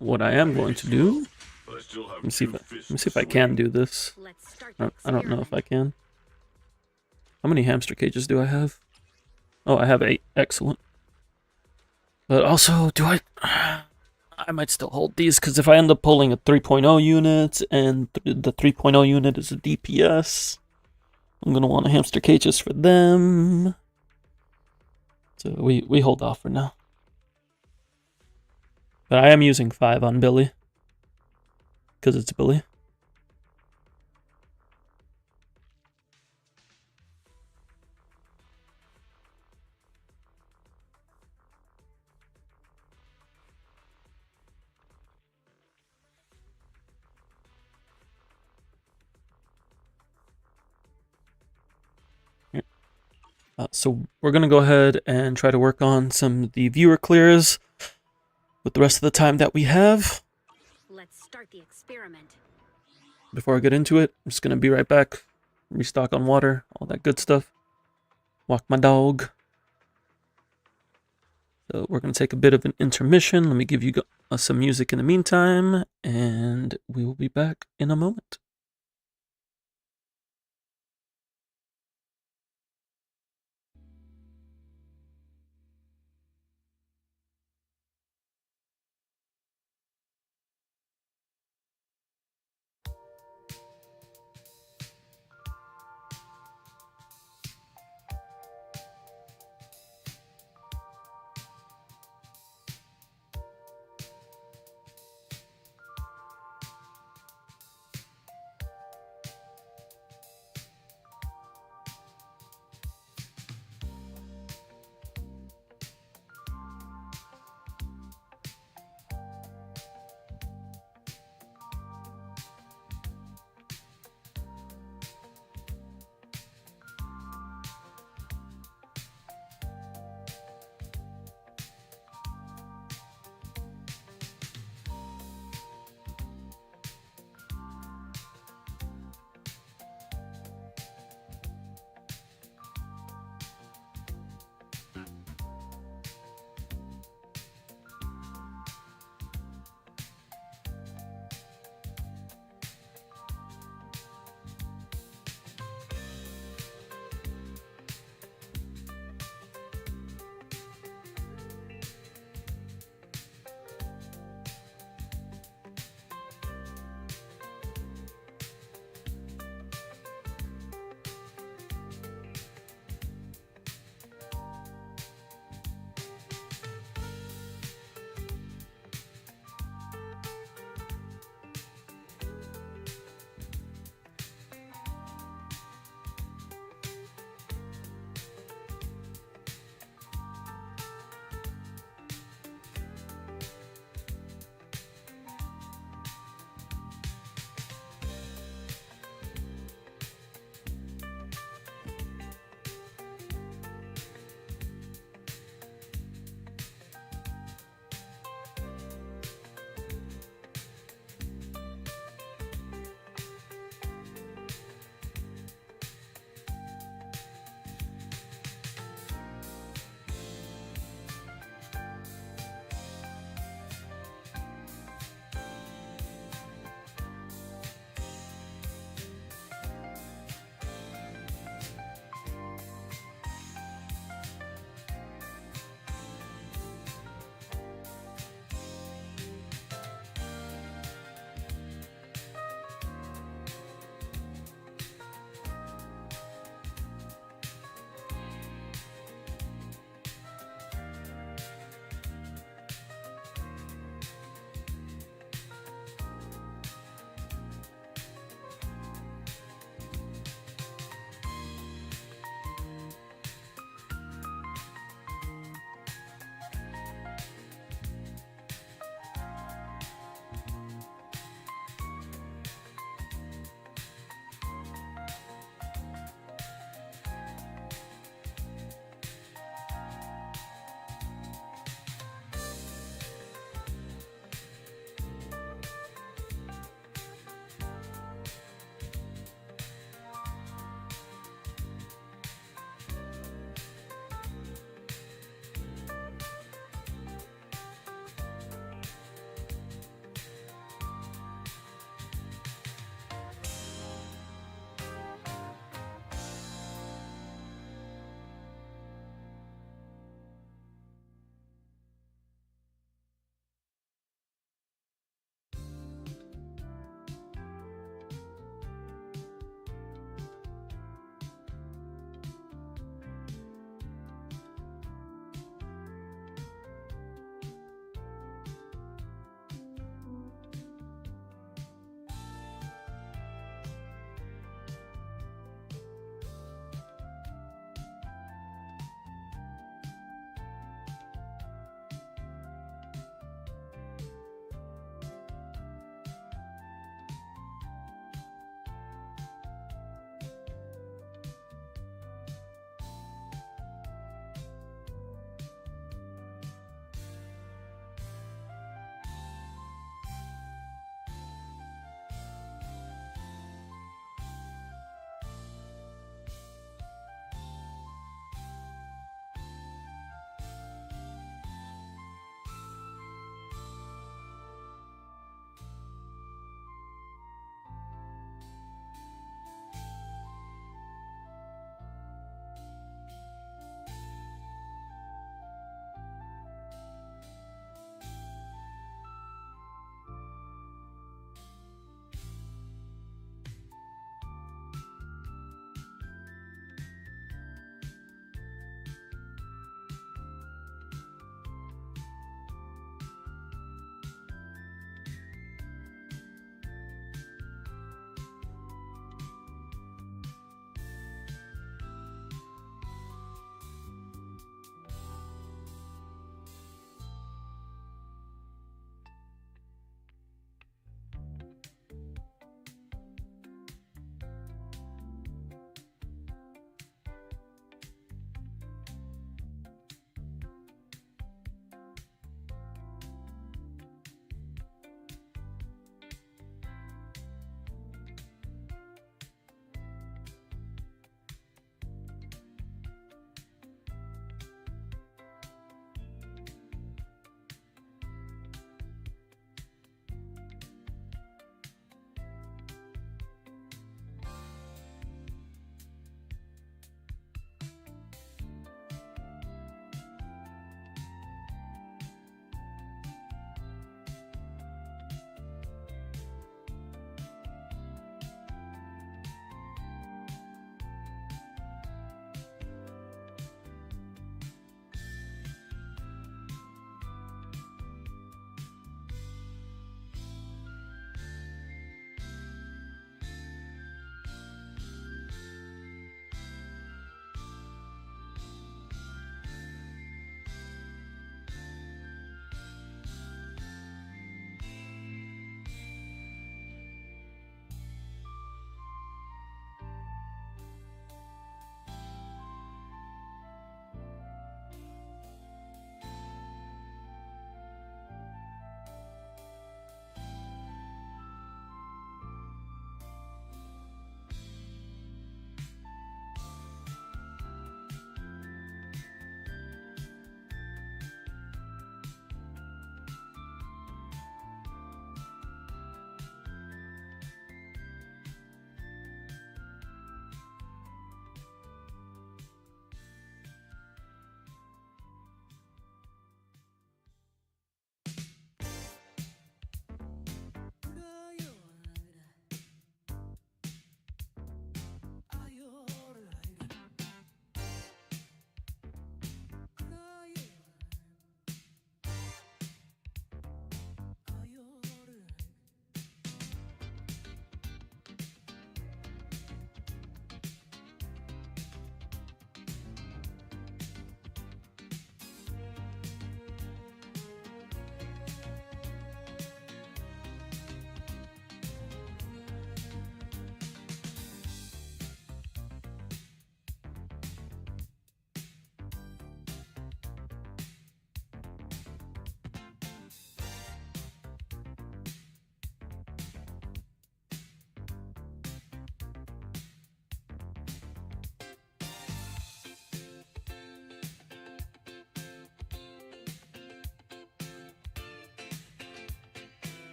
A: What I am going to do,
G: But I still have
A: let me see
G: two
A: if
G: fists
A: I
G: to
A: can
G: swing.
A: do this.
E: Let's start the
A: I don't know if I
E: experiment.
A: can. How many hamster cages do I have? Oh, I have 8. Excellent. But also, do I... I might still hold these, because if I end up pulling a 3.0 unit, and the 3.0 unit is a DPS, I'm going to want a hamster cages for them. So we hold off for now. But I am using 5 on Billy, because it's Billy. So we're going to go ahead and try to work on some of the viewer clears with the rest of the time that we have.
E: Let's start the experiment.
A: Before I get into it, I'm just going to be right back. Restock on water, all that good stuff. Walk my dog. So we're going to take a bit of an intermission. Let me give you some music in the meantime, and we will be back in a moment.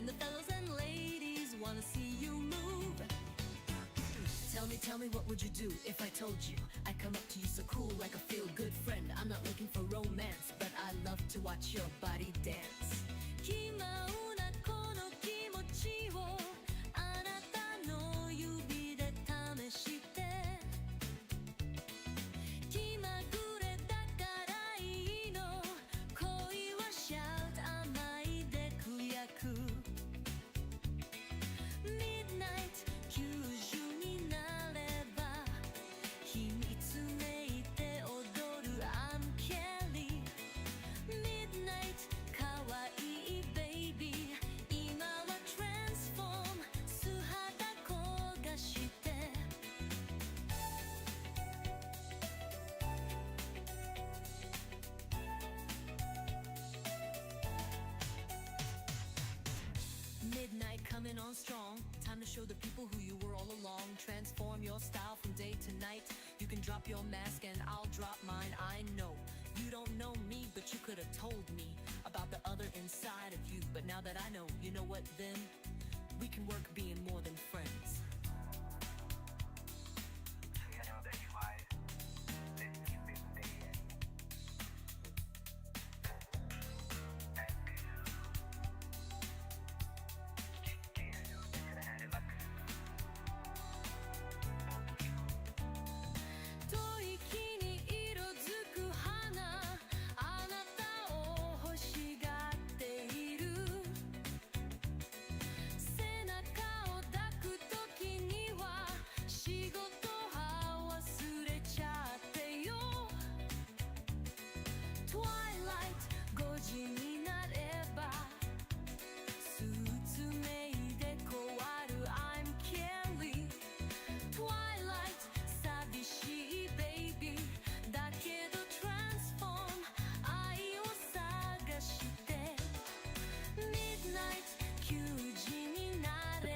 I: Join the fellows and ladies, wanna see you move. Tell me, what would you do if I told you I come up to you so cool like a feel-good friend? I'm not looking for romance, but I love to watch your body dance. 気まうなこの気持ちをあなたの指で試して気まぐれだからいいの恋はシャウト甘いでくやく Midnight 90になれば秘密めいて踊る I'm Kelly Midnight かわいい baby 今は transform 素肌焦がして Midnight coming on strong. Time to show the people who you were all along. Transform your style from day to night. You can drop your mask and I'll drop mine. I know you don't know me, but you could have told me about the other inside of you. But now that I know, you know what then? We can work being more than friends.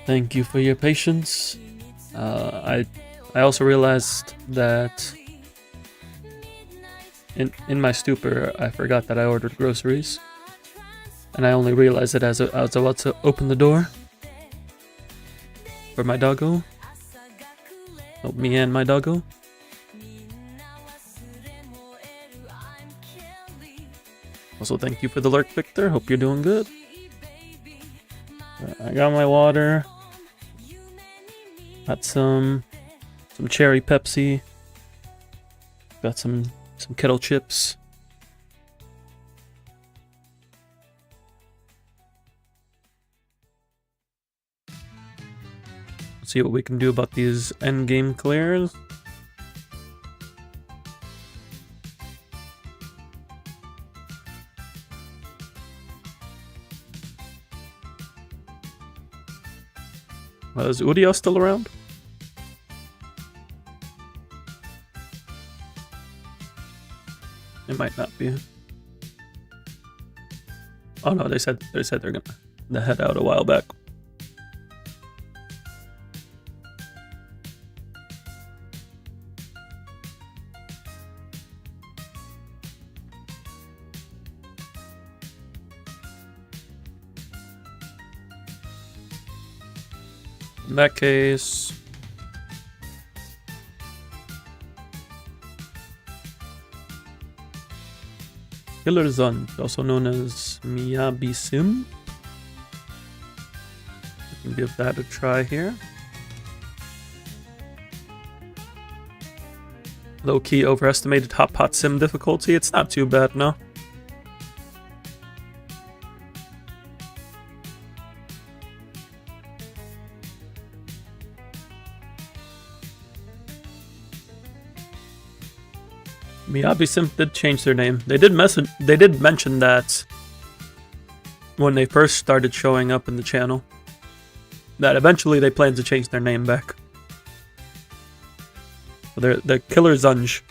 A: Thank you for your patience. I also realized that in my stupor I forgot that I ordered groceries, and I only realized it as I was about to open the door for my doggo. Oh, me and my doggo. Also, thank you for the lurk, Victor. Hope you're doing good. I got my water. Got some cherry Pepsi. Got some kettle chips. Let's see what we can do about these endgame clears. Is Udio still around? It might not be. Oh no, they said they're gonna head out a while back. In that case, Killer Zun, also known as Miyabi Sim. We can give that a try here. Low-key overestimated Hot Pot Sim difficulty. It's not too bad, no. Miyabi Sim did change their name. They did mention that when they first started showing up in the channel, that eventually they plan to change their name back. So they're the Killer Zunj.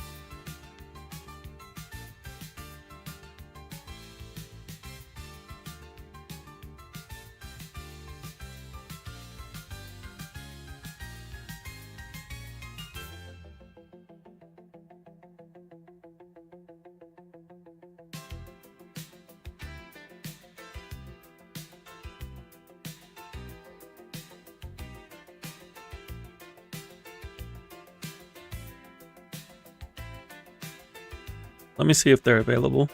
A: Let me see if they're available.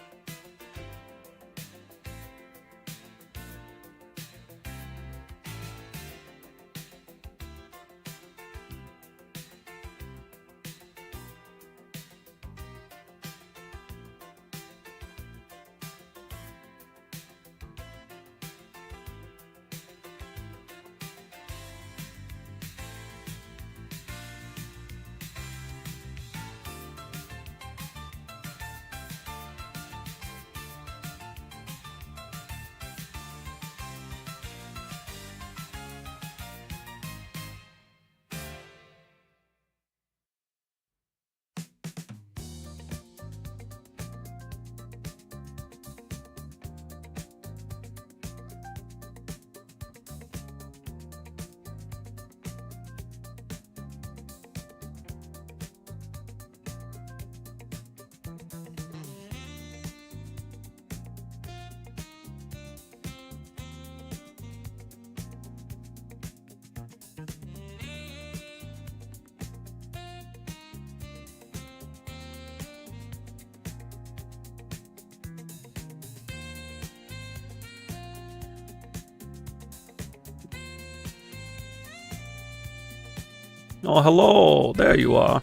A: Oh, hello! There you are.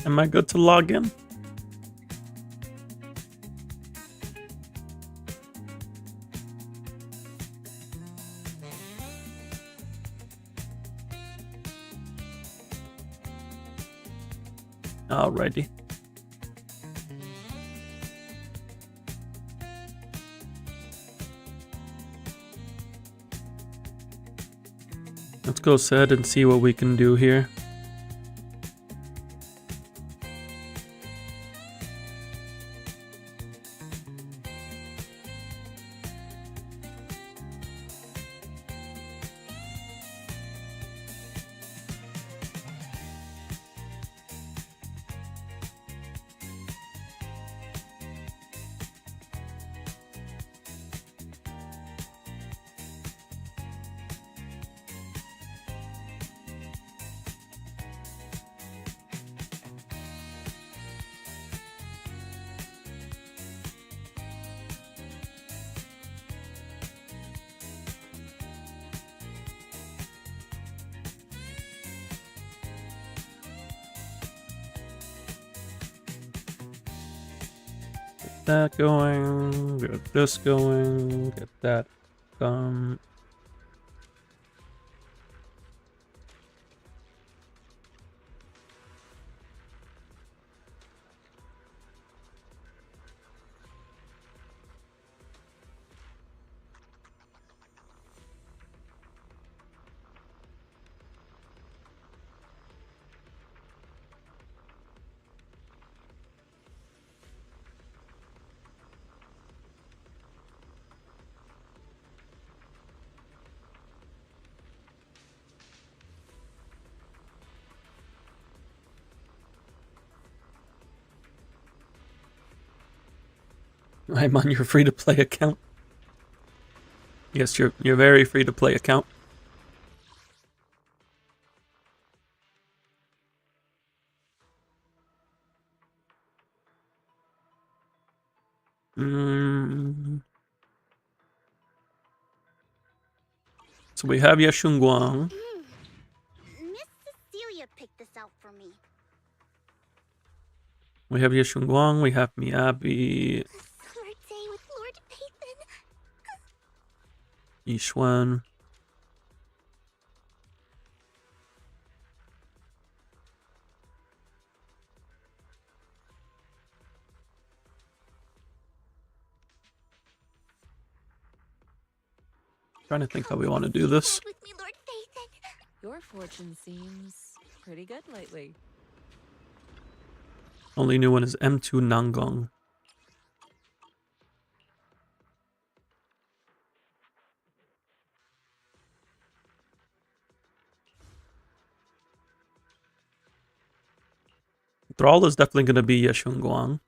A: Am I good to log in? Alrighty. Let's go set and see what we can do here. That going, get this going, get that done. I'm on your free-to-play account. Yes, you're very free-to-play account. So we have Yashunguang.
B: Miss Cecilia picked this out for me.
A: We have Yashunguang. We have Miyabi,
B: Summer day with Lord Pathan.
A: Yishuan. Trying to think how we want to do this.
B: With me, Lord Pathan.
C: Your fortune seems pretty good lately.
A: Only new one is M2 Nangong. Thrall is definitely going to be Yashunguang.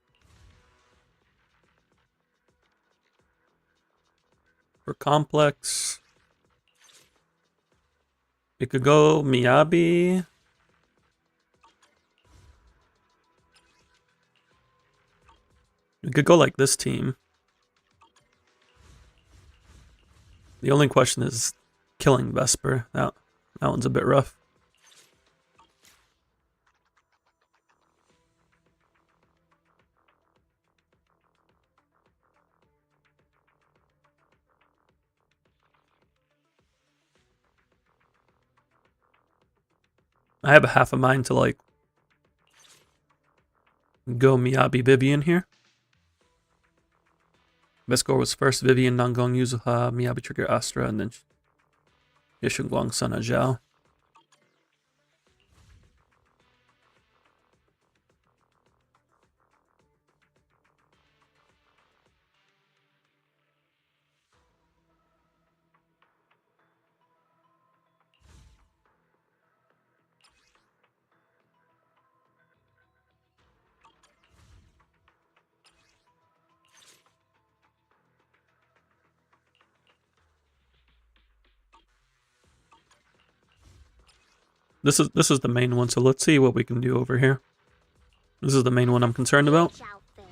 A: complex. We could go Miyabi. We could go like this team. The only question is killing Vesper. That one's a bit rough. I have a half a mind to like go Miyabi Vivian here. Best score was first Vivian, Nangong, Yuzuha, Miyabi Trigger, Astra, and then Yishunguang, Sana Zhao. This is the main one, so let's see what we can do over here. This is the main one I'm concerned about.
B: Outfit.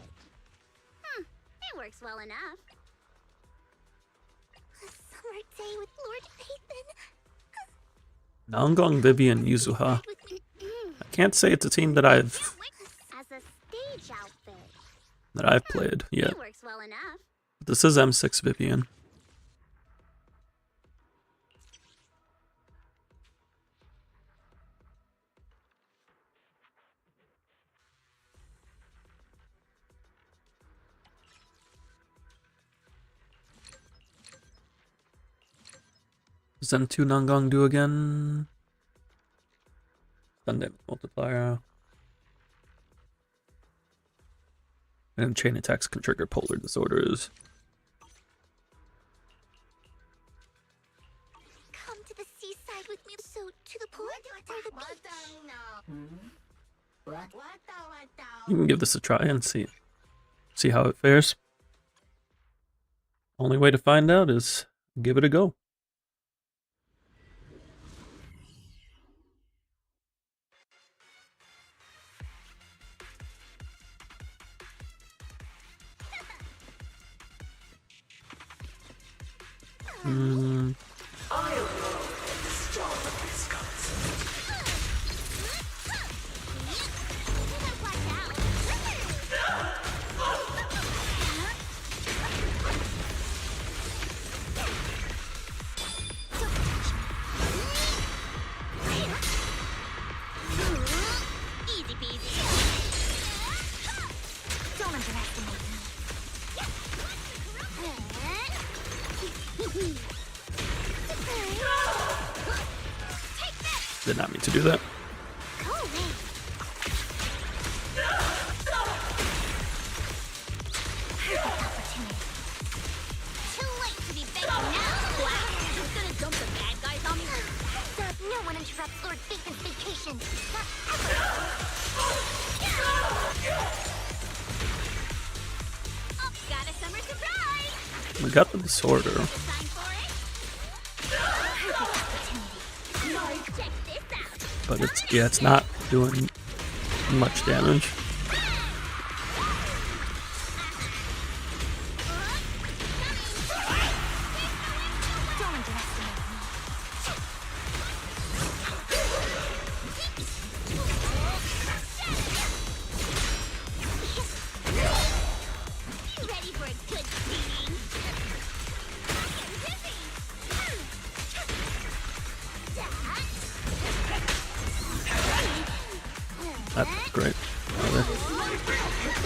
B: It works well enough. A summer day with Lord Nathan.
A: Nangong, Vivian, Yuzuha. I can't say it's a team that I've
B: As a stage outfit.
A: played yet.
B: It works well enough.
A: But this is M6 Vivian. Zen 2 Nangong do again. Stun damage multiplier. And chain attacks can trigger polar disorders.
B: Come to the seaside with me. So to the port or the beach?
A: You can give this a try and see how it fares. Only way to find out is give it a go.
B: Easy peasy. Don't underestimate me. Take this.
A: Did not mean to do that.
B: Go away. Perfect opportunity. Too late to be begging now. Wow, who's gonna dump the bad guys on me? Dad, no one interrupts Lord Bacon's vacation. Not ever. Oh, got a summer surprise.
A: We got the disorder,
B: Time for it. Perfect opportunity. Check this out.
A: but it's not doing much damage.
B: Don't underestimate me. You ready for a good beating?
A: That's great.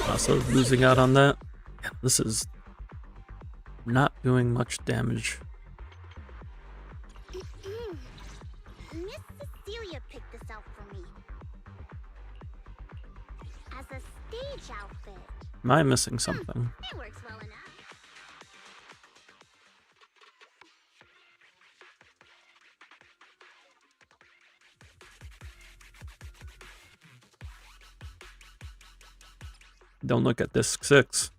A: Also losing out on that. Yeah, this is not doing much damage.
B: Miss Cecilia picked this out for me. As a stage outfit.
A: Am I missing something?
B: It works well enough.
A: Don't look at disc 6.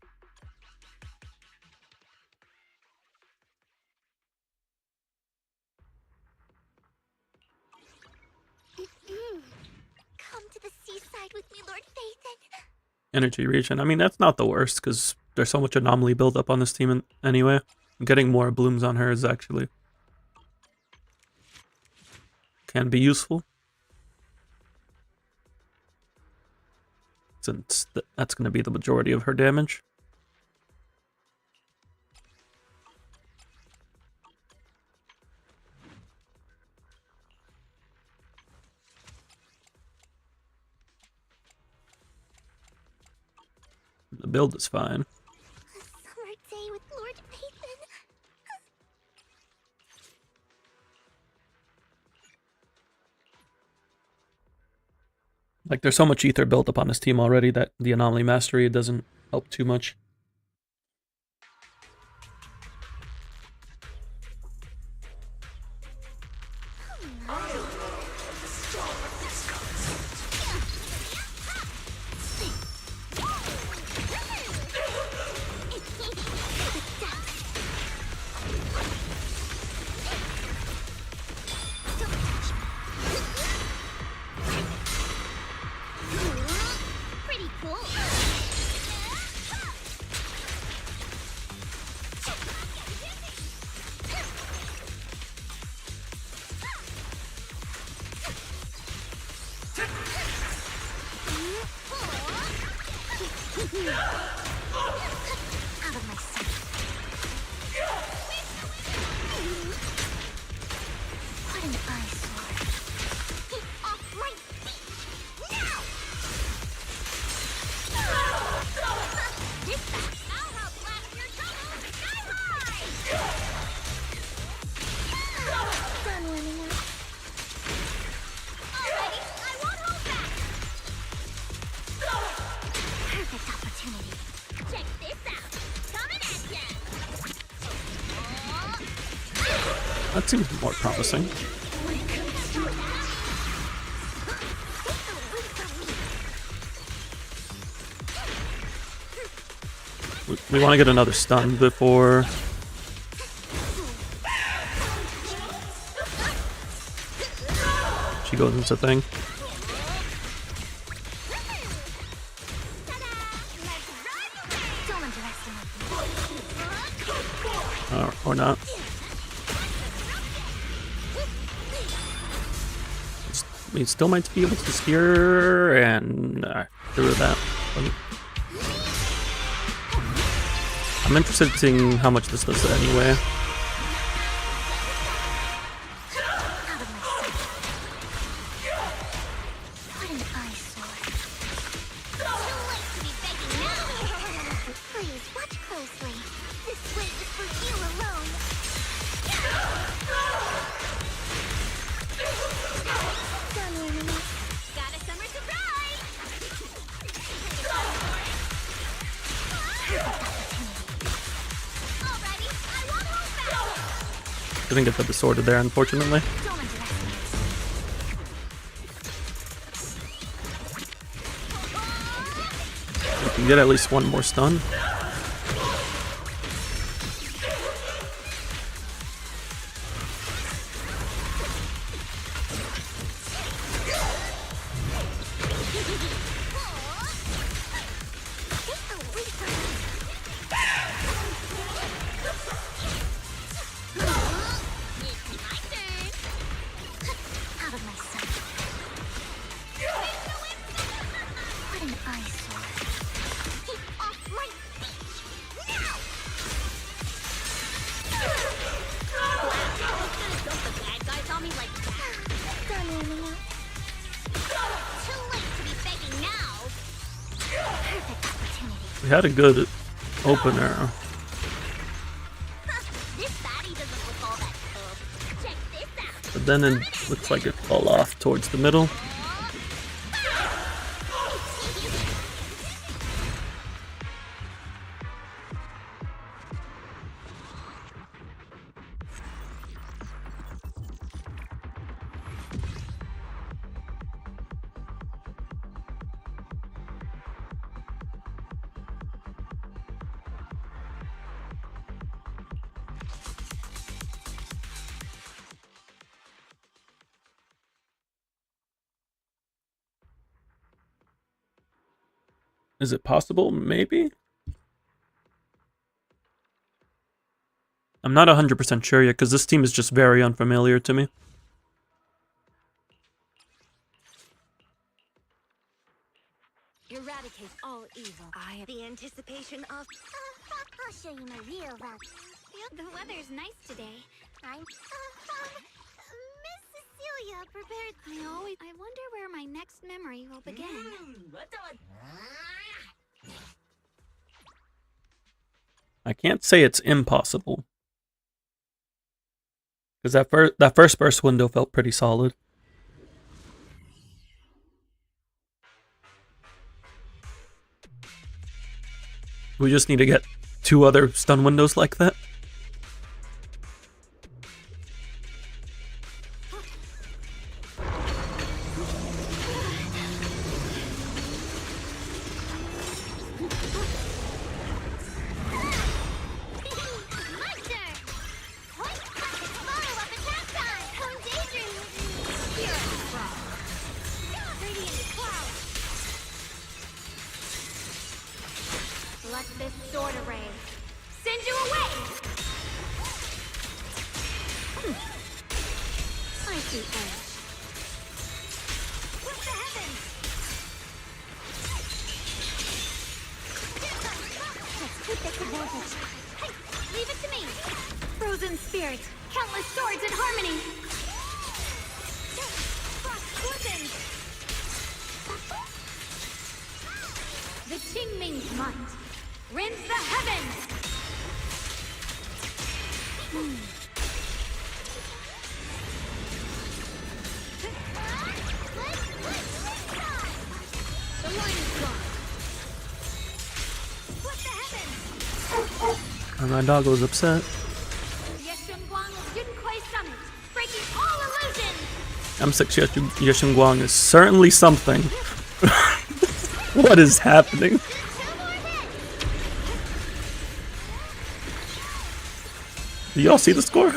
B: ride with me, Lord Phaethon?
A: Energy regen. I mean, that's not the worst, because there's so much anomaly build up on this team anyway. Getting more blooms on her is actually... can be useful. Since that's going to be the majority of her damage. The build is fine.
B: A summer day with Lord Phaethon.
A: Like, there's so much ether built up on this team already that the anomaly mastery doesn't help too much.
B: Pretty cool. Out of my sight. What an eyesore. Get off my feet! Now! This time, I'll help laugh your troubles sky high! Done warming up. Alrighty, I won't hold back! Perfect opportunity. Check this out. Coming at ya!
A: That seems more promising. We want to get another stun before... she goes into thing.
B: Don't underestimate me.
A: Or not. We still might be able to steer, and through that. I'm interested in seeing how much this does anyway.
B: Out of my sight. What an eyesore. Too late to be begging now. Please, watch closely. This way is for you alone. Done warming up. Got a summer surprise! Alrighty, I won't hold back.
A: Didn't get the disorder there, unfortunately.
B: Don't underestimate me.
A: We can get at least one more stun.
B: Out of my sight. What an eyesore. Get off my feet! Now! Gonna dump the bad guys on me like that. Done warming up. Too late to be begging now. Perfect opportunity.
A: We had a good opener,
B: This baddie doesn't look all that tough. Check this out.
A: but then it looks like it fell off towards the middle. Is it possible? Maybe? I'm not 100% sure yet, because this team is just very unfamiliar to me.
E: Eradicate all evil. I have
B: The anticipation of... I'll show you my real value. The weather's nice today. I'm... Miss Cecilia prepared... I wonder where my next memory will begin.
A: I can't say it's impossible. Because that first burst window felt pretty solid. We just need to get 2 other stun windows like that.
B: Let this sword array send you away! I see edge. What the heavens? Let's take this advantage. Hey, leave it to me! Frozen spirit, countless swords in harmony! Frost weapons! The Qingming's might. Rinse the heavens! The line is gone. What the heavens?
A: And my dog was upset.
B: Yeshunguang of Junquei Summit, breaking all illusions!
A: M6 Yeshunguang is certainly something. What is happening? Do y'all see the score?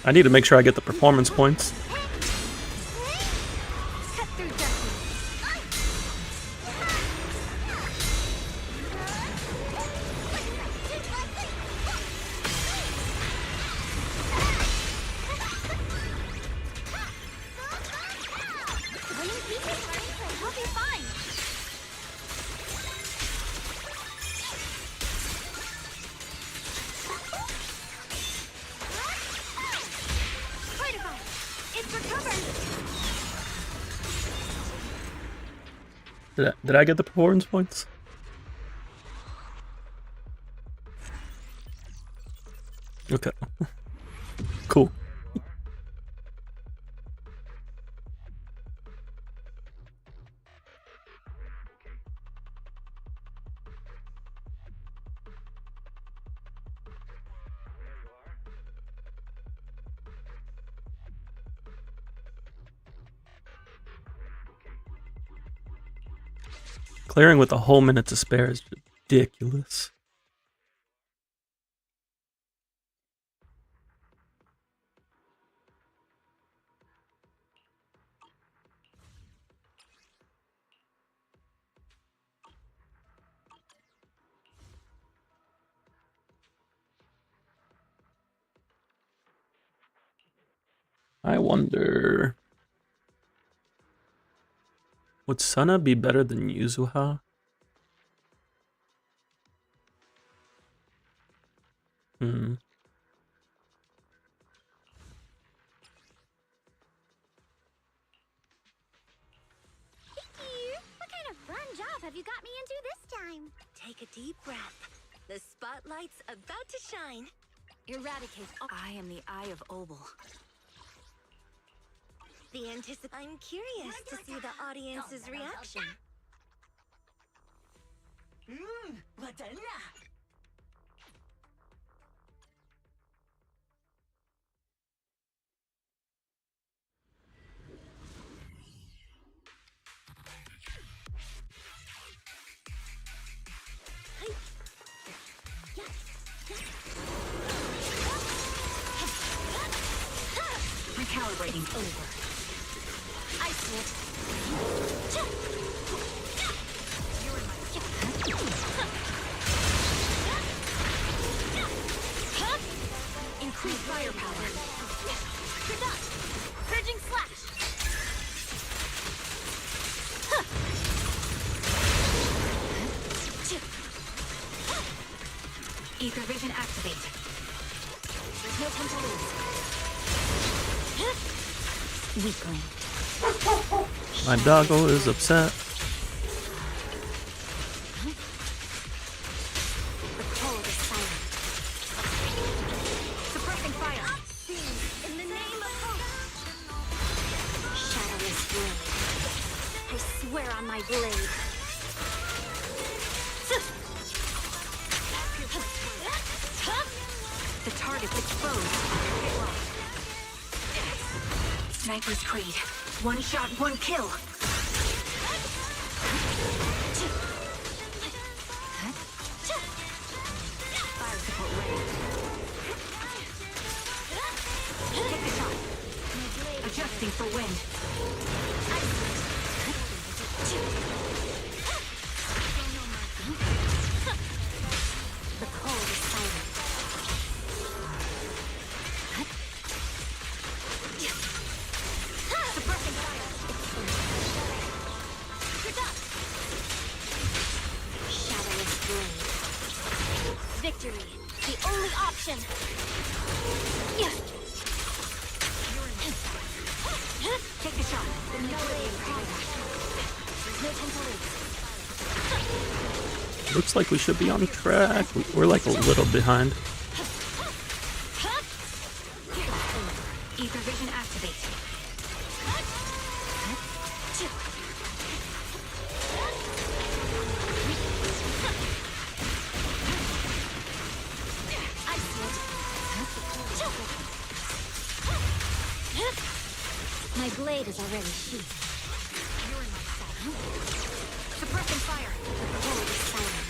A: I need to make sure I get the performance points.
B: Cut through darkness. Winning pieces, we'll be fine. Fortified. It's recovered.
A: Did I get the performance points? Okay. Cool. Clearing with a whole minute to spare is ridiculous. I wonder... would Sana be better than Yuzuha?
B: What kind of fun job have you got me into this time?
I: Take a deep breath. The spotlight's about to shine.
E: eradicate all. I am the Eye of Obel.
I: I'm curious to see the audience's reaction.
E: celebrating over.
B: I see it. You're in my
E: Increase firepower.
B: You're done. Purging slash.
E: Ether vision activate.
B: There's no time to lose.
E: Weakling.
A: My doggo is upset.
E: The cold is silent. Suppressing fire.
B: In the name of hope.
E: Shadowless blade.
B: I swear on my blade.
E: The target's exposed. Sniper's Creed. One shot, one kill. Fire support ready. Take the shot. Adjusting for wind.
B: The cold is silent.
E: Suppressing fire.
B: You're done.
E: Shadowless blade.
B: Victory. The only option.
E: Take the shot.
B: The blade is combat. There's no time to lose.
A: Looks like we should be on track. We're like a little behind.
E: Ether vision activate.
B: I see it. My blade is already sheathed. You're in my sight.
E: Suppressing fire.
B: The cold is silent.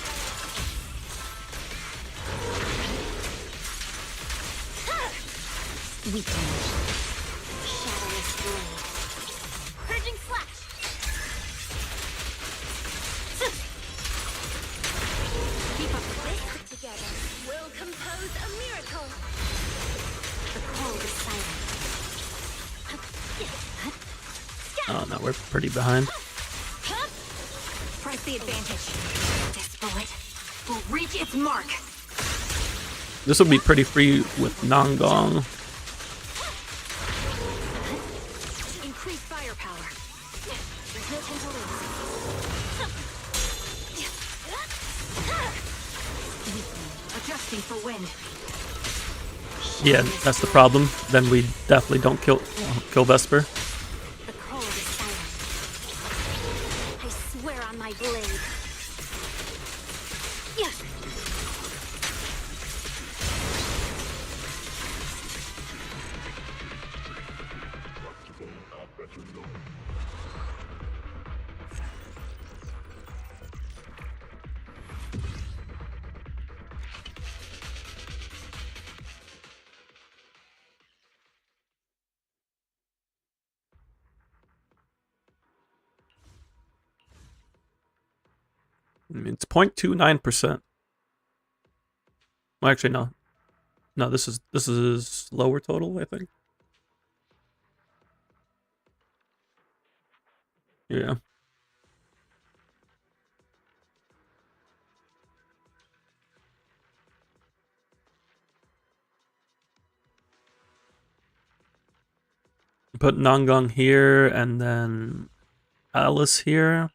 E: Weakling.
B: Shadowless blade. Purging slash.
E: Keep up the
B: Let's stick together. We'll compose a miracle.
E: The cold is silent.
A: Oh no, we're pretty behind.
E: Press the advantage. This bullet will reach its mark.
A: This will be pretty free with Nangong.
E: Increase firepower.
B: There's no time to lose.
E: Adjusting for wind.
A: Yeah, that's the problem. Then we definitely don't kill Vesper.
B: The cold is silent. I swear on my blade.
A: I mean, it's 0.29%. Well, actually, no. No, this is lower total, I think. Yeah. Put Nangong here and then Alice here.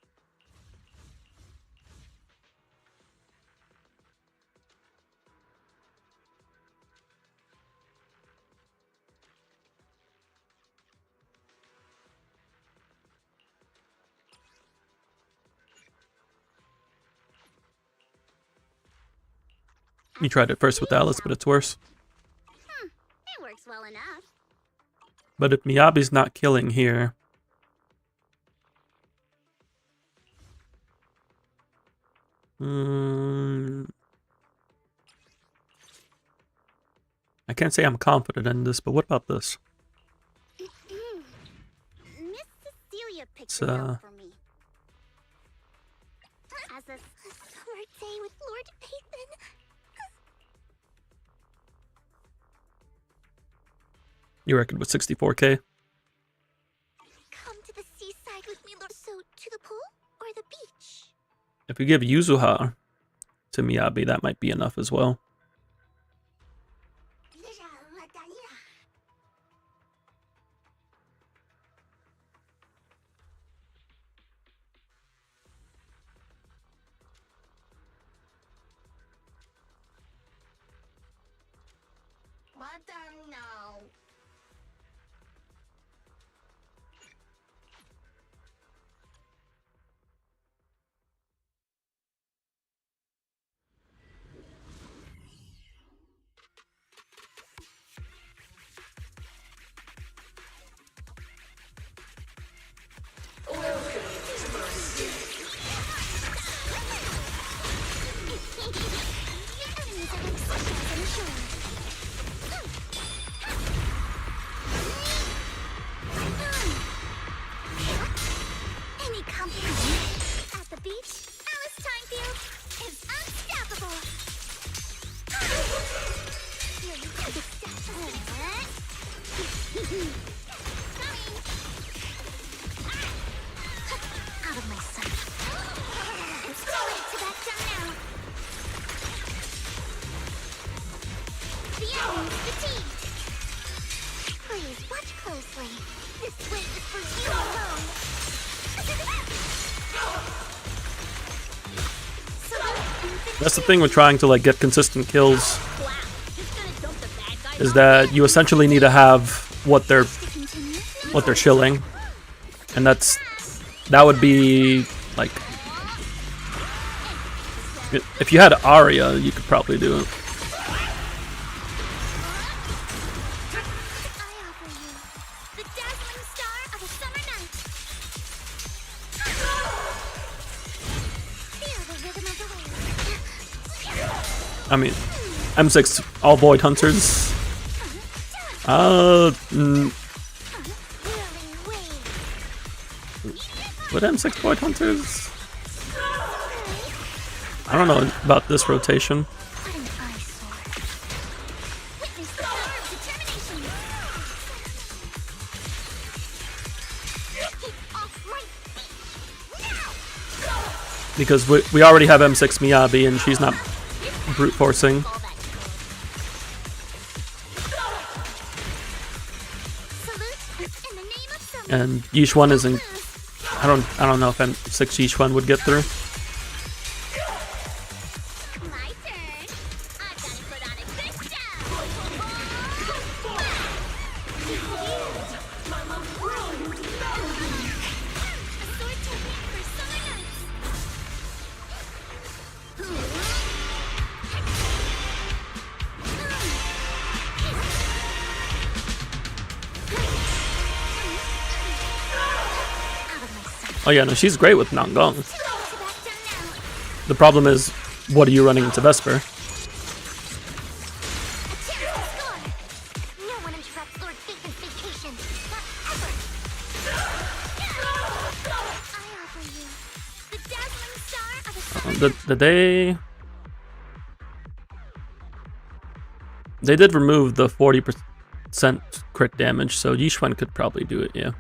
A: You tried it first with Alice, but it's worse.
B: It works well enough.
A: But if Miyabi's not killing here... I can't say I'm confident in this, but what about this? Let's
B: For me. As a summer day with Lord Peyton.
A: You reckon with 64k?
B: Come to the seaside with me, Lord. So, to the pool or the beach?
A: If we give Yuzuha to Miyabi, that might be enough as well.
B: No. Any company at the beach, Alice Timefield is unstoppable. Out of my sight. It's too late to back down now. The enemy's fatigued. Please watch closely. This weight is for you alone.
A: That's the thing with trying to like get consistent kills, is that you essentially need to have what they're shilling, and that would be like, if you had Arya, you could probably do it. I mean, M6 all void hunters. What M6 void hunters? I don't know about this rotation. Because we already have M6 Miyabi and she's not brute forcing. And Yishuan isn't. I don't know if M6 Yishuan would get through. Oh yeah, no, she's great with Nangong. The problem is, what are you running into Vesper? They did remove the 40% crit damage, so Yishuan could probably do it, yeah.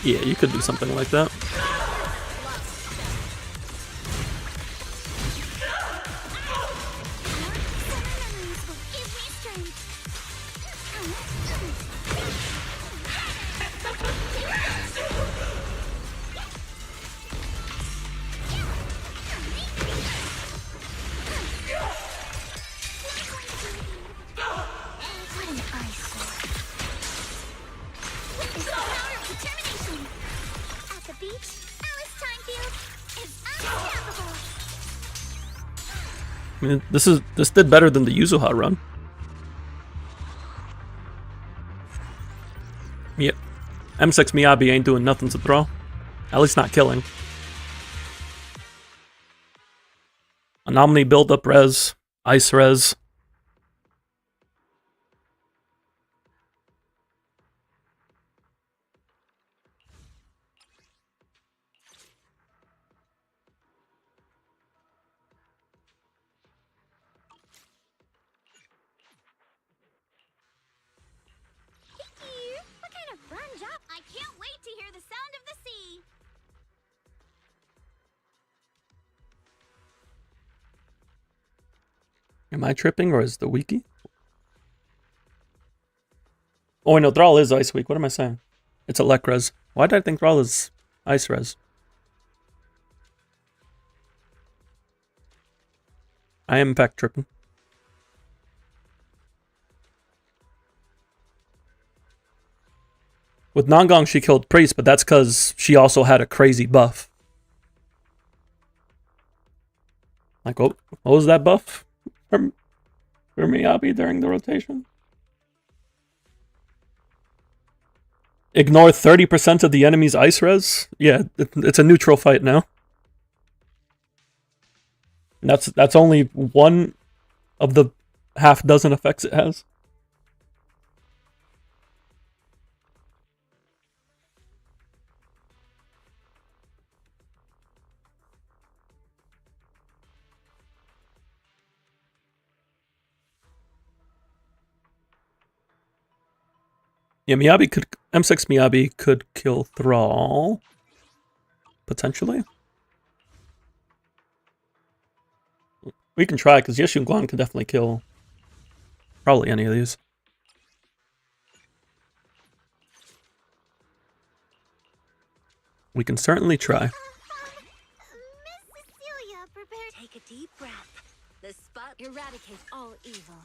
A: Yeah, you could do something like that. I mean, this did better than the Yuzuha run. M6 Miyabi ain't doing nothing to throw. At least not killing. Anomaly build up res. Ice res.
B: What kind of fun job? I can't wait to hear the sound of the sea.
A: Am I tripping or is the wiki? Oh, wait, no, Thrall is Ice Weak. What am I saying? It's Elect res. Why did I think Thrall is Ice res? I am in fact tripping. With Nongong, she killed Priest, but that's because she also had a crazy buff. Like, what was that buff for Miyabi during the rotation? Ignore 30% of the enemy's ice res? Yeah, it's a neutral fight now. And that's only one of the half dozen effects it has. Yeah, M6 Miyabi could kill Thrall. Potentially. We can try, because Yeshun Guan can definitely kill probably any of these. We can certainly try.
B: Miss Cecilia, prepare.
E: Take a deep breath. The spot eradicates all evil.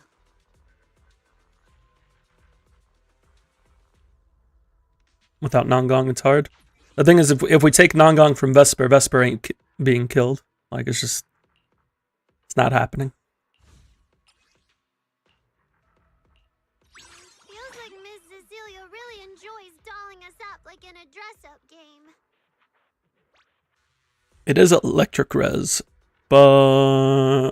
A: Without Nongong, it's hard. The thing is, if we take Nongong from Vesper, Vesper ain't being killed. Like, it's not happening.
B: Feels like Miss Cecilia really enjoys dolling us up like in a dress-up game.
A: It is electric res, but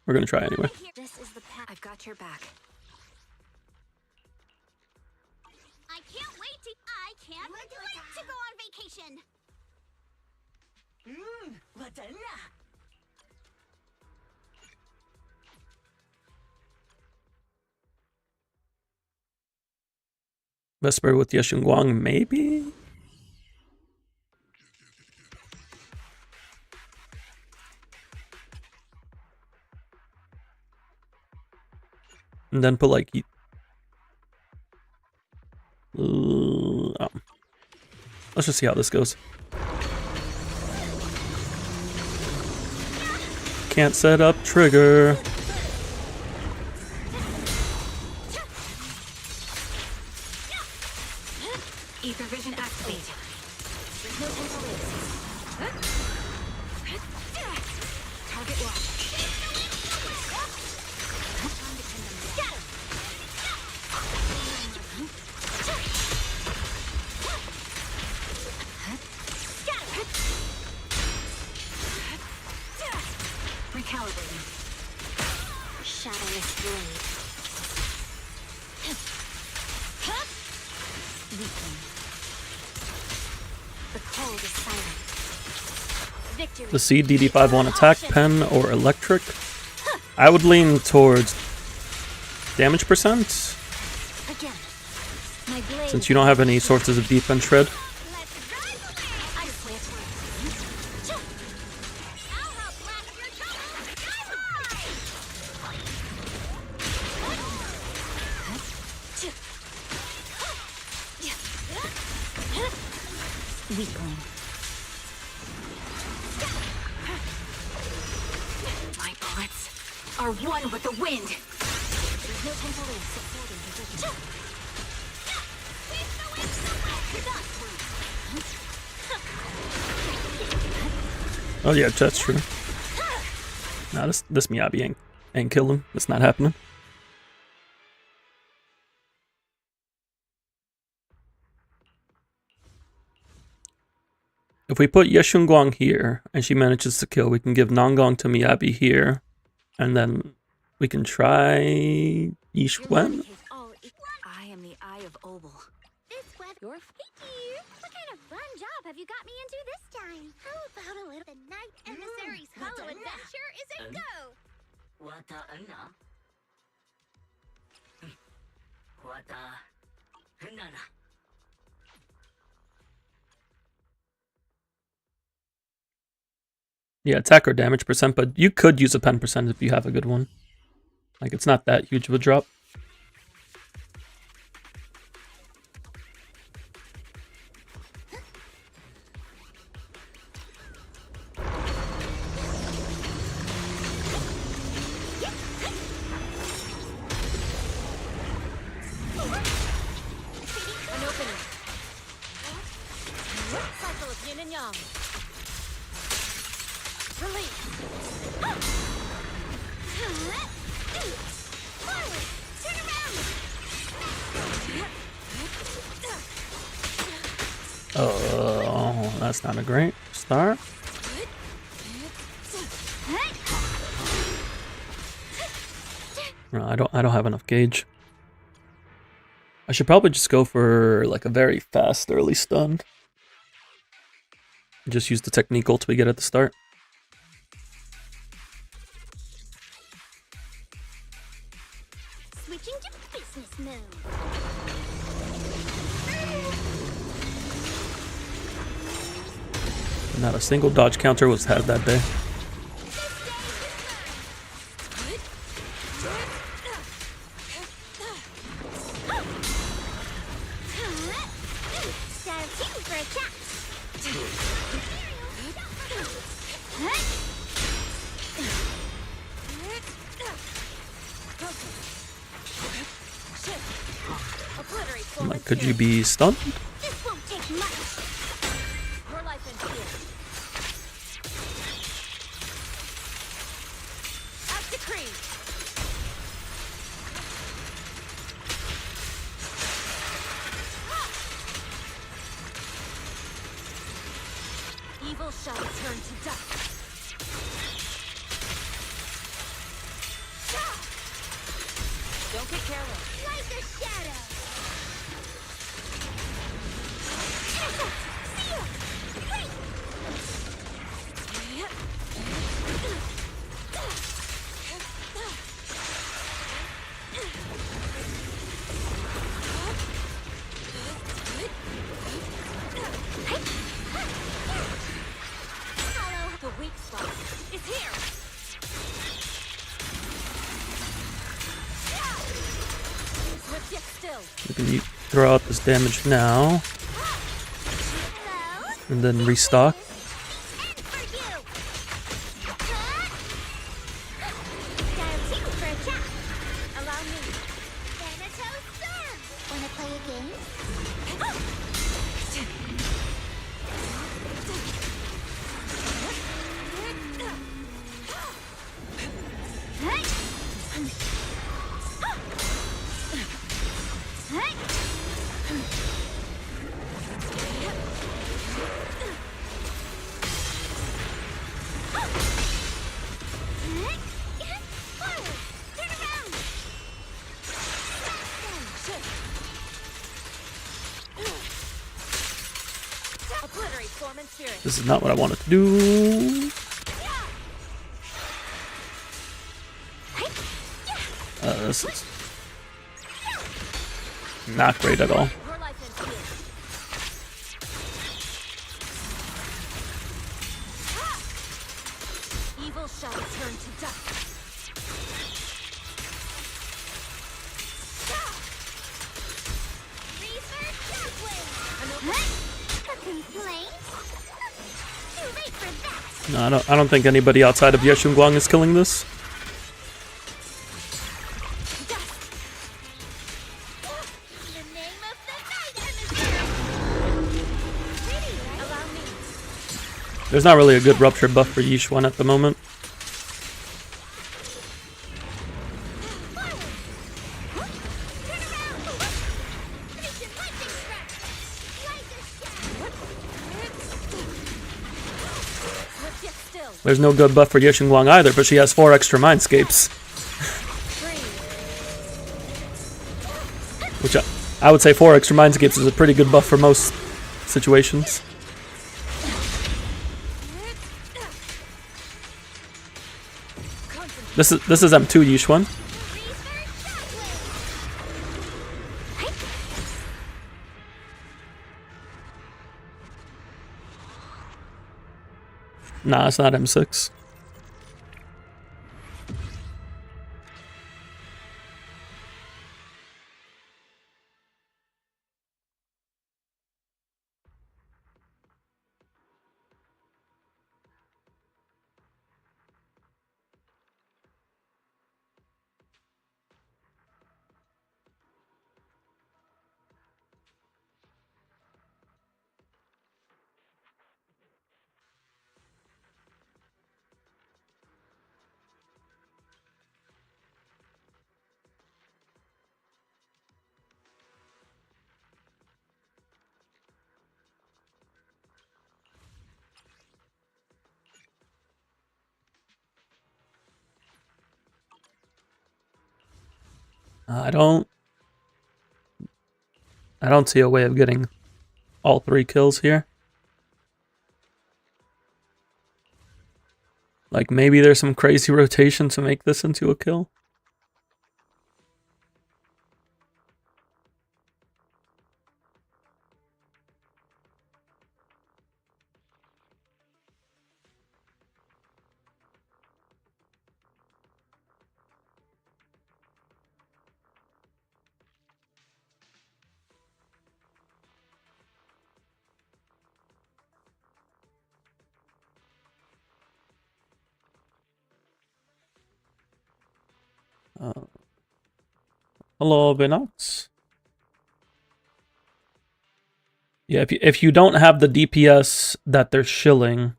A: we're gonna try anyway.
E: This is the path. I've got your back.
B: I can't wait to go on vacation.
A: Vesper with Yeshun Guang, maybe? And then put like... Let's just see how this goes. Can't set up trigger.
E: Ether vision activate. There's no time to lose. Target locked. Recalibrating.
B: Shadowless blade.
E: Weakling.
B: The cold is silent. Victory.
A: The C, DD5 on attack, pen, or electric. I would lean towards damage percent,
B: Again. My blade.
A: since you don't have any sources of defense shred.
B: Let's drive away. I quit. I'll help blast your trouble.
E: Weakling. My bullets are one with the wind.
B: There's no time to lose. Supporting position.
A: Oh yeah, that's true. Nah, this Miyabi ain't killing. It's not happening. If we put Yeshunguang here and she manages to kill, we can give Nangong to Miyabi here, and then we can try Yishwen.
E: I am the Eye of Obel.
B: This web. Hey, dear. What kind of fun job have you got me into this time? How about a little? The Night Emissary's Hollow Adventure is a go.
A: Yeah, attack or damage percent, but you could use a pen percent if you have a good one. Like, it's not that huge of a drop.
E: An opening. Cycle of yin and yang. Release.
B: Forward. Turn around.
A: Oh, that's not a great start. No, I don't have enough gauge. I should probably just go for like a very fast early stun. Just use the technique ult we get at the start.
B: Switching to business mode.
A: Not a single dodge counter was had that day. I'm like, could you be stunned?
B: This won't take much.
E: Your life ends here. As decreed. Evil shall return to dust. Don't get careless.
B: Like a shadow. Cissia! Wait!
E: The weak spot is here. Swift yet still.
A: You can throw out this damage now,
B: Hello?
A: and then restock.
B: And for you! Dial 2 for a chat.
E: Allow me.
B: Thanatos Storm! Wanna play a game? Forward! Turn around!
E: Obliterate form and spirit.
A: This is not what I wanted to do. This is not great at all.
E: Your life ends here. Evil shall return to dust.
B: Reaper Duckling! A complaint? Too late for that!
A: No, I don't think anybody outside of Yeshunguang is killing this.
B: In the name of the Night Emissary! Pretty, right?
E: Allow me.
A: There's not really a good rupture buff for Yishwan at the moment. There's no good buff for Yixingguang either, but she has 4 extra Mindscapes. Which I would say 4 extra Mindscapes is a pretty good buff for most situations. This is M2 Yixuan. Nah, it's not M6. I don't see a way of getting all 3 kills here. Like, maybe there's some crazy rotation to make this into a kill. Hello, Vinox. Yeah, if you don't have the DPS that they're shilling,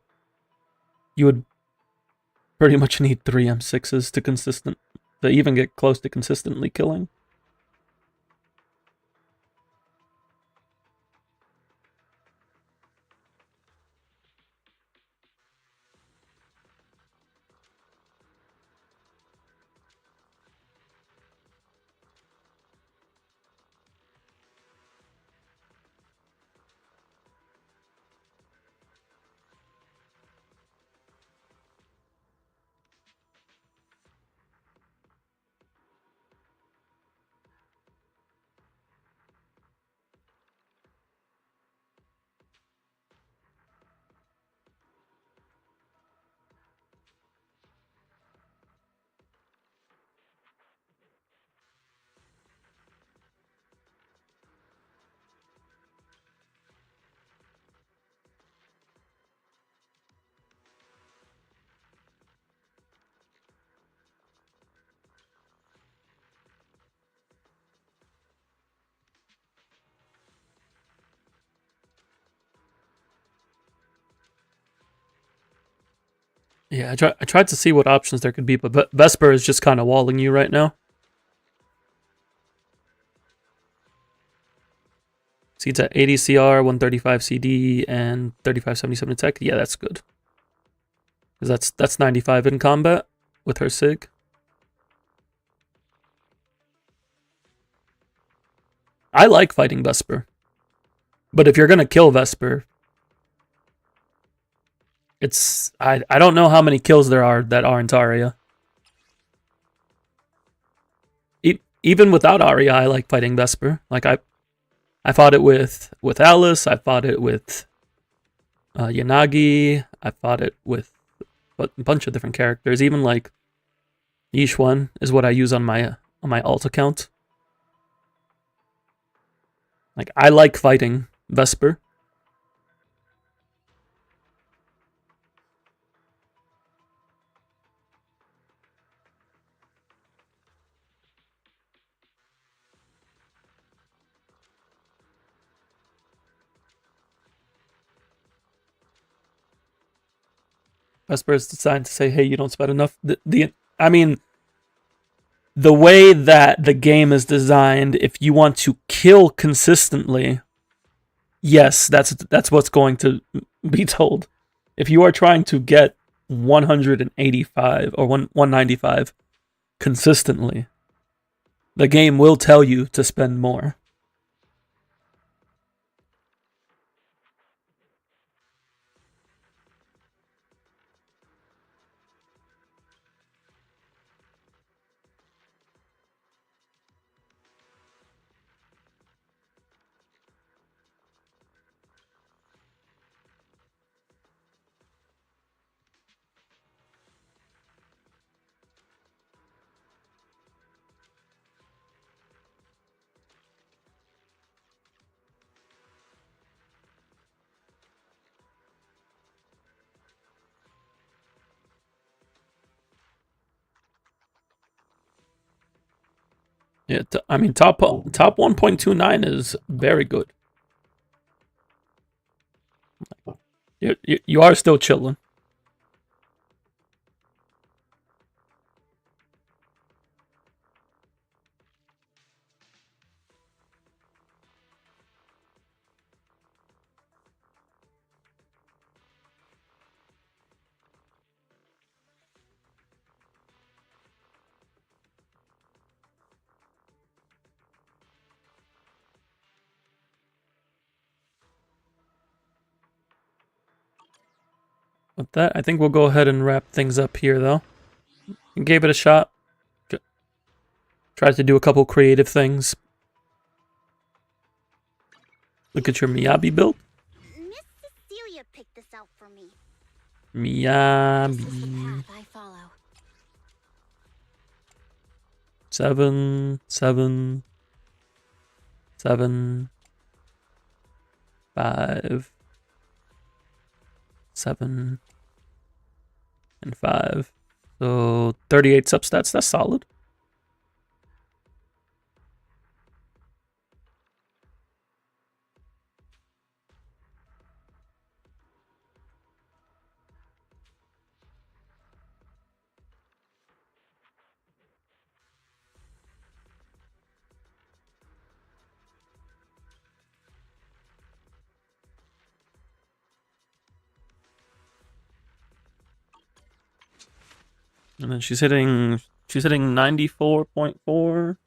A: you would pretty much need 3 M6s to even get close to consistently killing. Yeah, I tried to see what options there could be, but Vesper is just kind of walling you right now. See, it's at 80 CR, 135 CD, and 3577 attack. Yeah, that's good. Because that's 95 in combat with her SIG. I like fighting Vesper. But if you're going to kill Vesper, I don't know how many kills there are that aren't Arya. Even without Arya, I like fighting Vesper. Like I fought it with Alice. I fought it with Yanagi. I fought it with a bunch of different characters. Even like Yixuan is what I use on my alt account. Like I like fighting Vesper. Vesper is designed to say, hey, you don't spend enough. I mean, the way that the game is designed, if you want to kill consistently, yes, that's what's going to be told. If you are trying to get 185 or 195 consistently, the game will tell you to spend more. Yeah, I mean top 1.29 is very good. You are still chilling. With that, I think we'll go ahead and wrap things up here, though. You gave it a shot. Tried to do a couple creative things. Look at your Miyabi build.
B: Miss Cecilia picked this out for me.
A: Miyabi.
E: I follow.
A: 7, 7, 7, 5, 7, and 5. So 38 substats. That's solid. And then she's hitting 94.4.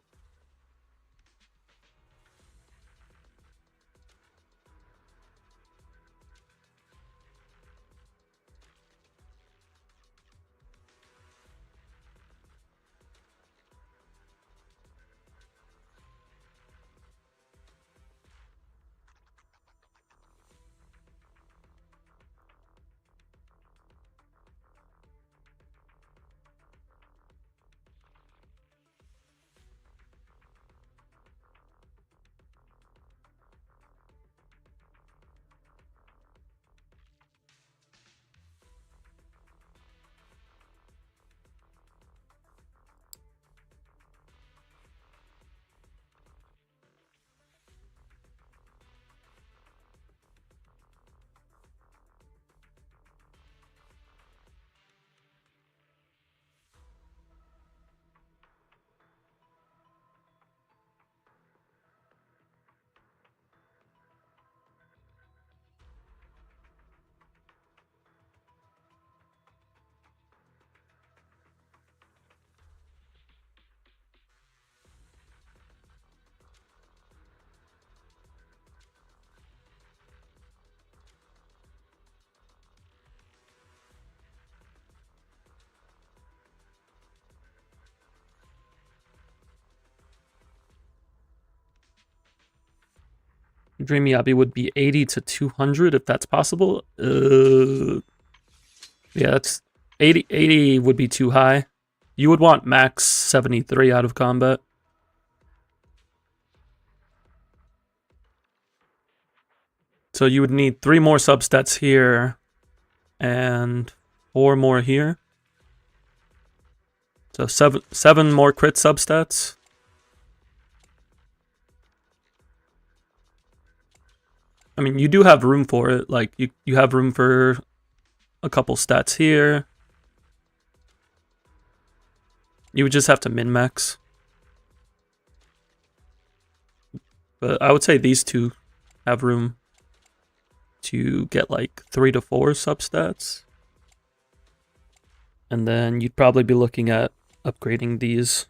A: Dream Miyabi would be 80 to 200 if that's possible. Yeah, that's 80 would be too high. You would want max 73 out of combat. So you would need 3 more substats here and 4 more here. So 7 more crit substats. I mean, you do have room for it. Like, you have room for a couple stats here. You would just have to min-max. But I would say these two have room to get like 3 to 4 substats. And then you'd probably be looking at upgrading these.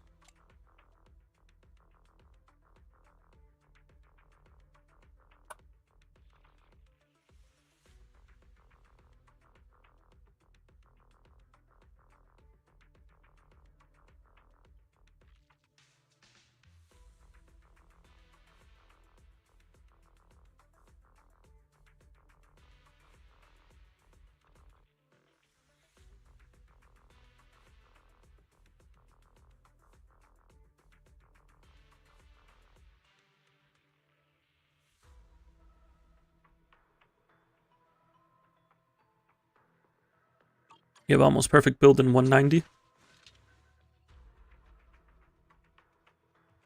A: You have almost perfect build in 190.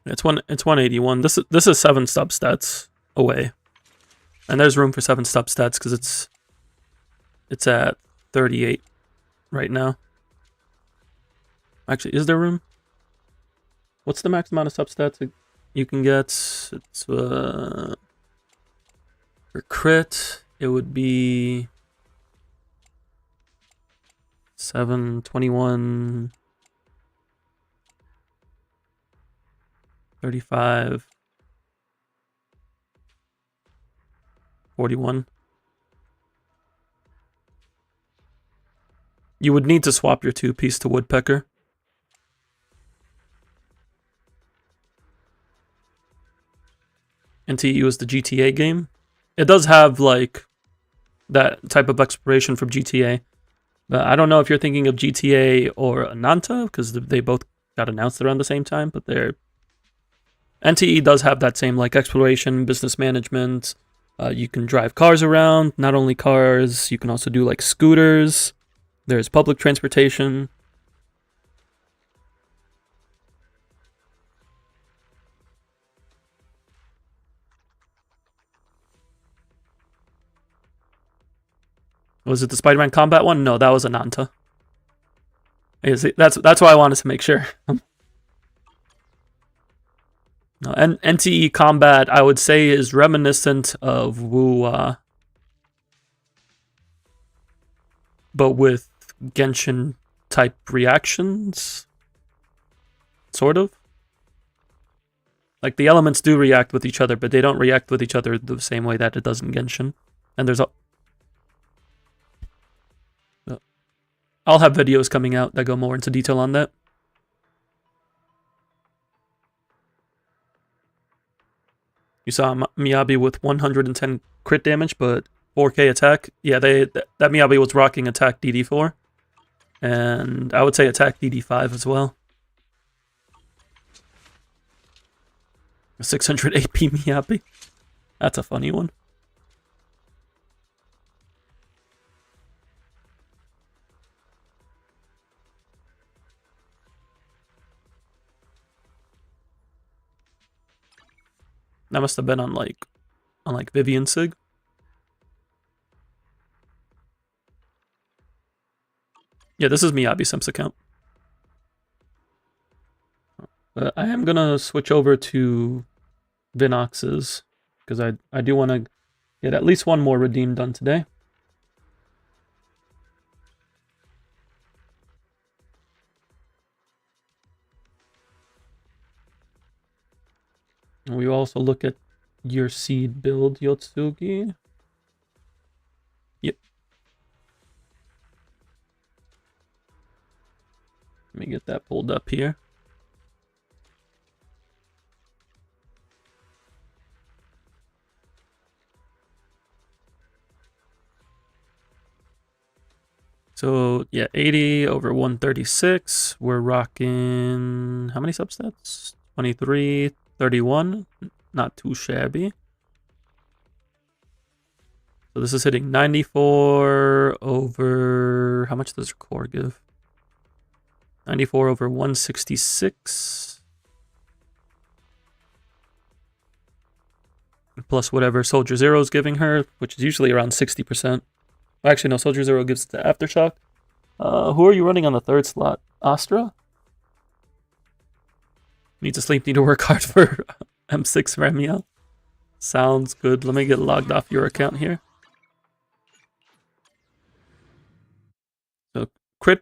A: It's 181. This is 7 stub stats away, and there's room for 7 stub stats because it's at 38 right now. Actually, is there room? What's the max amount of sub stats you can get? It's for crit. It would be 7, 21, 35, 41. You would need to swap your 2-piece to Woodpecker. NTU is the GTA game. It does have like that type of exploration from GTA. But I don't know if you're thinking of GTA or Ananta, because they both got announced around the same time, but NTE does have that same like exploration, business management. You can drive cars around, not only cars, you can also do like scooters. There's public transportation. Was it the Spider-Man combat one? No, that was Ananta. That's why I wanted to make sure. No, NTE combat, I would say, is reminiscent of Wu, but with Genshin type reactions, sort of. Like the elements do react with each other, but they don't react with each other the same way that it does in Genshin. And I'll have videos coming out that go more into detail on that. You saw Miyabi with 110 crit damage, but 4k attack. Yeah, that Miyabi was rocking attack DD4. And I would say attack DD5 as well. 600 AP Miyabi. That's a funny one. That must have been on like Vivian Sig. Yeah, this is Miyabi Simps account. But I am gonna switch over to Vinox's because I do want to get at least one more redeem done today. And we also look at your seed build, Yotsugi. Yep. Let me get that pulled up here. So, yeah, 80 over 136. We're rocking... How many substats? 23, 31. Not too shabby. So this is hitting 94 over... How much does core give? 94 over 166. Plus whatever Soldier Zero is giving her, which is usually around 60%. Actually, no, Soldier Zero gives it to Aftershock. Who are you running on the 3rd slot? Astra? Need to sleep, need to work hard for M6 Remiel. Sounds good. Let me get logged off your account here. So, crit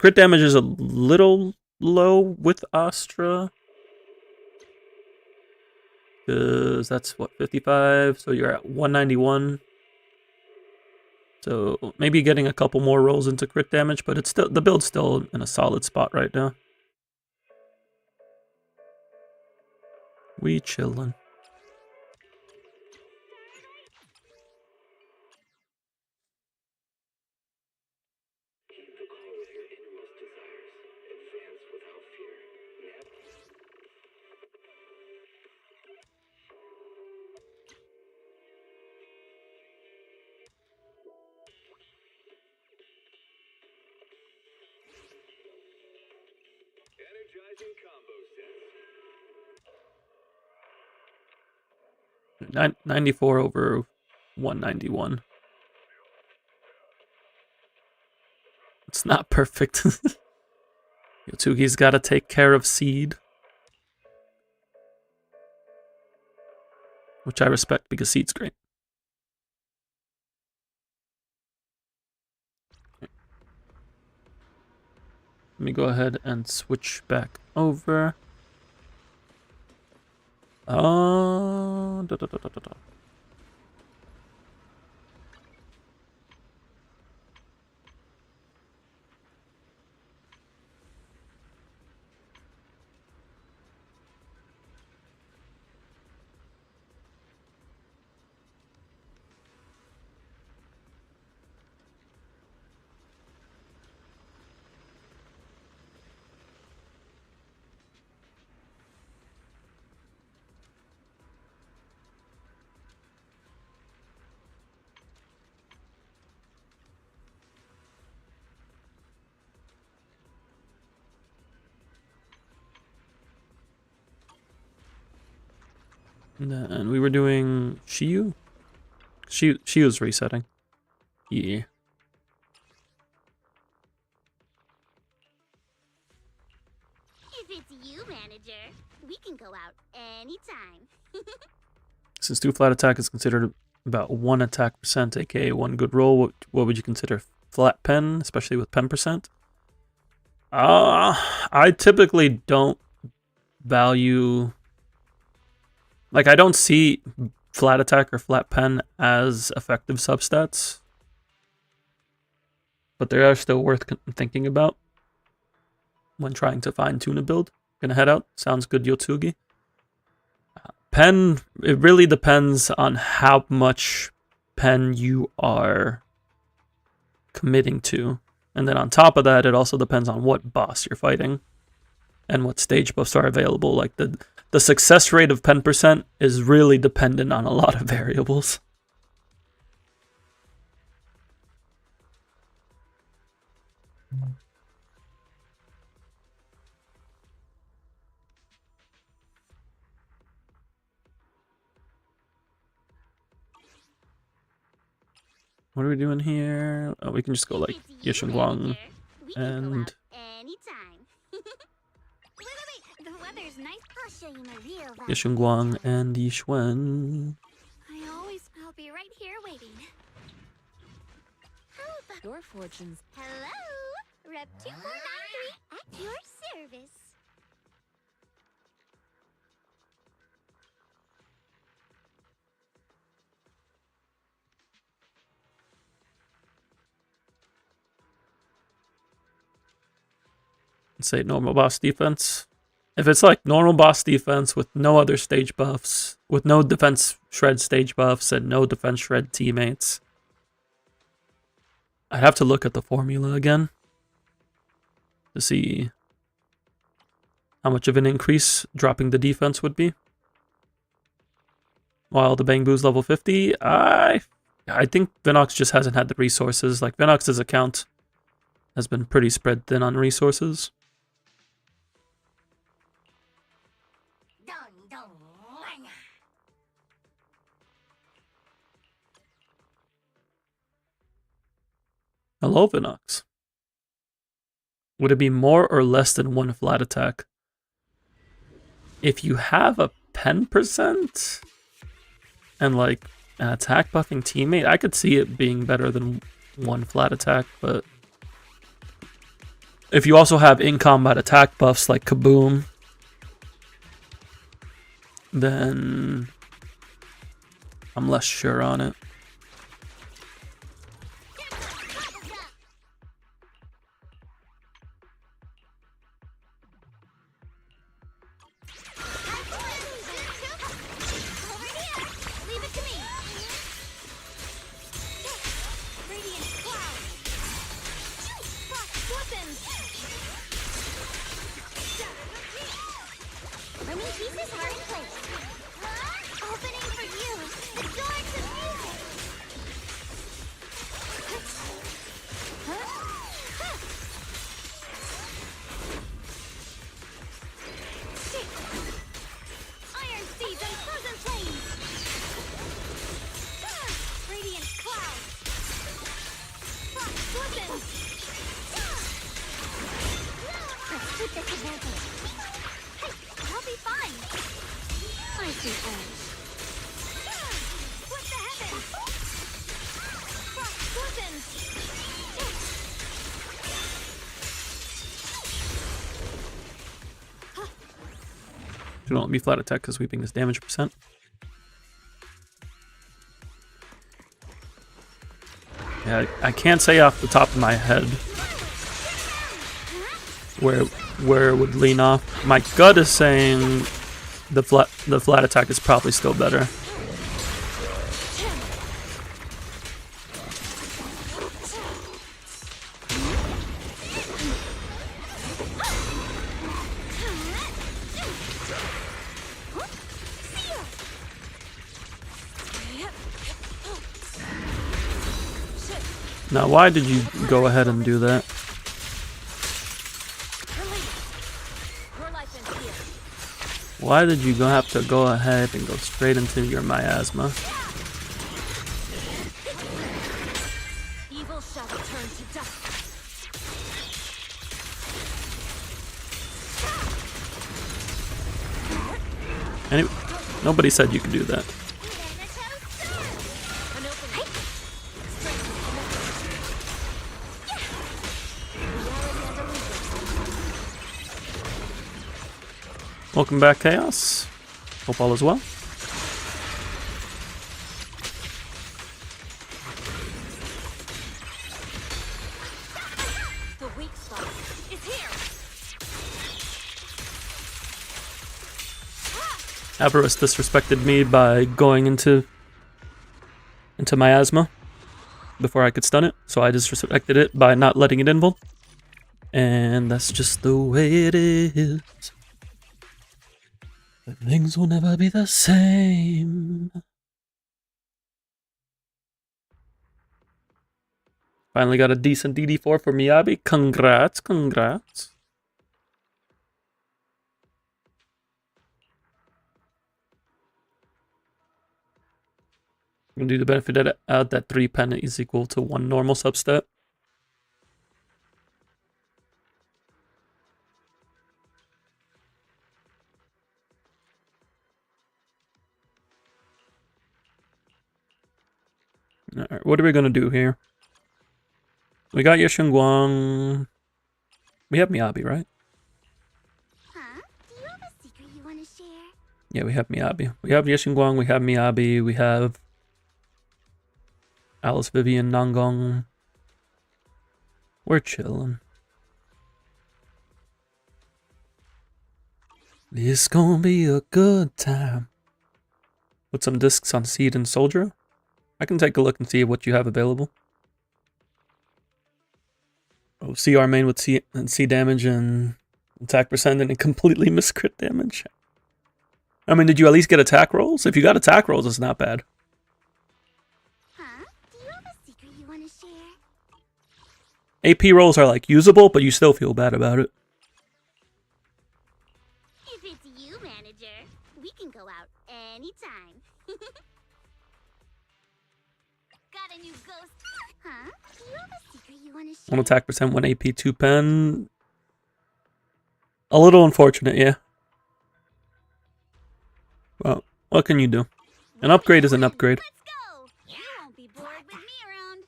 A: Crit damage is a little low with Astra. Because that's what, 55? So you're at 191. So maybe getting a couple more rolls into crit damage, but it's still, the build's still in a solid spot right now. We chillin'.
F: Energizing combo set.
A: 94 over 191. It's not perfect. Yotsugi's got to take care of Seed. Which I respect because Seed's great. Let me go ahead and switch back over. Da. And we were doing Shiyu? Shiyu's resetting. Yeah.
B: If it's you, manager, we can go out anytime.
A: Since 2 flat attack is considered about 1 attack percent, aka 1 good roll, what would you consider flat pen, especially with pen percent? I typically don't value... Like, I don't see flat attack or flat pen as effective substats. But they are still worth thinking about when trying to fine-tune a build. Gonna head out. Sounds good, Yotsugi. Pen, it really depends on how much pen you are committing to. And then on top of that, it also depends on what boss you're fighting and what stage buffs are available. Like, the success rate of pen percent is really dependent on a lot of variables. What are we doing here? Oh, we can just go like Yishunguang and...
B: Anytime. Wait. The weather's nice. I'll show you my real vibe.
A: Yishunguang and Yixuan.
B: I'll be right here waiting. How about
E: Your fortunes.
B: hello? Rep 2493 at your service.
A: Say normal boss defense. If it's like normal boss defense with no other stage buffs, with no defense shred stage buffs and no defense shred teammates, I'd have to look at the formula again to see how much of an increase dropping the defense would be. While the Bang Boo's level 50, I think Vinox just hasn't had the resources. Like, Vinox's account has been pretty spread thin on resources. Hello, Vinox. Would it be more or less than 1 flat attack? If you have a pen percent and like an attack buffing teammate, I could see it being better than 1 flat attack, but If you also have in-combat attack buffs like Kaboom, then I'm less sure on it. Don't let me flat attack because sweeping is damage percent. Yeah, I can't say off the top of my head where it would lean off. My gut is saying the flat attack is probably still better. Now, why did you go ahead and do that? Why did you have to go ahead and go straight into your miasma?
B: Evil shall return to dust.
A: Anyway, nobody said you could do that. Welcome back, Chaos. Hope all is well.
B: The weak spot is here.
A: Avarice disrespected me by going into miasma before I could stun it, so I disrespected it by not letting it invul. And that's just the way it is. But things will never be the same. Finally got a decent DD4 for Miyabi. Congrats, congrats. I'm gonna do the benefit that add that 3 pen is equal to 1 normal substat. Alright, what are we gonna do here? We got Yeshunguang. We have Miyabi, right?
B: Huh? Do you have a secret you want to share?
A: Yeah, we have Miyabi. We have Yeshunguang, we have Miyabi, we have Alice, Vivian, Nangong. We're chilling. It's gonna be a good time. Put some discs on Seed and Soldier. I can take a look and see what you have available. Oh, CR main with C damage and attack percent and it completely missed crit damage. I mean, did you at least get attack rolls? If you got attack rolls, it's not bad.
B: Huh? Do you have a secret you want to share?
A: AP rolls are like usable, but you still feel bad about it.
B: If it's you, manager, we can go out anytime. Got a new ghost. Huh? Do you have a secret you want to share?
A: 1 attack percent, 1 AP, 2 pen. A little unfortunate, yeah. Well, what can you do? An upgrade is an upgrade.
B: Let's go. You won't be bored with me around.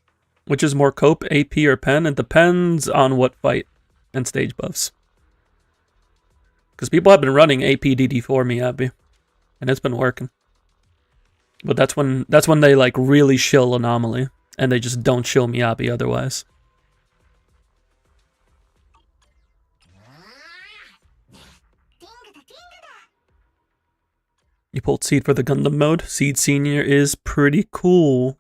A: Which is more cope, AP or pen? It depends on what fight. and stage buffs. Because people have been running APDD4 Miyabi, and it's been working. But that's when they like really shill Anomaly, and they just don't shill Miyabi otherwise. You pulled Seed for the Gundam mode. Seed Senior is pretty cool.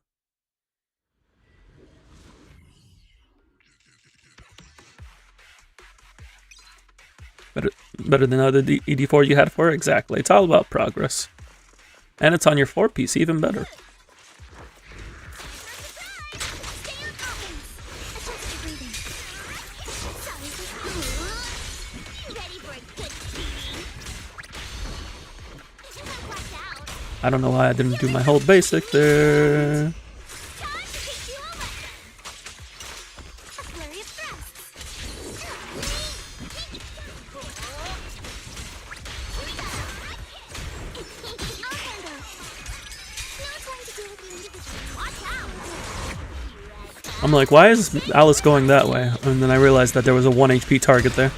A: Better than other ED4 you had for it? Exactly. It's all about progress. And it's on your 4-piece, even better. I don't know why I didn't do my whole basic there. I'm like, why is Alice going that way? And then I realized that there was a 1 HP target there.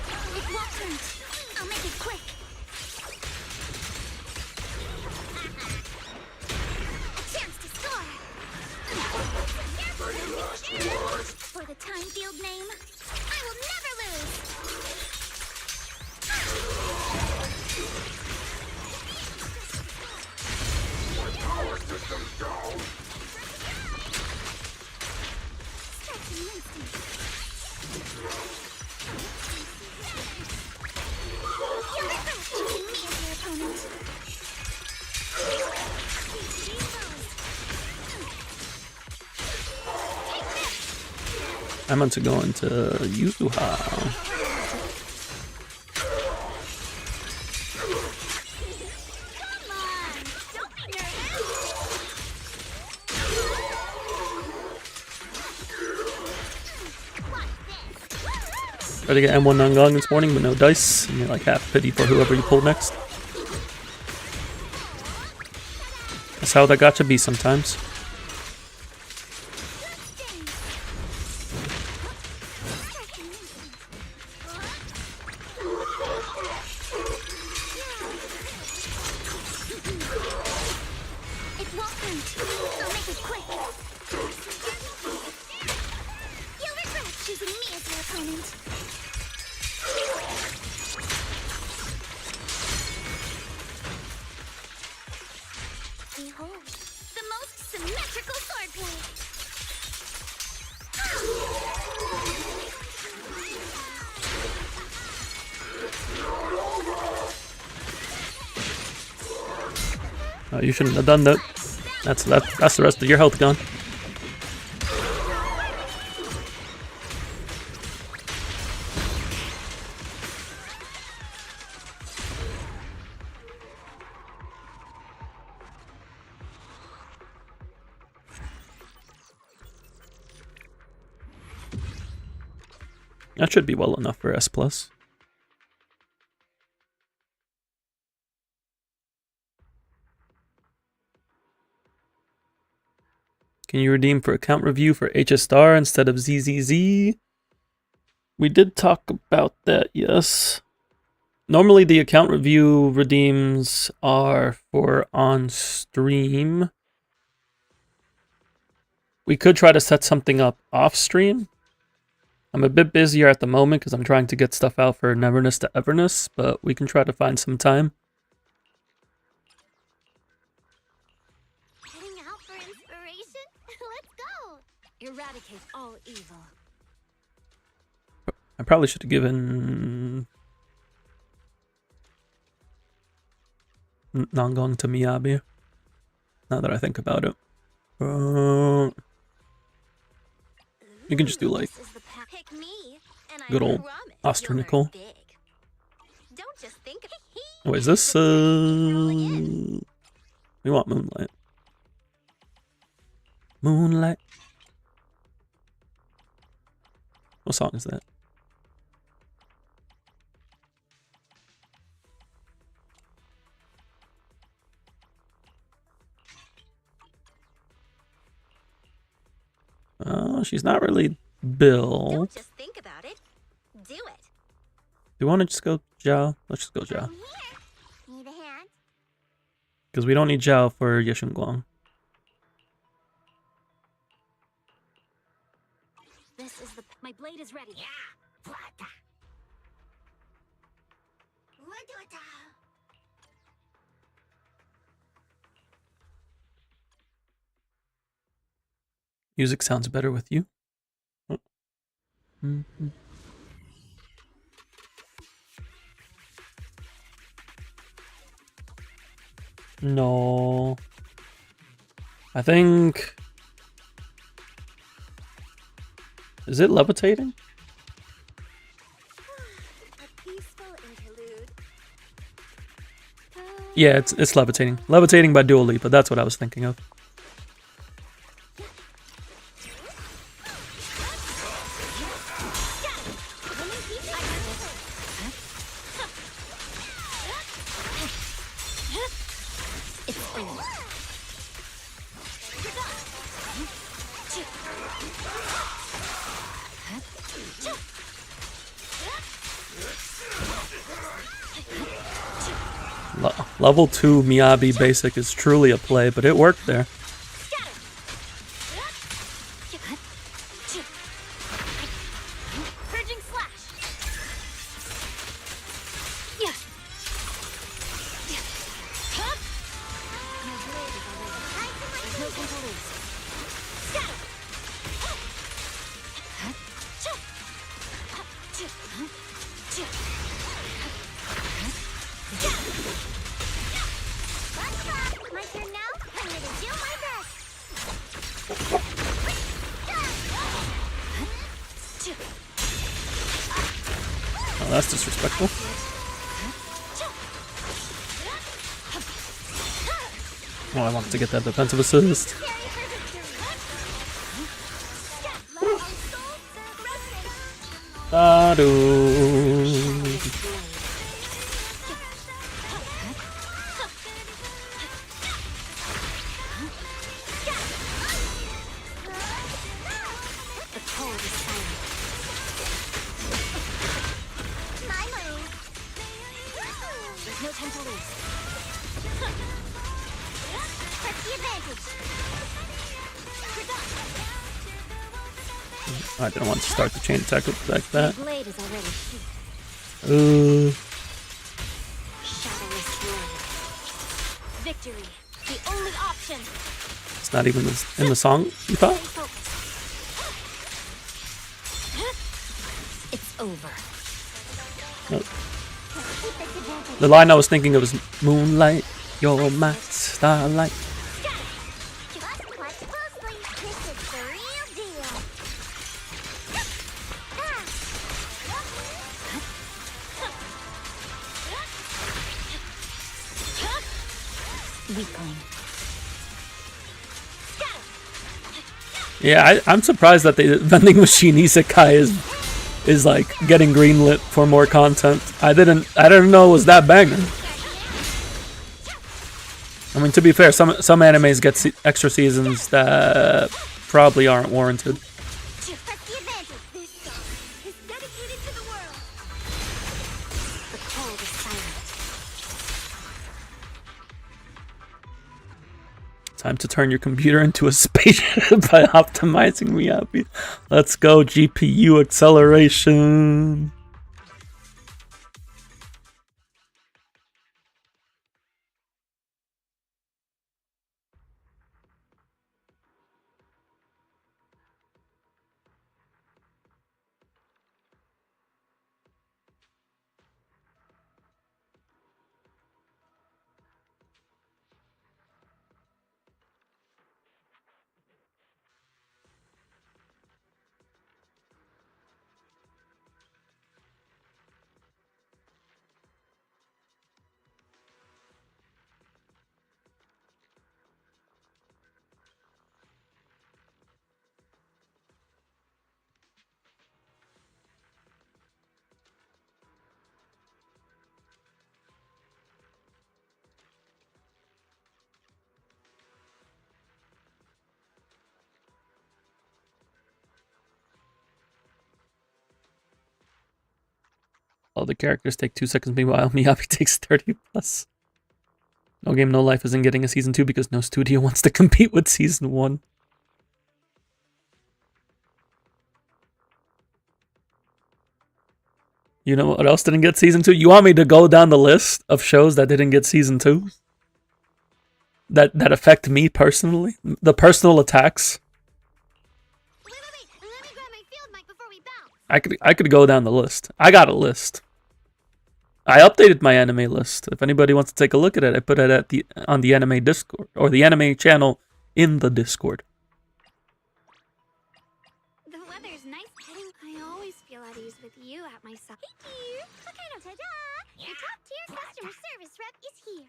A: I meant to go into Yuzuha. Tried to get M1 Nangong this morning, but no dice. And you're like half pity for whoever you pull next. That's how that gacha be sometimes. Oh, you shouldn't have done that. That's the rest of your health gone. That should be well enough for S+. Can you redeem for account review for HS Star instead of ZZZ? We did talk about that, yes. Normally the account review redeems are for on stream. We could try to set something up off stream. I'm a bit busier at the moment because I'm trying to get stuff out for Neverness to Everness, but we can try to find some time.
B: Heading out for inspiration? Let's go!
E: Eradicate all evil.
A: I probably should have given Nangong to Miyabi, now that I think about it. You can just do like good old Osternickel. Oh, is this we want Moonlight. Moonlight. What song is that? Oh, she's not really Bill.
B: Don't just think about it. Do it.
A: Do we want to just go Zhao? Let's just go Zhao.
B: I'm here. Need a hand?
A: Because we don't need Zhao for Yeshun Guang.
E: This is the. My blade is ready.
A: Music sounds better with you. Oh. Mhm. No. I think... Is it levitating?
B: A peaceful interlude.
A: Yeah, it's levitating. Levitating by Dua Lipa, that's what I was thinking of.
E: It's over.
A: Level 2 Miyabi basic is truly a play, but it worked there.
E: Purging slash. There's no time to lose.
B: My turn now? I'm gonna do my best.
A: Oh, that's disrespectful. Oh, I wanted to get that defensive assist. Adu.
E: The cold is silent.
B: My lane.
E: There's no time to lose.
B: Press the advantage.
A: I didn't want to start the chain attack like
E: My
A: that.
E: blade is already here. Shadowless warrior. Victory. The only option.
A: It's not even in the song, you thought?
E: Stay focused. It's over.
A: Nope. The line I was thinking of was Moonlight, you're my starlight.
B: Watch closely. This is the real deal.
E: Weakling.
A: Yeah, I'm surprised that the vending machine isekai is like getting greenlit for more content. I didn't know it was that banger. I mean, to be fair, some animes get extra seasons that probably aren't warranted.
B: Press the advantage. This song is dedicated to the world.
E: The cold is silent.
A: Time to turn your computer into a spaceship by optimizing Miyabi. Let's go, GPU acceleration. All the characters take 2 seconds, meanwhile Miyabi takes 30 plus. No Game No Life isn't getting a season 2 because no studio wants to compete with season 1. You know what else didn't get season 2? You want me to go down the list of shows that didn't get season 2? That affect me personally? The personal attacks?
B: Wait, let me grab my field mic before we bounce.
A: I could go down the list. I got a list. I updated my anime list. If anybody wants to take a look at it, I put it at on the anime Discord, or the anime channel in the Discord.
B: The weather's nice. I always feel at ease with you at my side. Hey dear, what kind of ta-da? The top tier customer service rep is here.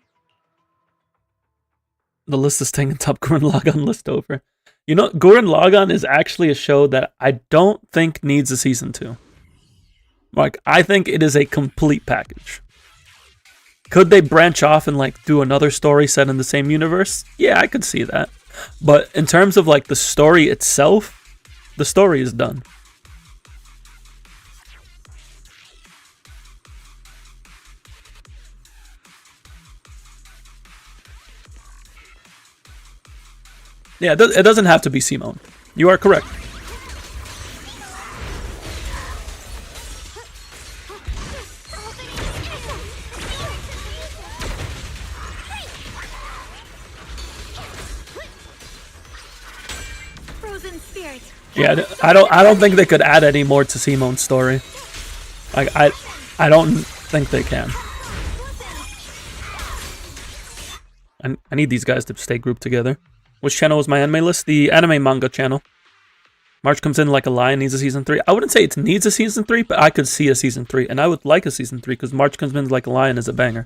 A: The list is taking top Gurren Lagann list over. You know, Gurren Lagann is actually a show that I don't think needs a season 2. Like, I think it is a complete package. Could they branch off and like do another story set in the same universe? Yeah, I could see that. But in terms of like the story itself, the story is done. Yeah, it doesn't have to be Simone. You are correct.
B: Frozen spirit.
A: Yeah, I don't think they could add any more to Simone's story. Like I don't think they can. I need these guys to stay grouped together. Which channel is my anime list? The anime manga channel. March comes in like a lion, needs a season 3. I wouldn't say it needs a season 3, but I could see a season 3. And I would like a season 3 because March comes in like a lion is a banger.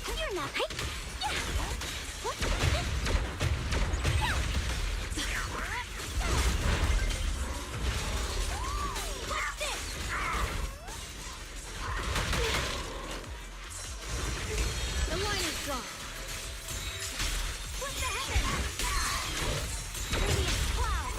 B: You're not right. The line is drawn. What the heck? Radiant cloud.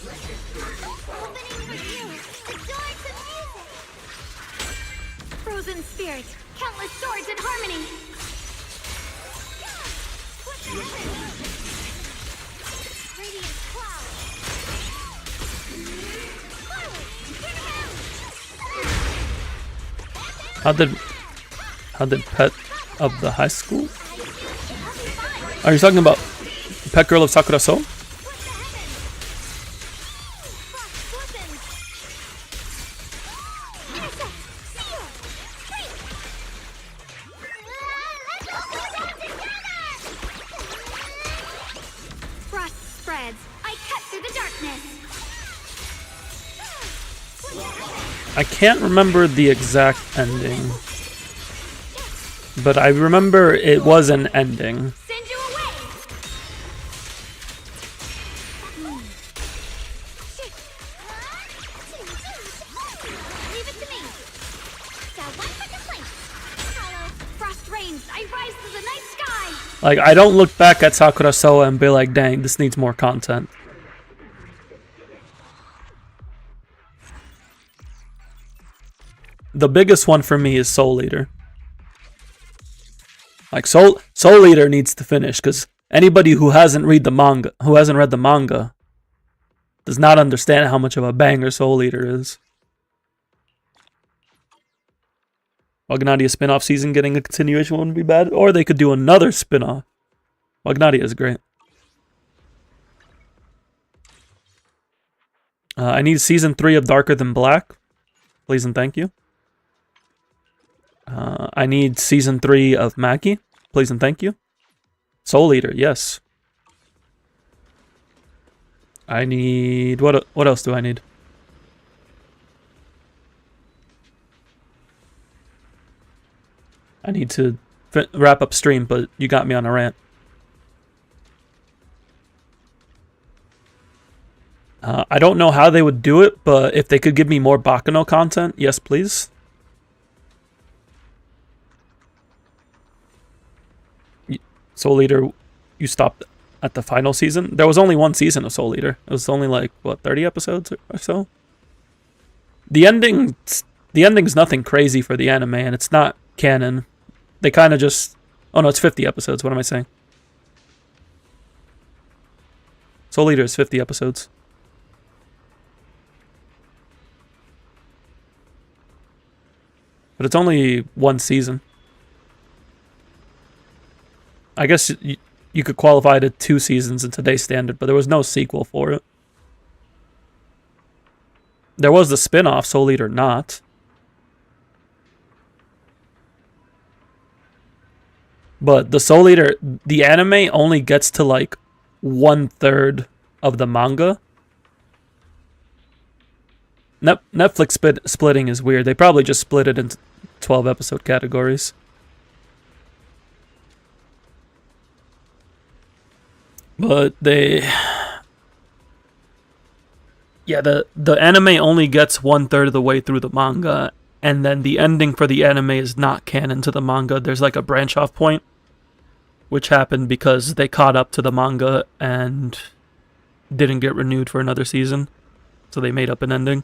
B: Leave it to me. Opening with you. The door to music. Frozen spirit. Countless swords in harmony. What the heck? Radiant cloud.
A: How did Pet of the High School? Are you talking about Pet Girl of Sakura Soul?
B: Frost spreads. I cut through the darkness.
A: I can't remember the exact ending. But I remember it was an ending.
B: Send you away. Leave it to me. Got one for complaint. Hello, frost rains. I rise to the night sky.
A: Like, I don't look back at Sakura Soa and be like, dang, this needs more content. The biggest one for me is Soul Eater. Like Soul Eater needs to finish because anybody who hasn't read the manga, does not understand how much of a banger Soul Eater is. Wagnadia spin-off season getting a continuation wouldn't be bad, or they could do another spin-off. Wagnadia is great. I need season 3 of Darker Than Black. Please and thank you. I need season 3 of Maki. Please and thank you. Soul Eater, yes. I need... What else do I need? I need to wrap up stream, but you got me on a rant. I don't know how they would do it, but if they could give me more Baccano content, yes, please. Soul Eater, you stopped at the final season. There was only one season of Soul Eater. It was only like, what, 30 episodes or so? The ending's nothing crazy for the anime, and it's not canon. They kind of just... Oh no, it's 50 episodes. What am I saying? Soul Eater is 50 episodes. But it's only one season. I guess you could qualify to 2 seasons in today's standard, but there was no sequel for it. There was the spin-off, Soul Eater Not. But the Soul Eater, the anime only gets to like 1/3 of the manga. Netflix splitting is weird. They probably just split it into 12 episode categories. But yeah, the anime only gets 1/3 of the way through the manga, and then the ending for the anime is not canon to the manga. There's like a branch off point, which happened because they caught up to the manga and didn't get renewed for another season, so they made up an ending,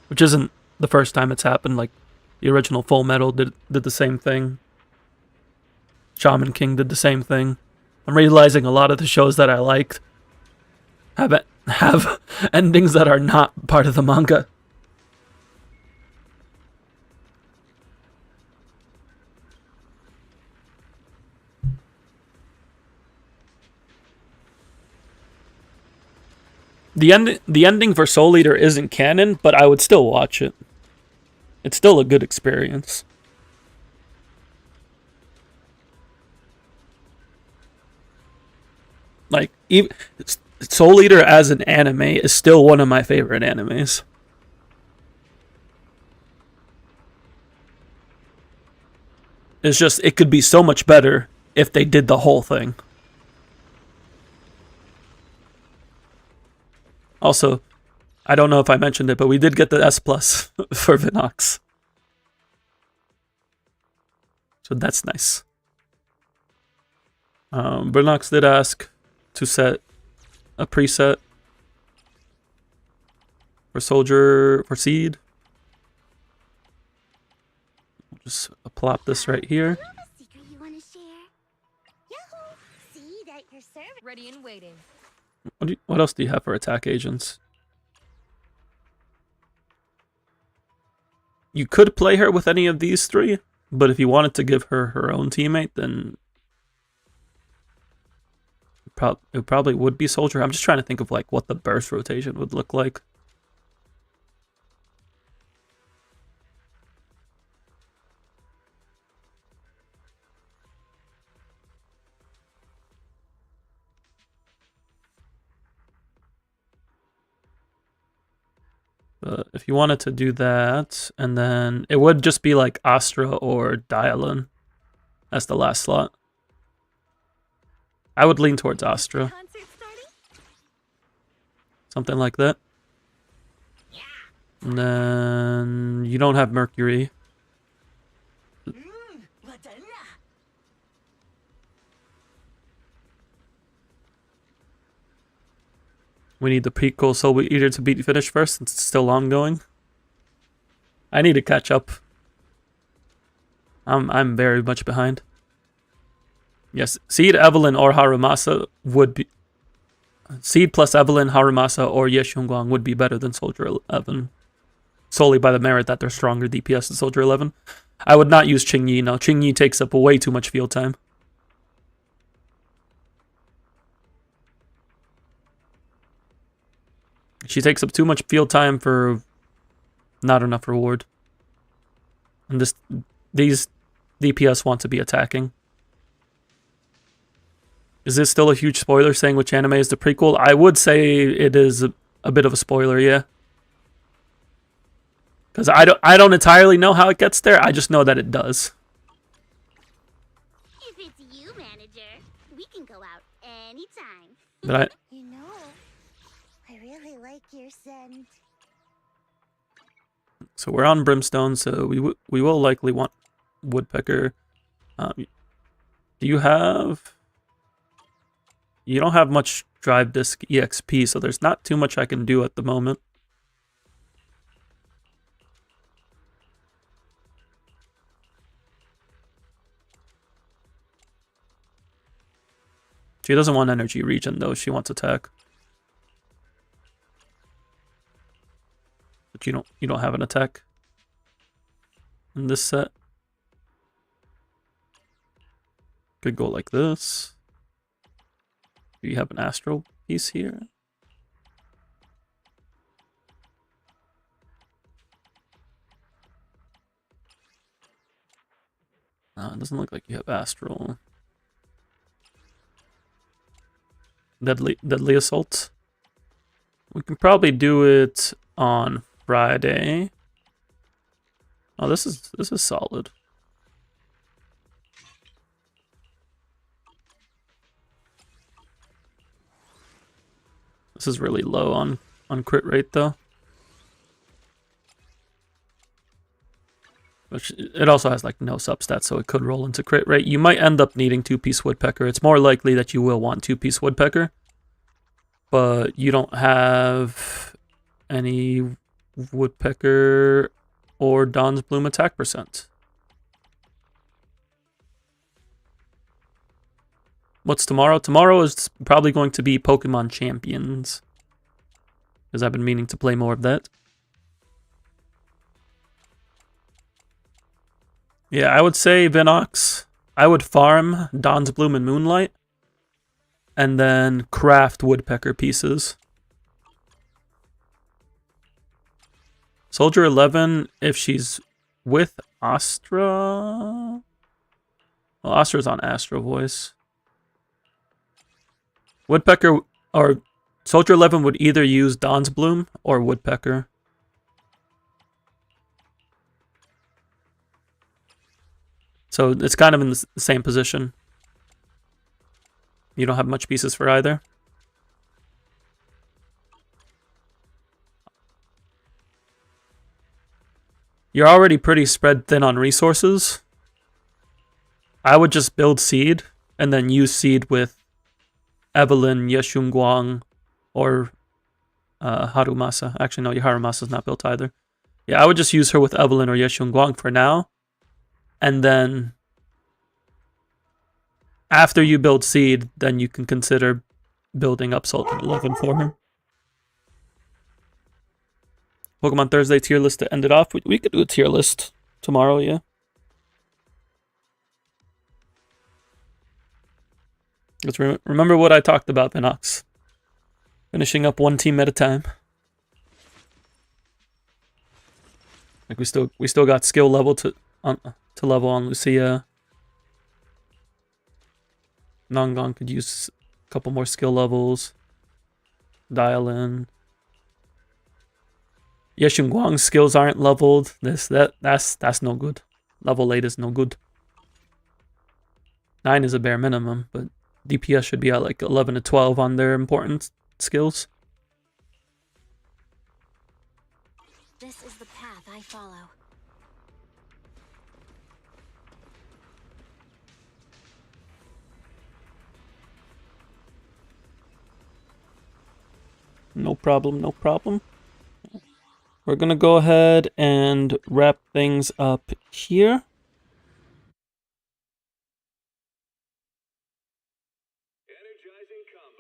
A: which isn't the first time it's happened. Like the original Full Metal did the same thing. Shaman King did the same thing. I'm realizing a lot of the shows that I liked have endings that are not part of the manga. The ending for Soul Eater isn't canon, but I would still watch it. It's still a good experience. Like, even Soul Eater as an anime is still one of my favorite animes. It's just, it could be so much better if they did the whole thing. Also, I don't know if I mentioned it, but we did get the S+ for Vinox. So that's nice. Vinox did ask to set a preset for Seed. Just plop this right here.
B: Secret you want to share? Yahoo! See that your server
E: Ready and waiting.
A: What else do you have for attack agents? You could play her with any of these 3, but if you wanted to give her her own teammate, then it probably would be Soldier. I'm just trying to think of like what the burst rotation would look like. But if you wanted to do that, and then it would just be like Astra or Dialin as the last slot. I would lean towards Astra. Something like that. And then you don't have Mercury. We need the prequel Soul Eater to be finished first. It's still ongoing. I need to catch up. I'm very much behind. Yes, Seed, Evelyn, or Harumasa would be... Seed plus Evelyn, Harumasa, or Ye Xiongguang would be better than Soldier 11. Solely by the merit that they're stronger DPS than Soldier 11. I would not use Qingyi, no. Qingyi takes up way too much field time. She takes up too much field time for not enough reward. And these DPS want to be attacking. Is this still a huge spoiler saying which anime is the prequel? I would say it is a bit of a spoiler, yeah. Because I don't entirely know how it gets there. I just know that it does.
B: If it's you, manager, we can go out anytime.
A: But
B: You know, I really like your scent.
A: So we're on Brimstone, so we will likely want Woodpecker. Do you have... You don't have much drive disk EXP, so there's not too much I can do at the moment. She doesn't want energy regen though, she wants attack. But you don't have an attack in this set. Could go like this. Do you have an astral piece here? No, it doesn't look like you have astral. Deadly assault. We can probably do it on Friday. Oh, this is solid. This is really low on crit rate though. Which it also has like no substats, so it could roll into crit rate. You might end up needing 2-piece woodpecker. It's more likely that you will want 2-piece woodpecker. But you don't have any woodpecker or Dawn's Bloom attack percent. What's tomorrow? Tomorrow is probably going to be Pokemon Champions. Because I've been meaning to play more of that. Yeah, I would say Vinox. I would farm Dawn's Bloom and Moonlight. And then craft woodpecker pieces. Soldier 11, if she's with Astra... Well, Astra's on Astro Voice. Woodpecker, or Soldier 11 would either use Dawn's Bloom or Woodpecker. So it's kind of in the same position. You don't have much pieces for either. You're already pretty spread thin on resources. I would just build seed and then use seed with Evelyn, Yeshunguang, or Harumasa. Actually, no, Harumasa's not built either. Yeah, I would just use her with Evelyn or Yeshunguang for now. And then after you build seed, then you can consider building up Sultan 11 for her. Pokemon Thursday tier list to end it off. We could do a tier list tomorrow, yeah. Let's remember what I talked about, Vinox. Finishing up one team at a time. Like we still got skill level to level on Lucia. Nongon could use a couple more skill levels. Dial in. Yeshunguang's skills aren't leveled. That's no good. Level 8 is no good. 9 is a bare minimum, but DPS should be at like 11 to 12 on their important skills.
B: This is the path I follow.
A: No problem, no problem. We're gonna go ahead and wrap things up here.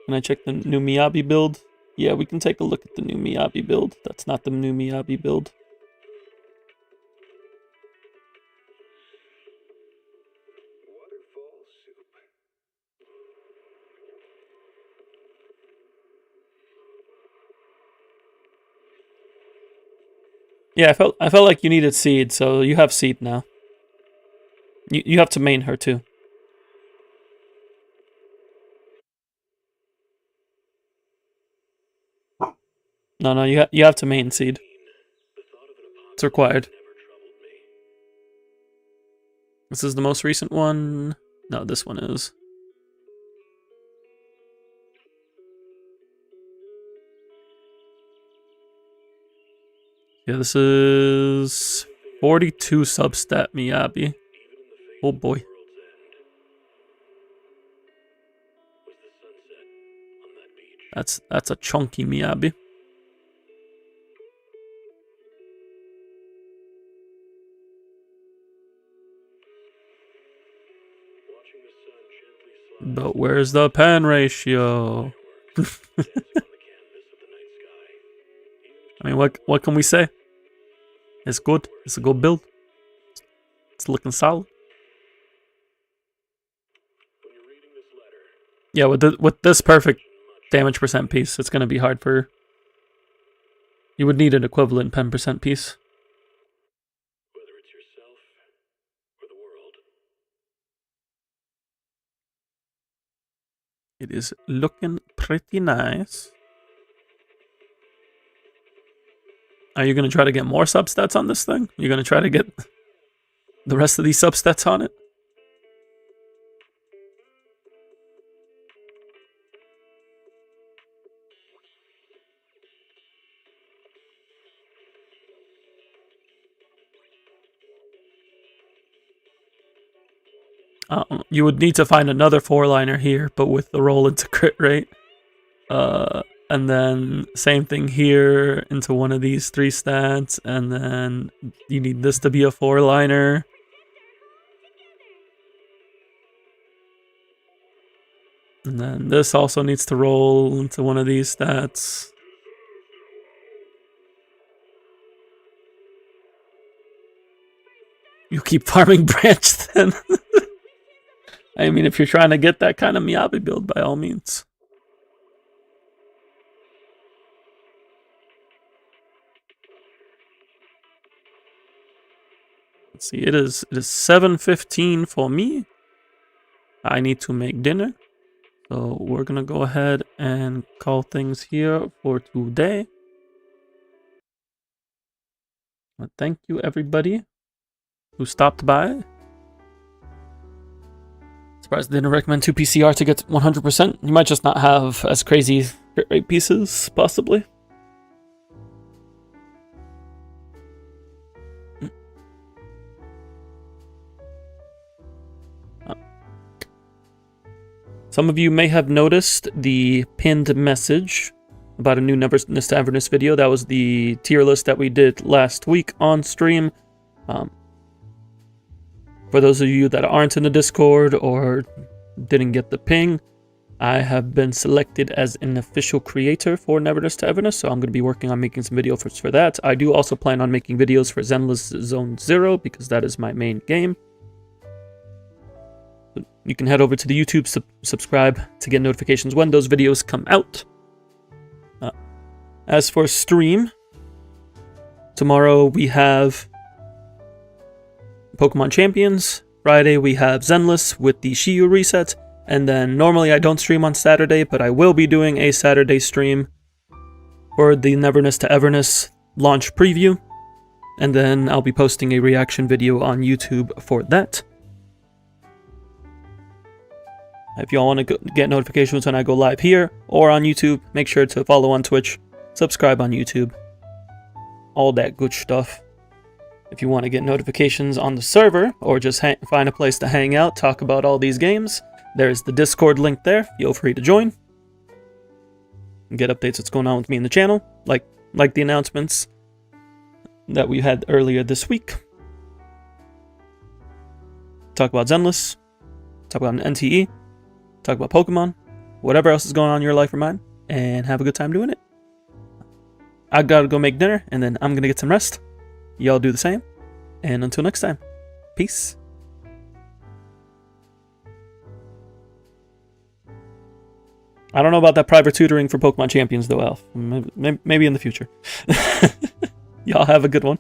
A: Can I check the new Miyabi build? Yeah, we can take a look at the new Miyabi build. That's not the new Miyabi build.
F: Waterfall soup.
A: Yeah, I felt like you needed seed, so you have seed now. You have to main her too. No, you have to main seed. It's required. This is the most recent one. No, this one is. Yeah, this is 42 substat Miyabi. Oh boy. That's a chunky Miyabi. But where's the pen ratio? I mean, what can we say? It's good. It's a good build. It's looking solid. Yeah, with this perfect damage percent piece, it's gonna be hard for. You would need an equivalent pen percent piece.
H: Whether it's yourself or the world.
A: It is looking pretty nice. Are you gonna try to get more substats on this thing? You're gonna try to get the rest of these substats on it? You would need to find another 4-liner here, but with the roll into crit rate. And then same thing here into one of these 3 stats, and then you need this to be a 4-liner. And then this also needs to roll into one of these stats. You keep farming branch then. I mean, if you're trying to get that kind of Miyabi build, by all means. Let's see, it is 7:15 for me. I need to make dinner. So we're gonna go ahead and call things here for today. Well, thank you everybody who stopped by. Surprised they didn't recommend 2 PCR to get 100%. You might just not have as crazy hit rate pieces, possibly. Some of you may have noticed the pinned message about a new Never to Everness video. That was the tier list that we did last week on stream. For those of you that aren't in the Discord or didn't get the ping, I have been selected as an official creator for Never to Everness, so I'm going to be working on making some videos for that. I do also plan on making videos for Zenless Zone Zero because that is my main game. You can head over to the YouTube, subscribe to get notifications when those videos come out. As for stream, tomorrow we have Pokemon Champions. Friday we have Zenless with the Shiyu reset. And then normally I don't stream on Saturday, but I will be doing a Saturday stream for the Neverness to Everness launch preview. And then I'll be posting a reaction video on YouTube for that. If y'all want to get notifications when I go live here or on YouTube, make sure to follow on Twitch, subscribe on YouTube, all that good stuff. If you want to get notifications on the server or just find a place to hang out, talk about all these games, there's the Discord link there. Feel free to join. Get updates what's going on with me in the channel, like the announcements that we had earlier this week. Talk about Zenless, talk about an NTE, talk about Pokemon, whatever else is going on in your life or mine, and have a good time doing it. I gotta go make dinner, and then I'm gonna get some rest. Y'all do the same, and until next time, peace. I don't know about that private tutoring for Pokemon Champions though, Alf. Maybe in the future. Y'all have a good one.